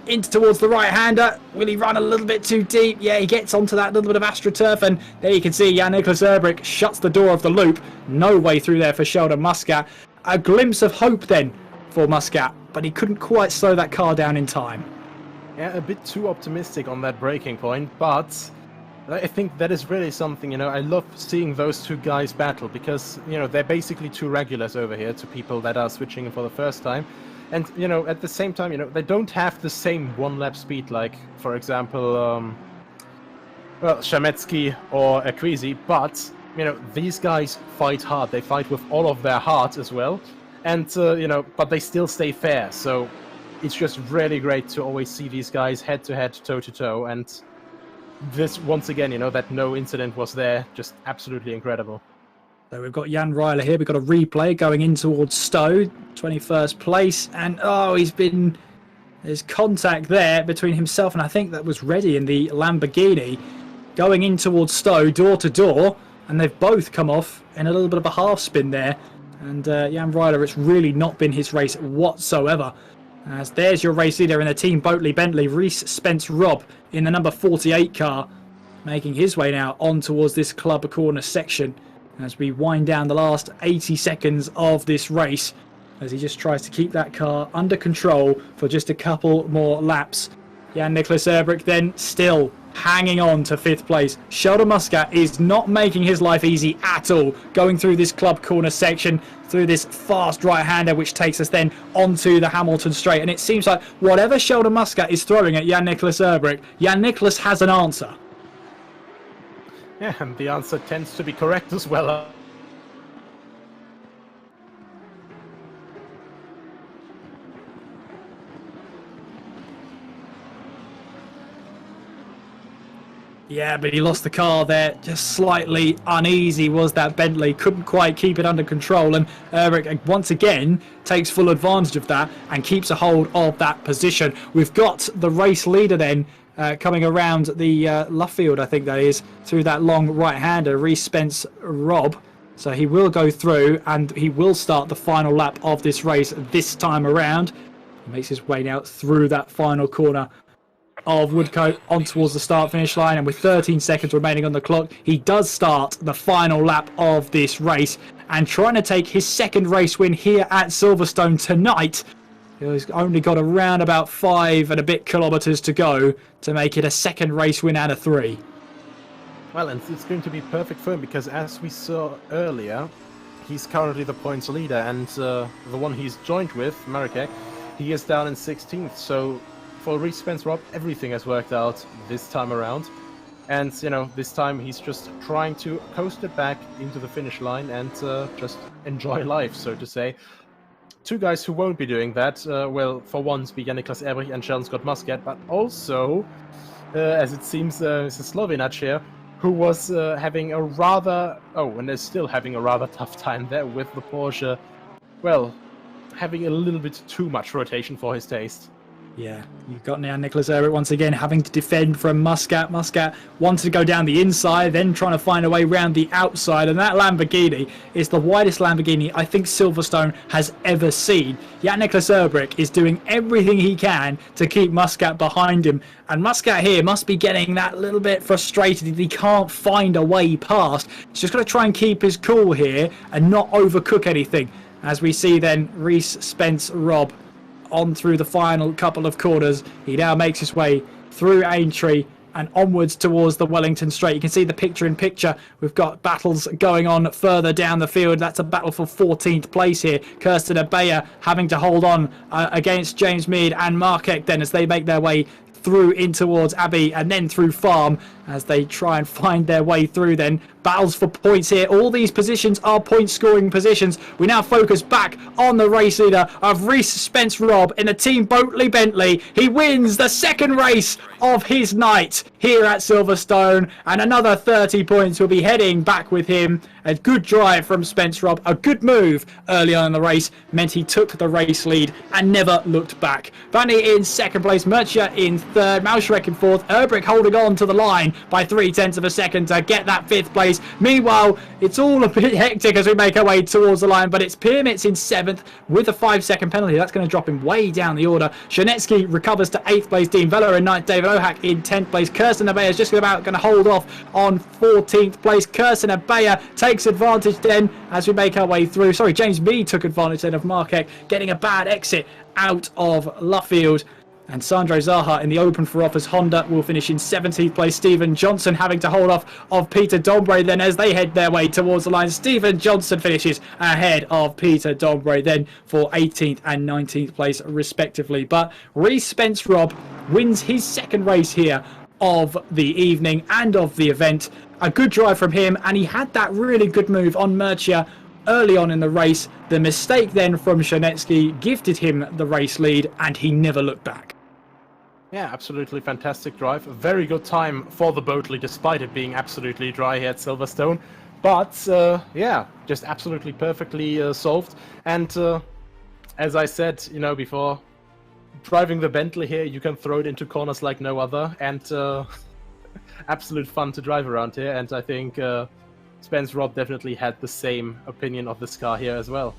in towards the right-hander. Will he run a little bit too deep? Yeah, he gets onto that little bit of AstroTurf, and there you can see Jan-Niklas Erbrich shuts the door of the loop. No way through there for Sheldon Muscat. A glimpse of hope then for Muscat, but he couldn't quite slow that car down in time. Yeah, a bit too optimistic on that braking point, but I think that is really something, you know, I love seeing those two guys battle because, you know, they're basically two regulars over here to people that are switching for the first time. And, you know, at the same time, you know, they don't have the same one-lap speed like, for example, well, Shametsky or Akwizi, but, you know, these guys fight hard. They fight with all of their heart as well. And, you know, but they still stay fair. So it's just really great to always see these guys head-to-head, toe-to-toe. And this, once again, you know, that no incident was there, just absolutely incredible. So we've got Jan Ryler here. We've got a replay going in towards Stowe, 21st place. And, oh, there's contact there between himself and I think that was Reddy in the Lamborghini. Going in towards Stowe, door to door. And they've both come off in a little bit of a half spin there. And Jan Ryler, it's really not been his race whatsoever. As there's your race leader in the team Boatley Bentley, Reese Spence Robb in the number 48 car, making his way now on towards this club corner section as we wind down the last 80 seconds of this race as he just tries to keep that car under control for just a couple more laps. Jan-Niklas Erbrich then still hanging on to 5th place. Sheldon Muscat is not making his life easy at all, going through this club corner section, through this fast right-hander, which takes us then onto the Hamilton Straight. And it seems like whatever Sheldon Muscat is throwing at Jan-Niklas Erbrich, Jan-Niklas has an answer. Yeah, and the answer tends to be correct as well. Yeah, but he lost the car there. Just slightly uneasy was that Bentley. Couldn't quite keep it under control. And Erbrich, once again, takes full advantage of that and keeps a hold of that position. We've got the race leader then coming around the Luffield, I think that is, through that long right-hander, Reese Spence Robb. So he will go through and he will start the final lap of this race this time around. He makes his way now through that final corner of Woodcote on towards the start-finish line, and with 13 seconds remaining on the clock, he does start the final lap of this race and trying to take his second race win here at Silverstone tonight. He's only got around about 5 and a bit kilometres to go to make it a second race win out of 3. Well, and it's going to be perfect for him because, as we saw earlier, he's currently the points leader, and the one he's joined with, Marek, he is down in 16th, so for Reese Spence Robb, everything has worked out this time around. And, you know, this time he's just trying to coast it back into the finish line and just enjoy life, so to say. Two guys who won't be doing that, will, for once, be Jan-Niklas Erbrich and Sheldon Scott Muscat, but also, as it seems, Mr. Slovinac here, who was having a rather, and is still having a rather tough time there with the Porsche, well, having a little bit too much rotation for his taste. Yeah, you've got now Jan-Niklas Erbrich once again having to defend from Muscat. Muscat wanted to go down the inside, then trying to find a way round the outside. And that Lamborghini is the widest Lamborghini I think Silverstone has ever seen. Jan-Niklas Erbrich is doing everything he can to keep Muscat behind him. And Muscat here must be getting that little bit frustrated that he can't find a way past. He's just got to try and keep his cool here and not overcook anything. As we see then Reese Spence Robb on through the final couple of corners. He now makes his way through Aintree and onwards towards the Wellington Straight. You can see the picture-in-picture. We've got battles going on further down the field. That's a battle for 14th place here. Kirsten Abeya having to hold on against James Mead and Markek then as they make their way through in towards Abbey and then through Farm as they try and find their way through then. Battles for points here. All these positions are point scoring positions. We now focus back on the race leader of Reese Spence Robb in the team Boatley Bentley. He wins the second race of his night here at Silverstone, and another 30 points will be heading back with him. A good drive from Spence Robb, a good move early on in the race meant he took the race lead and never looked back. Bunny in second place, Murcia in third, Malshrek in fourth, Erbrich holding on to the line by 0.3 of a second to get that 5th place. Meanwhile, it's all a bit hectic as we make our way towards the line, but it's Piermitz in 7th with a 5-second penalty. That's going to drop him way down the order. Shanetsky recovers to 8th place. Dean Vella in 9th. David Ohak in 10th place. Kirsten Abeya is just about going to hold off on 14th place. Kirsten Abeya takes advantage then as we make our way through. Sorry, James Mead took advantage then of Markek getting a bad exit out of Luffield. And Sandro Zaha in the open for offers Honda will finish in 17th place. Stephen Johnson having to hold off of Peter Dombre then as they head their way towards the line. Stephen Johnson finishes ahead of Peter Dombre then for 18th and 19th place respectively. But Reece Spence Robb wins his 2nd race here of the evening and of the event. A good drive from him, and he had that really good move on Murcia early on in the race. The mistake then from Shanetsky gifted him the race lead, and he never looked back. Yeah, absolutely fantastic drive. A very good time for the Boatley, despite it being absolutely dry here at Silverstone. But, yeah, just absolutely perfectly solved. And, as I said, you know, before, driving the Bentley here, you can throw it into corners like no other. And, absolute fun to drive around here. And I think Spence Robb definitely had the same opinion of this car here as well.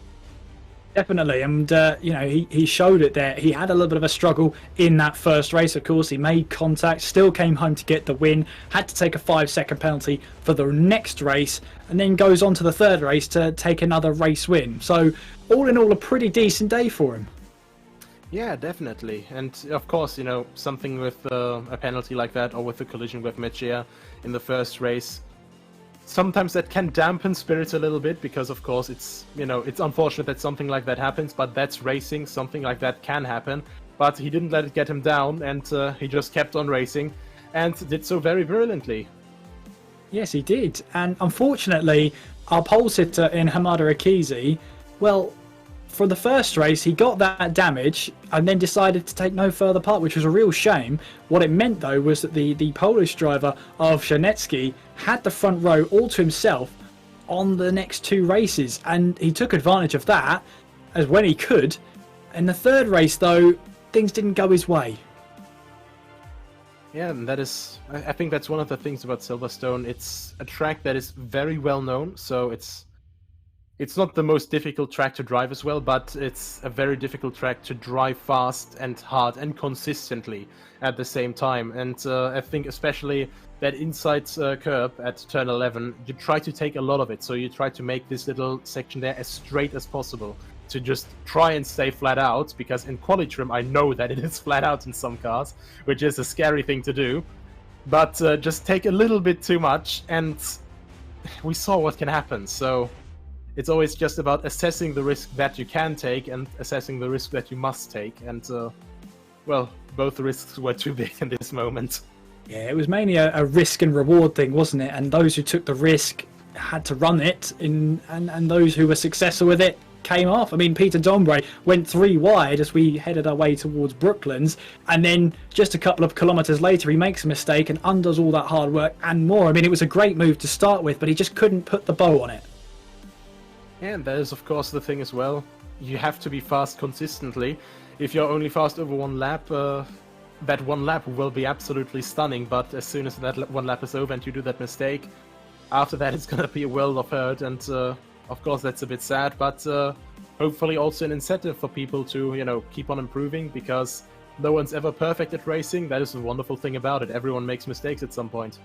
Definitely, and you know, he showed it there. He had a little bit of a struggle in that first race. Of course, he made contact, still came home to get the win, had to take a 5-second penalty for the next race, and then goes on to the 3rd race to take another race win. So all in all, a pretty decent day for him. Yeah, definitely. And of course, you know, something with a penalty like that, or with the collision with Mechia in the first race, sometimes that can dampen spirits a little bit, because of course it's, you know, it's unfortunate that something like that happens, but that's racing. Something like that can happen. But he didn't let it get him down, and he just kept on racing and did so very brilliantly. Yes, he did. And unfortunately, our pole sitter in Hamada Akizi, well, for the first race, he got that damage and then decided to take no further part, which was a real shame. What it meant, though, was that the Polish driver of Shanetsky had the front row all to himself on the next 2 races, and he took advantage of that as when he could. In the 3rd race, though, things didn't go his way. Yeah, and that is, I think that's one of the things about Silverstone. It's a track that is very well known, so it's not the most difficult track to drive as well, but it's a very difficult track to drive fast and hard and consistently at the same time. And I think especially that inside curb at turn 11, you try to take a lot of it. So you try to make this little section there as straight as possible to just try and stay flat out, because in quali trim I know that it is flat out in some cars, which is a scary thing to do. But just take a little bit too much, and we saw what can happen. So it's always just about assessing the risk that you can take and assessing the risk that you must take. And, well, both risks were too big in this moment. Yeah, it was mainly a risk and reward thing, wasn't it? And those who took the risk had to run it, and those who were successful with it came off. I mean, Peter Dombre went 3 wide as we headed our way towards Brooklands, and then just a couple of kilometres later he makes a mistake and undoes all that hard work and more. I mean, it was a great move to start with, but he just couldn't put the bow on it. And that is, of course, the thing as well. You have to be fast consistently. If you're only fast over 1 lap, that 1 lap will be absolutely stunning, but as soon as that 1 lap is over and you do that mistake, after that it's going to be a world of hurt, and of course that's a bit sad, but hopefully also an incentive for people to, you know, keep on improving, because no one's ever perfect at racing. That is the wonderful thing about it. Everyone makes mistakes at some point.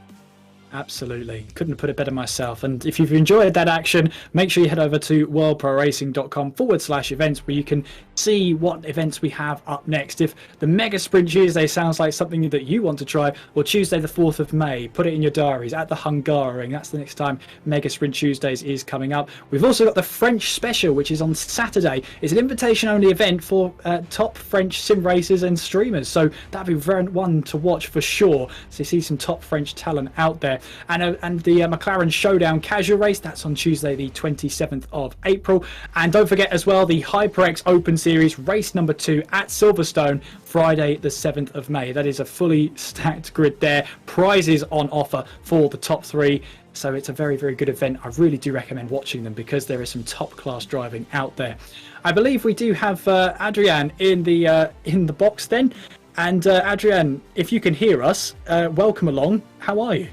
Absolutely. Couldn't put it better myself. And if you've enjoyed that action, make sure you head over to worldproracing.com/events, where you can see what events we have up next. If the Mega Sprint Tuesday sounds like something that you want to try, or Tuesday the 4th of May, put it in your diaries at the Hungaroring. That's the next time Mega Sprint Tuesdays is coming up. We've also got the French Special, which is on Saturday. It's an invitation-only event for top French sim racers and streamers. So that'd be very one to watch for sure. So you see some top French talent out there. And the McLaren Showdown Casual Race, that's on Tuesday the 27th of April. And don't forget as well the HyperX Open Series race number 2 at Silverstone, Friday the 7th of May. That is a fully stacked grid there. Prizes on offer for the top 3. So it's a very, very good event. I really do recommend watching them, because there is some top class driving out there. I believe we do have Adrian in the box then. And Adrian, if you can hear us, welcome along. How are you?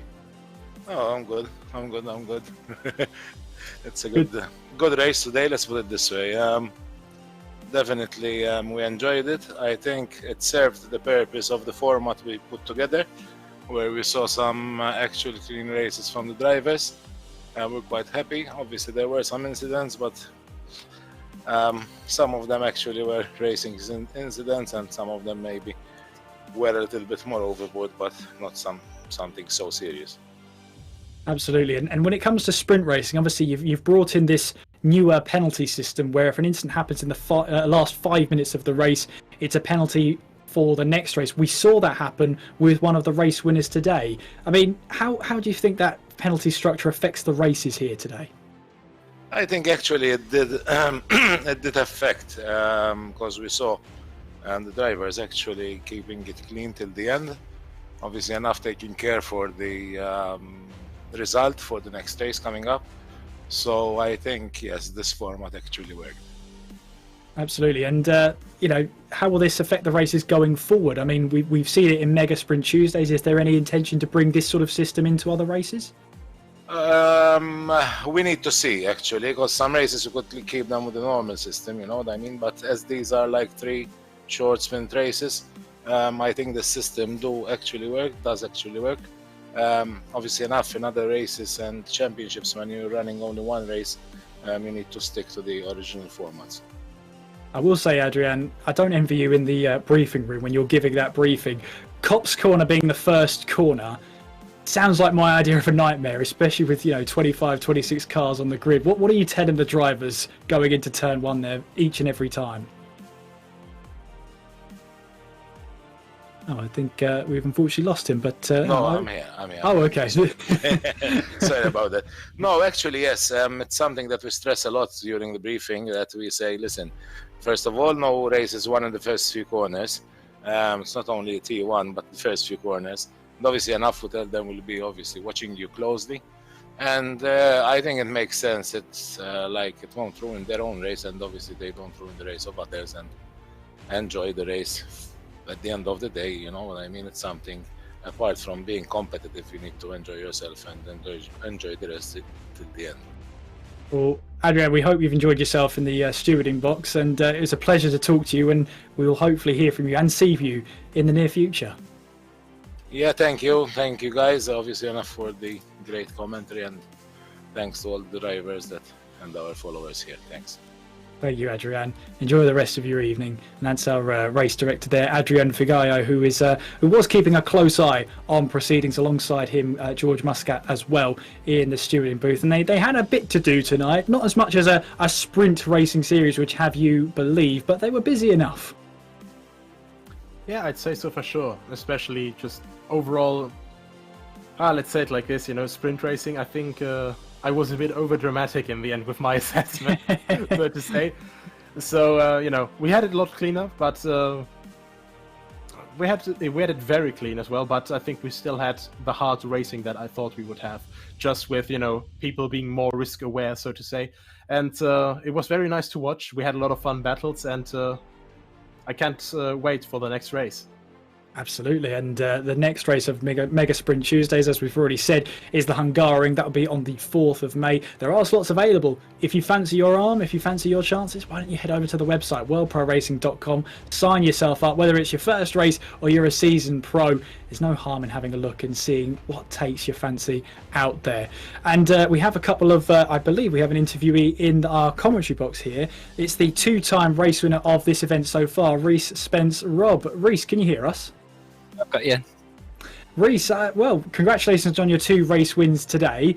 Oh, I'm good. I'm good. It's a good race today. Let's put it this way. Definitely, we enjoyed it. I think it served the purpose of the format we put together, where we saw some actually clean races from the drivers. We're quite happy. Obviously, there were some incidents, but some of them actually were racing incidents, and some of them maybe were a little bit more overboard, but not something so serious. Absolutely. And when it comes to sprint racing, obviously you've brought in this newer penalty system where if an incident happens in the last 5 minutes of the race, it's a penalty for the next race. We saw that happen with one of the race winners today. I mean, how do you think that penalty structure affects the races here today? I think actually it did it did affect, because we saw the drivers actually keeping it clean till the end. Obviously enough taking care for the result for the next race coming up. So I think, yes, this format actually worked. Absolutely. And, how will this affect the races going forward? I mean, we've seen it in Mega Sprint Tuesdays. Is there any intention to bring this sort of system into other races? We need to see, actually, because some races you could keep them with the normal system, you know what I mean? But as these are like 3 short sprint races, I think the system does actually work. Obviously enough in other races and championships, when you're running only one race, you need to stick to the original formats. I will say, Adrian, I don't envy you in the briefing room when you're giving that briefing. Copse Corner being the first corner sounds like my idea of a nightmare, especially with 25, 26 cars on the grid. What are you telling the drivers going into turn 1 there each and every time? Oh, I think we've unfortunately lost him, but... No, I'm here. Oh, okay. Sorry about that. No, actually, yes, it's something that we stress a lot during the briefing, that we say, listen, first of all, no race is won in the first few corners. It's not only a T1, but the first few corners. And obviously, enough to tell them will be obviously watching you closely. And I think it makes sense. It's like it won't ruin their own race, and obviously they don't ruin the race of others, and enjoy the race. At the end of the day, you know what I mean? It's something, apart from being competitive, you need to enjoy yourself and enjoy the rest till the end. Well, Adrian, we hope you've enjoyed yourself in the stewarding box, and it was a pleasure to talk to you, and we will hopefully hear from you and see you in the near future. Yeah, thank you guys, obviously enough for the great commentary, and thanks to all the drivers and our followers here. Thanks. Thank you, Adrian. Enjoy the rest of your evening. And that's our race director there, Adrian Figallo, who was keeping a close eye on proceedings alongside him, George Muscat, as well in the stewarding booth. And they had a bit to do tonight, not as much as a sprint racing series, which have you believe, but they were busy enough. Yeah, I'd say so for sure. Especially just overall, let's say it like this, sprint racing, I think I was a bit over dramatic in the end with my assessment, so to say. So, we had it a lot cleaner, but we had it very clean as well, but I think we still had the hard racing that I thought we would have, just with, people being more risk aware, so to say. And it was very nice to watch. We had a lot of fun battles, and I can't wait for the next race. Absolutely, and the next race of Mega Sprint Tuesdays, as we've already said, is the Hungaroring. That'll be on the 4th of May. There are slots available. If you fancy your arm, if you fancy your chances, why don't you head over to the website, worldproracing.com, sign yourself up, whether it's your first race or you're a seasoned pro. There's no harm in having a look and seeing what takes your fancy out there. And we have a couple of, I believe we have an interviewee in our commentary box here. It's the 2-time race winner of this event so far, Reese Spence Robb. Reese, can you hear us? I've got you. Reese, well, congratulations on your 2 race wins today.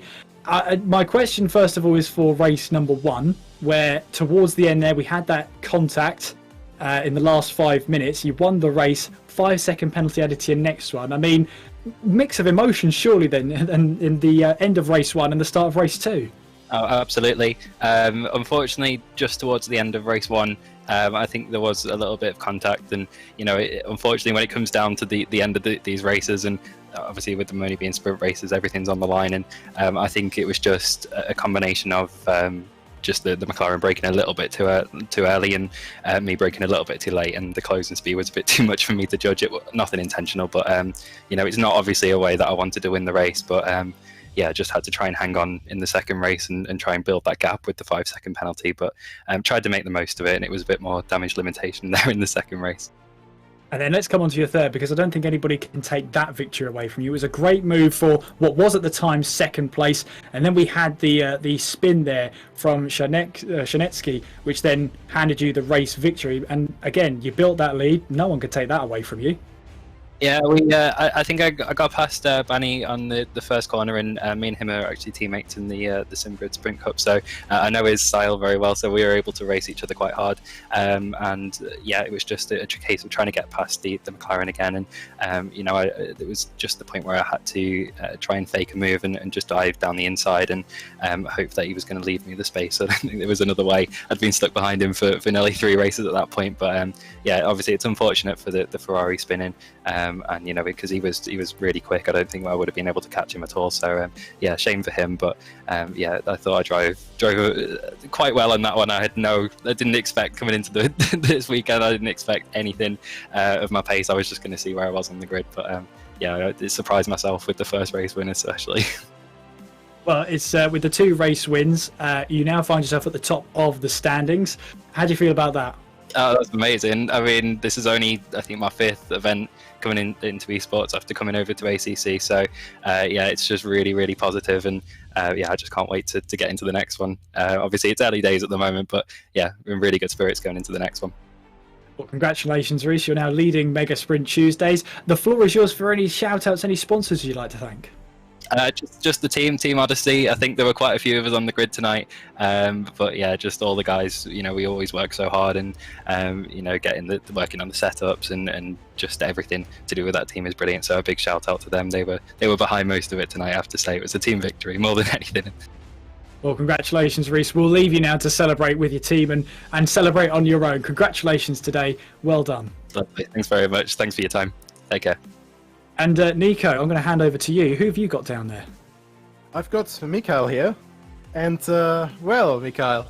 My question, first of all, is for race number 1, where towards the end there we had that contact in the last 5 minutes. You won the race, 5-second penalty added to your next one. I mean, mix of emotions surely then in the end of race 1 and the start of race 2. Oh, absolutely. Unfortunately, just towards the end of race 1, I think there was a little bit of contact, and unfortunately, when it comes down to the end of these races, and obviously with them only being sprint races, everything's on the line, and I think it was just a combination of just the McLaren braking a little bit too early and me braking a little bit too late, and the closing speed was a bit too much for me to judge. It nothing intentional, but it's not obviously a way that I wanted to win the race, but yeah, just had to try and hang on in the second race and try and build that gap with the 5-second penalty, but tried to make the most of it, and it was a bit more damage limitation there in the second race. And then let's come on to your third, because I don't think anybody can take that victory away from you. It was a great move for what was at the time second place, and then we had the spin there from Shanetsky, which then handed you the race victory. And again, you built that lead. No one could take that away from you. Yeah, I think I got past Banny on the first corner, and me and him are actually teammates in the SimGrid Sprint Cup, so I know his style very well, so we were able to race each other quite hard, and yeah, it was just a case of trying to get past the McLaren again, and it was just the point where I had to try and fake a move and just dive down the inside and hope that he was going to leave me the space. I don't think there was another way. I'd been stuck behind him for nearly 3 races at that point, but yeah, obviously it's unfortunate for the Ferrari spinning. And because he was really quick, I don't think I would have been able to catch him at all. So yeah, shame for him. But yeah, I thought I drove quite well on that one. I didn't expect coming into this weekend. I didn't expect anything of my pace. I was just going to see where I was on the grid. But yeah, I surprised myself with the first race win, especially. Well, it's with the 2 race wins, you now find yourself at the top of the standings. How do you feel about that? Oh, that's amazing. I mean, this is only, I think, my 5th event coming into esports after coming over to ACC. So, yeah, it's just really, really positive, and yeah, I just can't wait to get into the next one. Obviously, it's early days at the moment, but yeah, we're in really good spirits going into the next one. Well, congratulations, Reese. You're now leading Mega Sprint Tuesdays. The floor is yours for any shout-outs, any sponsors you'd like to thank. Just the Team Odyssey. I think there were quite a few of us on the grid tonight, but yeah, just all the guys. We always work so hard, and getting working on the setups and just everything to do with that team is brilliant. So a big shout out to them. They were behind most of it tonight. I have to say, it was a team victory more than anything. Well, congratulations, Reese. We'll leave you now to celebrate with your team and celebrate on your own. Congratulations today. Well done. Lovely. Thanks very much. Thanks for your time. Take care. And Nico, I'm going to hand over to you. Who have you got down there? I've got Mikael here. And, well, Mikael,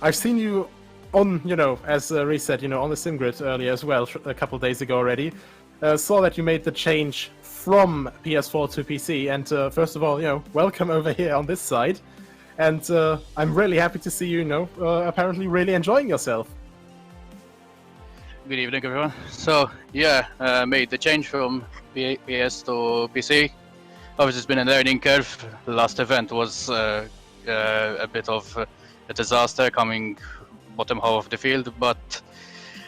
I've seen you on, as Reese said, on the SimGrid earlier as well, a couple of days ago already. Saw that you made the change from PS4 to PC. And first of all, welcome over here on this side. And I'm really happy to see you, apparently really enjoying yourself. Good evening, everyone. So, yeah, made the change from PS to PC. Obviously, it's been a learning curve. The last event was a bit of a disaster, coming bottom half of the field, but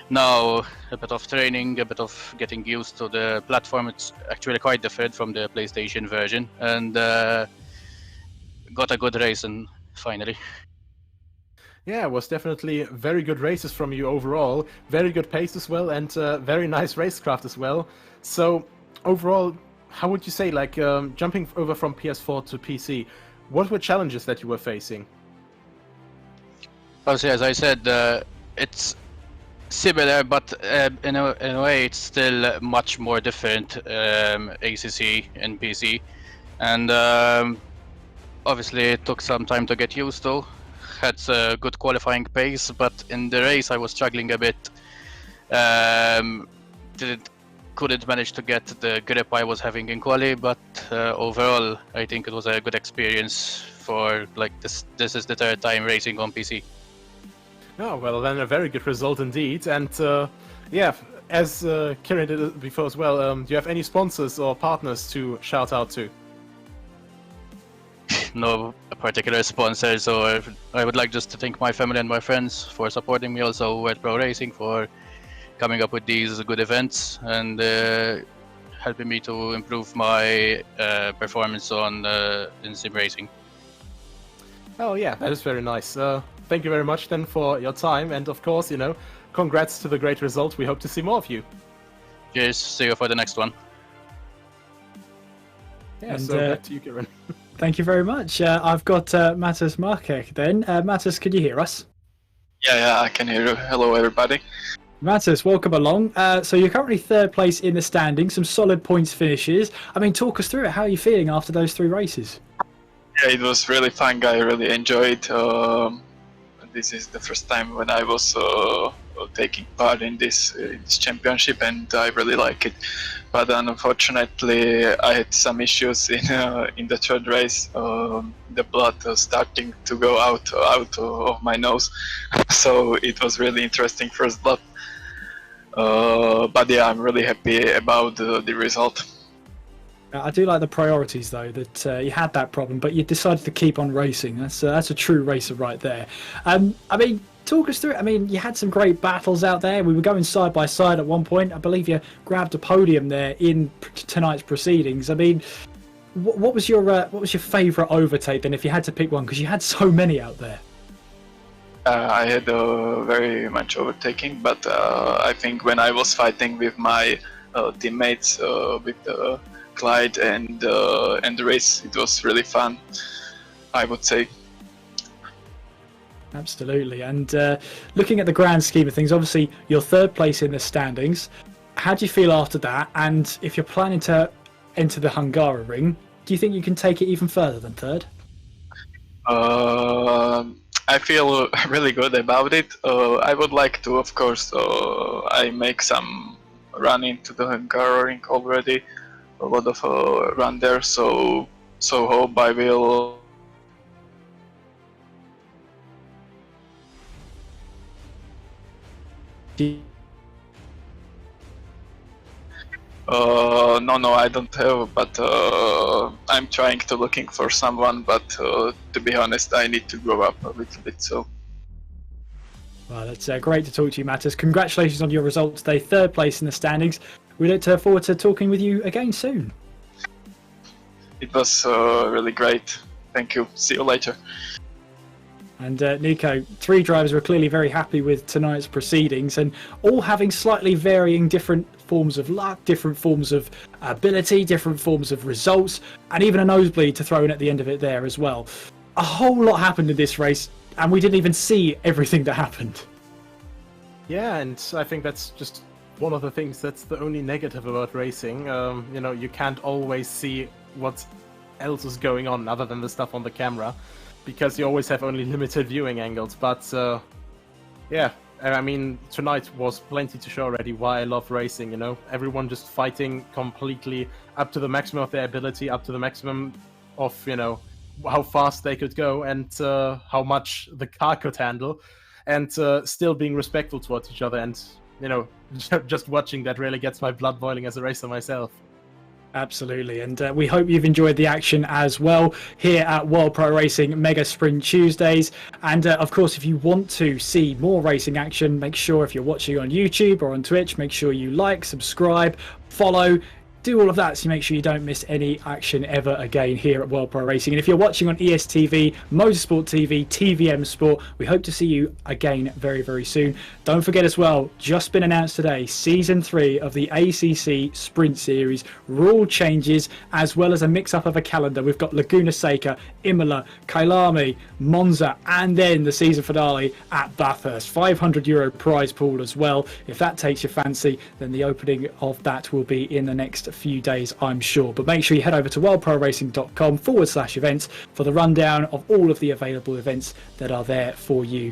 now a bit of training, a bit of getting used to the platform. It's actually quite different from the PlayStation version, and got a good race, and finally. Yeah, it was definitely very good races from you overall. Very good pace as well, and very nice racecraft as well. So, overall, how would you say, jumping over from PS4 to PC, what were challenges that you were facing? Obviously, as I said, it's similar, but in a way, it's still much more different, ACC and PC. And obviously, it took some time to get used to. Had a good qualifying pace, but in the race I was struggling a bit. Couldn't manage to get the grip I was having in quali, but overall I think it was a good experience for this. This is the 3rd time racing on PC. Oh, well then, a very good result indeed. And yeah, as Kieran did before as well, do you have any sponsors or partners to shout out to? No particular sponsors, or I would like just to thank my family and my friends for supporting me, also at Pro Racing for coming up with these good events and helping me to improve my performance in sim racing. Oh yeah, that is very nice. Thank you very much then for your time, and of course, congrats to the great result. We hope to see more of you. Cheers, see you for the next one. Yeah, and, so back to you, Kieran. Thank you very much. I've got Mattis Markek then. Mattis, can you hear us? Yeah, I can hear you. Hello, everybody. Mattis, welcome along. So you're currently 3rd place in the standings, some solid points finishes. I mean, talk us through it. How are you feeling after those 3 races? Yeah, it was really fun. I really enjoyed. this is the first time when I was taking part in this championship, and I really like it. But unfortunately, I had some issues in the third race. The blood was starting to go out of my nose, so it was really interesting first lap. But yeah, I'm really happy about the result. I do like the priorities, though, that you had that problem, but you decided to keep on racing. That's a true racer right there. I mean, talk us through it. I mean, you had some great battles out there. We were going side by side at one point. I believe you grabbed a podium there in tonight's proceedings. I mean, what was your favourite overtake then, if you had to pick one? Because you had so many out there. I had very much overtaking, but I think when I was fighting with my teammates, with Clyde and the race, it was really fun, I would say. Absolutely. And looking at the grand scheme of things, obviously you're third place in the standings. How do you feel after that? And if you're planning to enter the Hungaroring, do you think you can take it even further than third? I feel really good about it. I would like to, of course, I make some run into the Hungaroring already, a lot of run there, so hope I will. No, I don't have, but I'm trying to looking for someone, but to be honest, I need to grow up a little bit, so. Well, it's great to talk to you, Mattis. Congratulations on your result today, third place in the standings. We look forward to talking with you again soon. It was really great. Thank you. See you later. And Nico, three drivers were clearly very happy with tonight's proceedings, and all having slightly varying different forms of luck, different forms of ability, different forms of results, and even a nosebleed to throw in at the end of it there as well. A whole lot happened in this race, and we didn't even see everything that happened. Yeah, and I think that's just one of the things that's the only negative about racing. You know, you can't always see what else is going on other than the stuff on the camera, because you always have only limited viewing angles. But yeah, I mean, tonight was plenty to show already why I love racing, you know? Everyone just fighting completely up to the maximum of their ability, up to the maximum of, you know, how fast they could go and how much the car could handle, and still being respectful towards each other. And, you know, just watching that really gets my blood boiling as a racer myself. Absolutely, and we hope you've enjoyed the action as well here at World Pro Racing Mega Sprint Tuesdays. And of course, if you want to see more racing action, make sure, if you're watching on YouTube or on Twitch, make sure you like, subscribe, follow, do all of that so you make sure you don't miss any action ever again here at World Pro Racing. And if you're watching on ESTV, Motorsport TV, TVM Sport, we hope to see you again very, very soon. Don't forget as well, just been announced today, Season 3 of the ACC Sprint Series, rule changes, as well as a mix-up of a calendar. We've got Laguna Seca, Imola, Kyalami, Monza, and then the season finale at Bathurst. €500 prize pool as well. If that takes your fancy, then the opening of that will be in the next few days, I'm sure. But make sure you head over to worldproracing.com/events for the rundown of all of the available events that are there for you.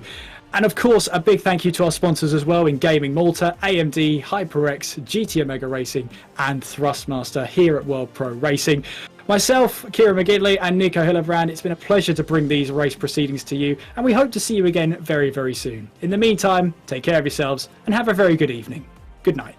And of course, a big thank you to our sponsors as well in Gaming Malta, AMD, HyperX, GT Omega Racing, and Thrustmaster here at World Pro Racing. Myself, Kieran McGinley, and Nico Hillebrand, it's been a pleasure to bring these race proceedings to you, and we hope to see you again very, very soon. In the meantime, take care of yourselves and have a very good evening. Good night.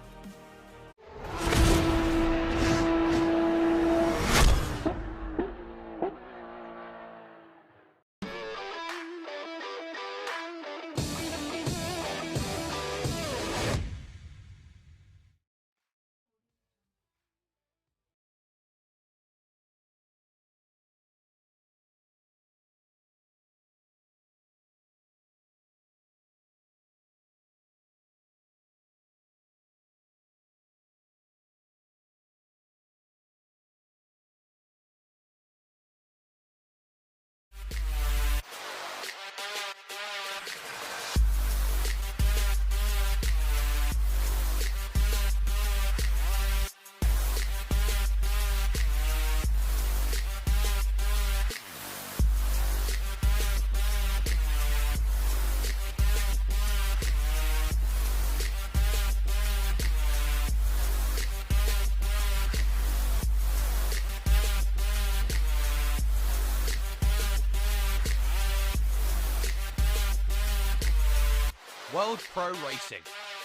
World Pro Racing,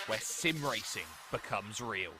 where sim racing becomes real.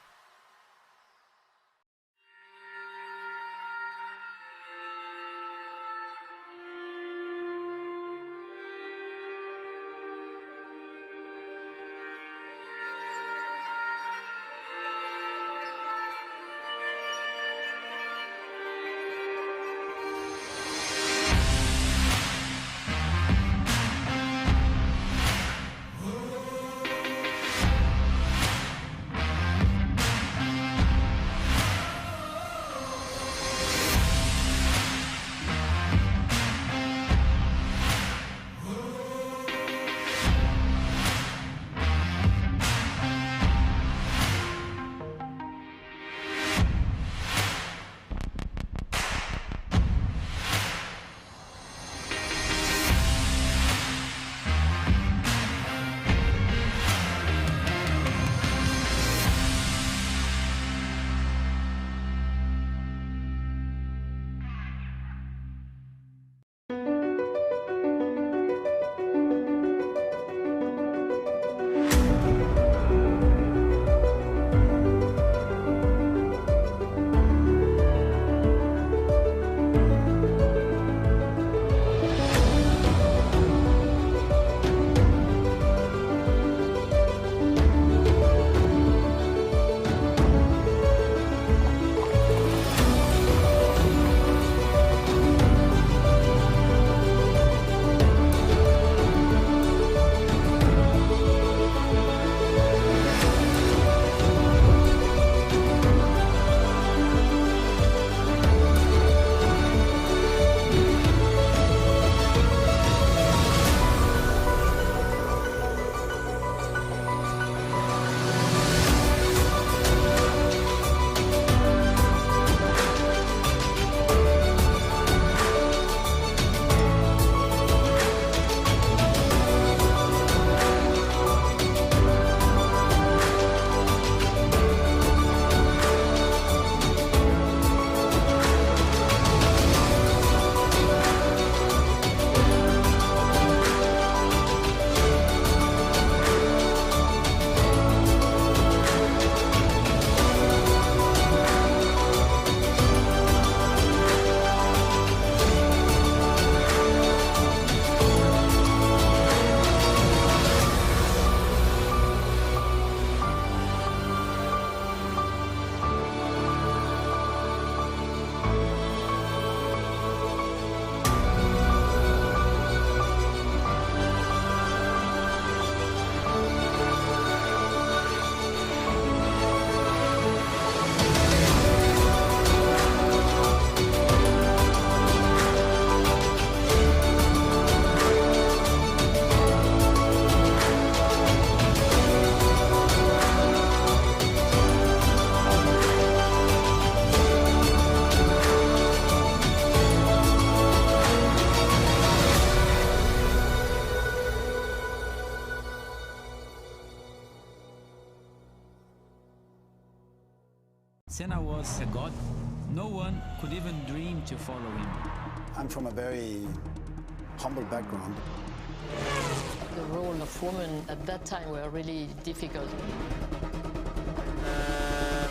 Senna was a god. No one could even dream to follow him. I'm from a very humble background. The role of women at that time were really difficult.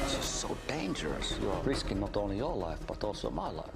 This is so dangerous. You are risking not only your life, but also my life.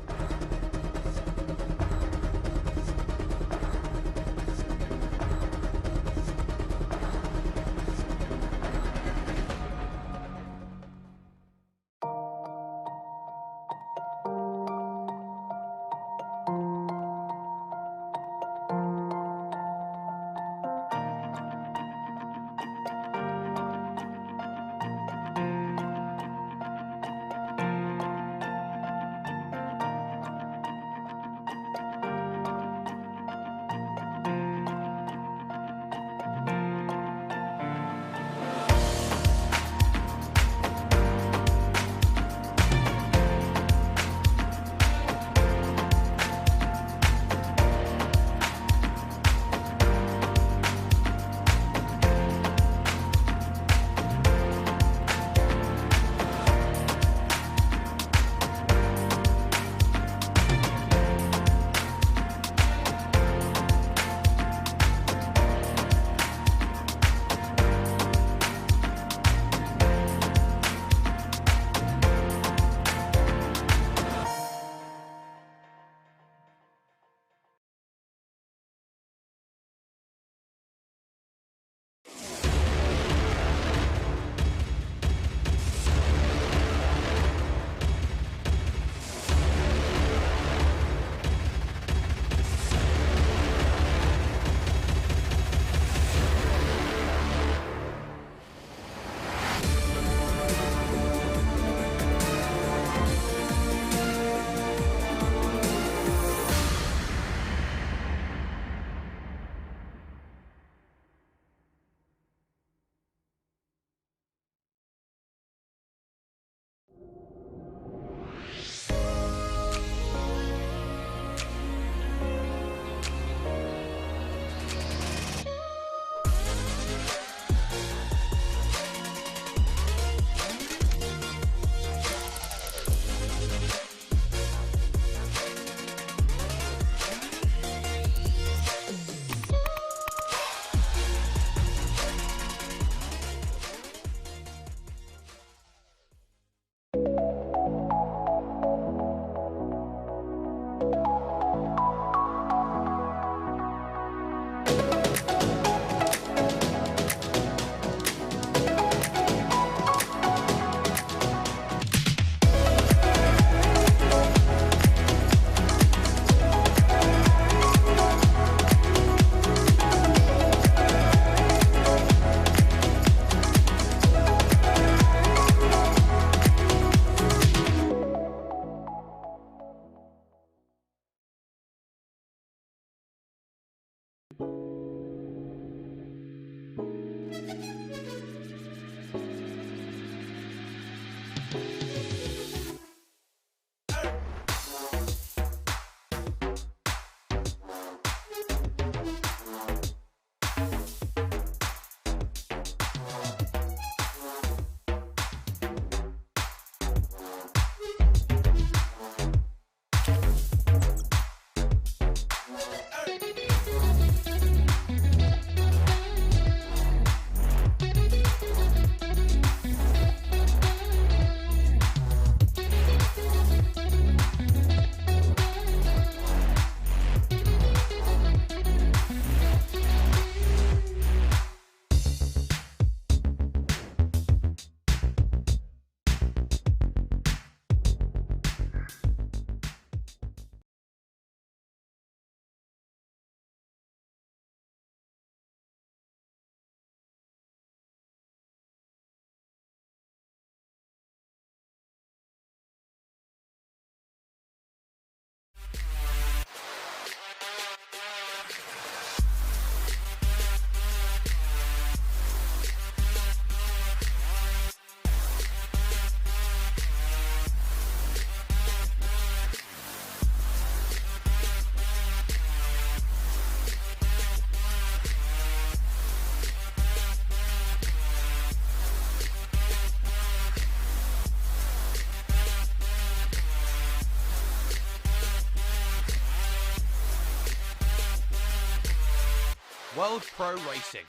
World Pro Racing,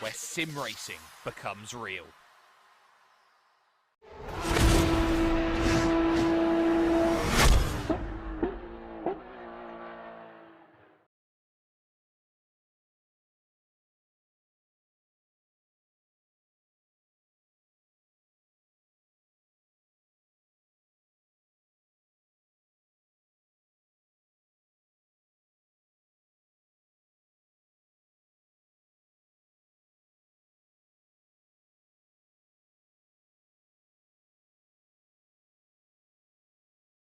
where sim racing becomes real.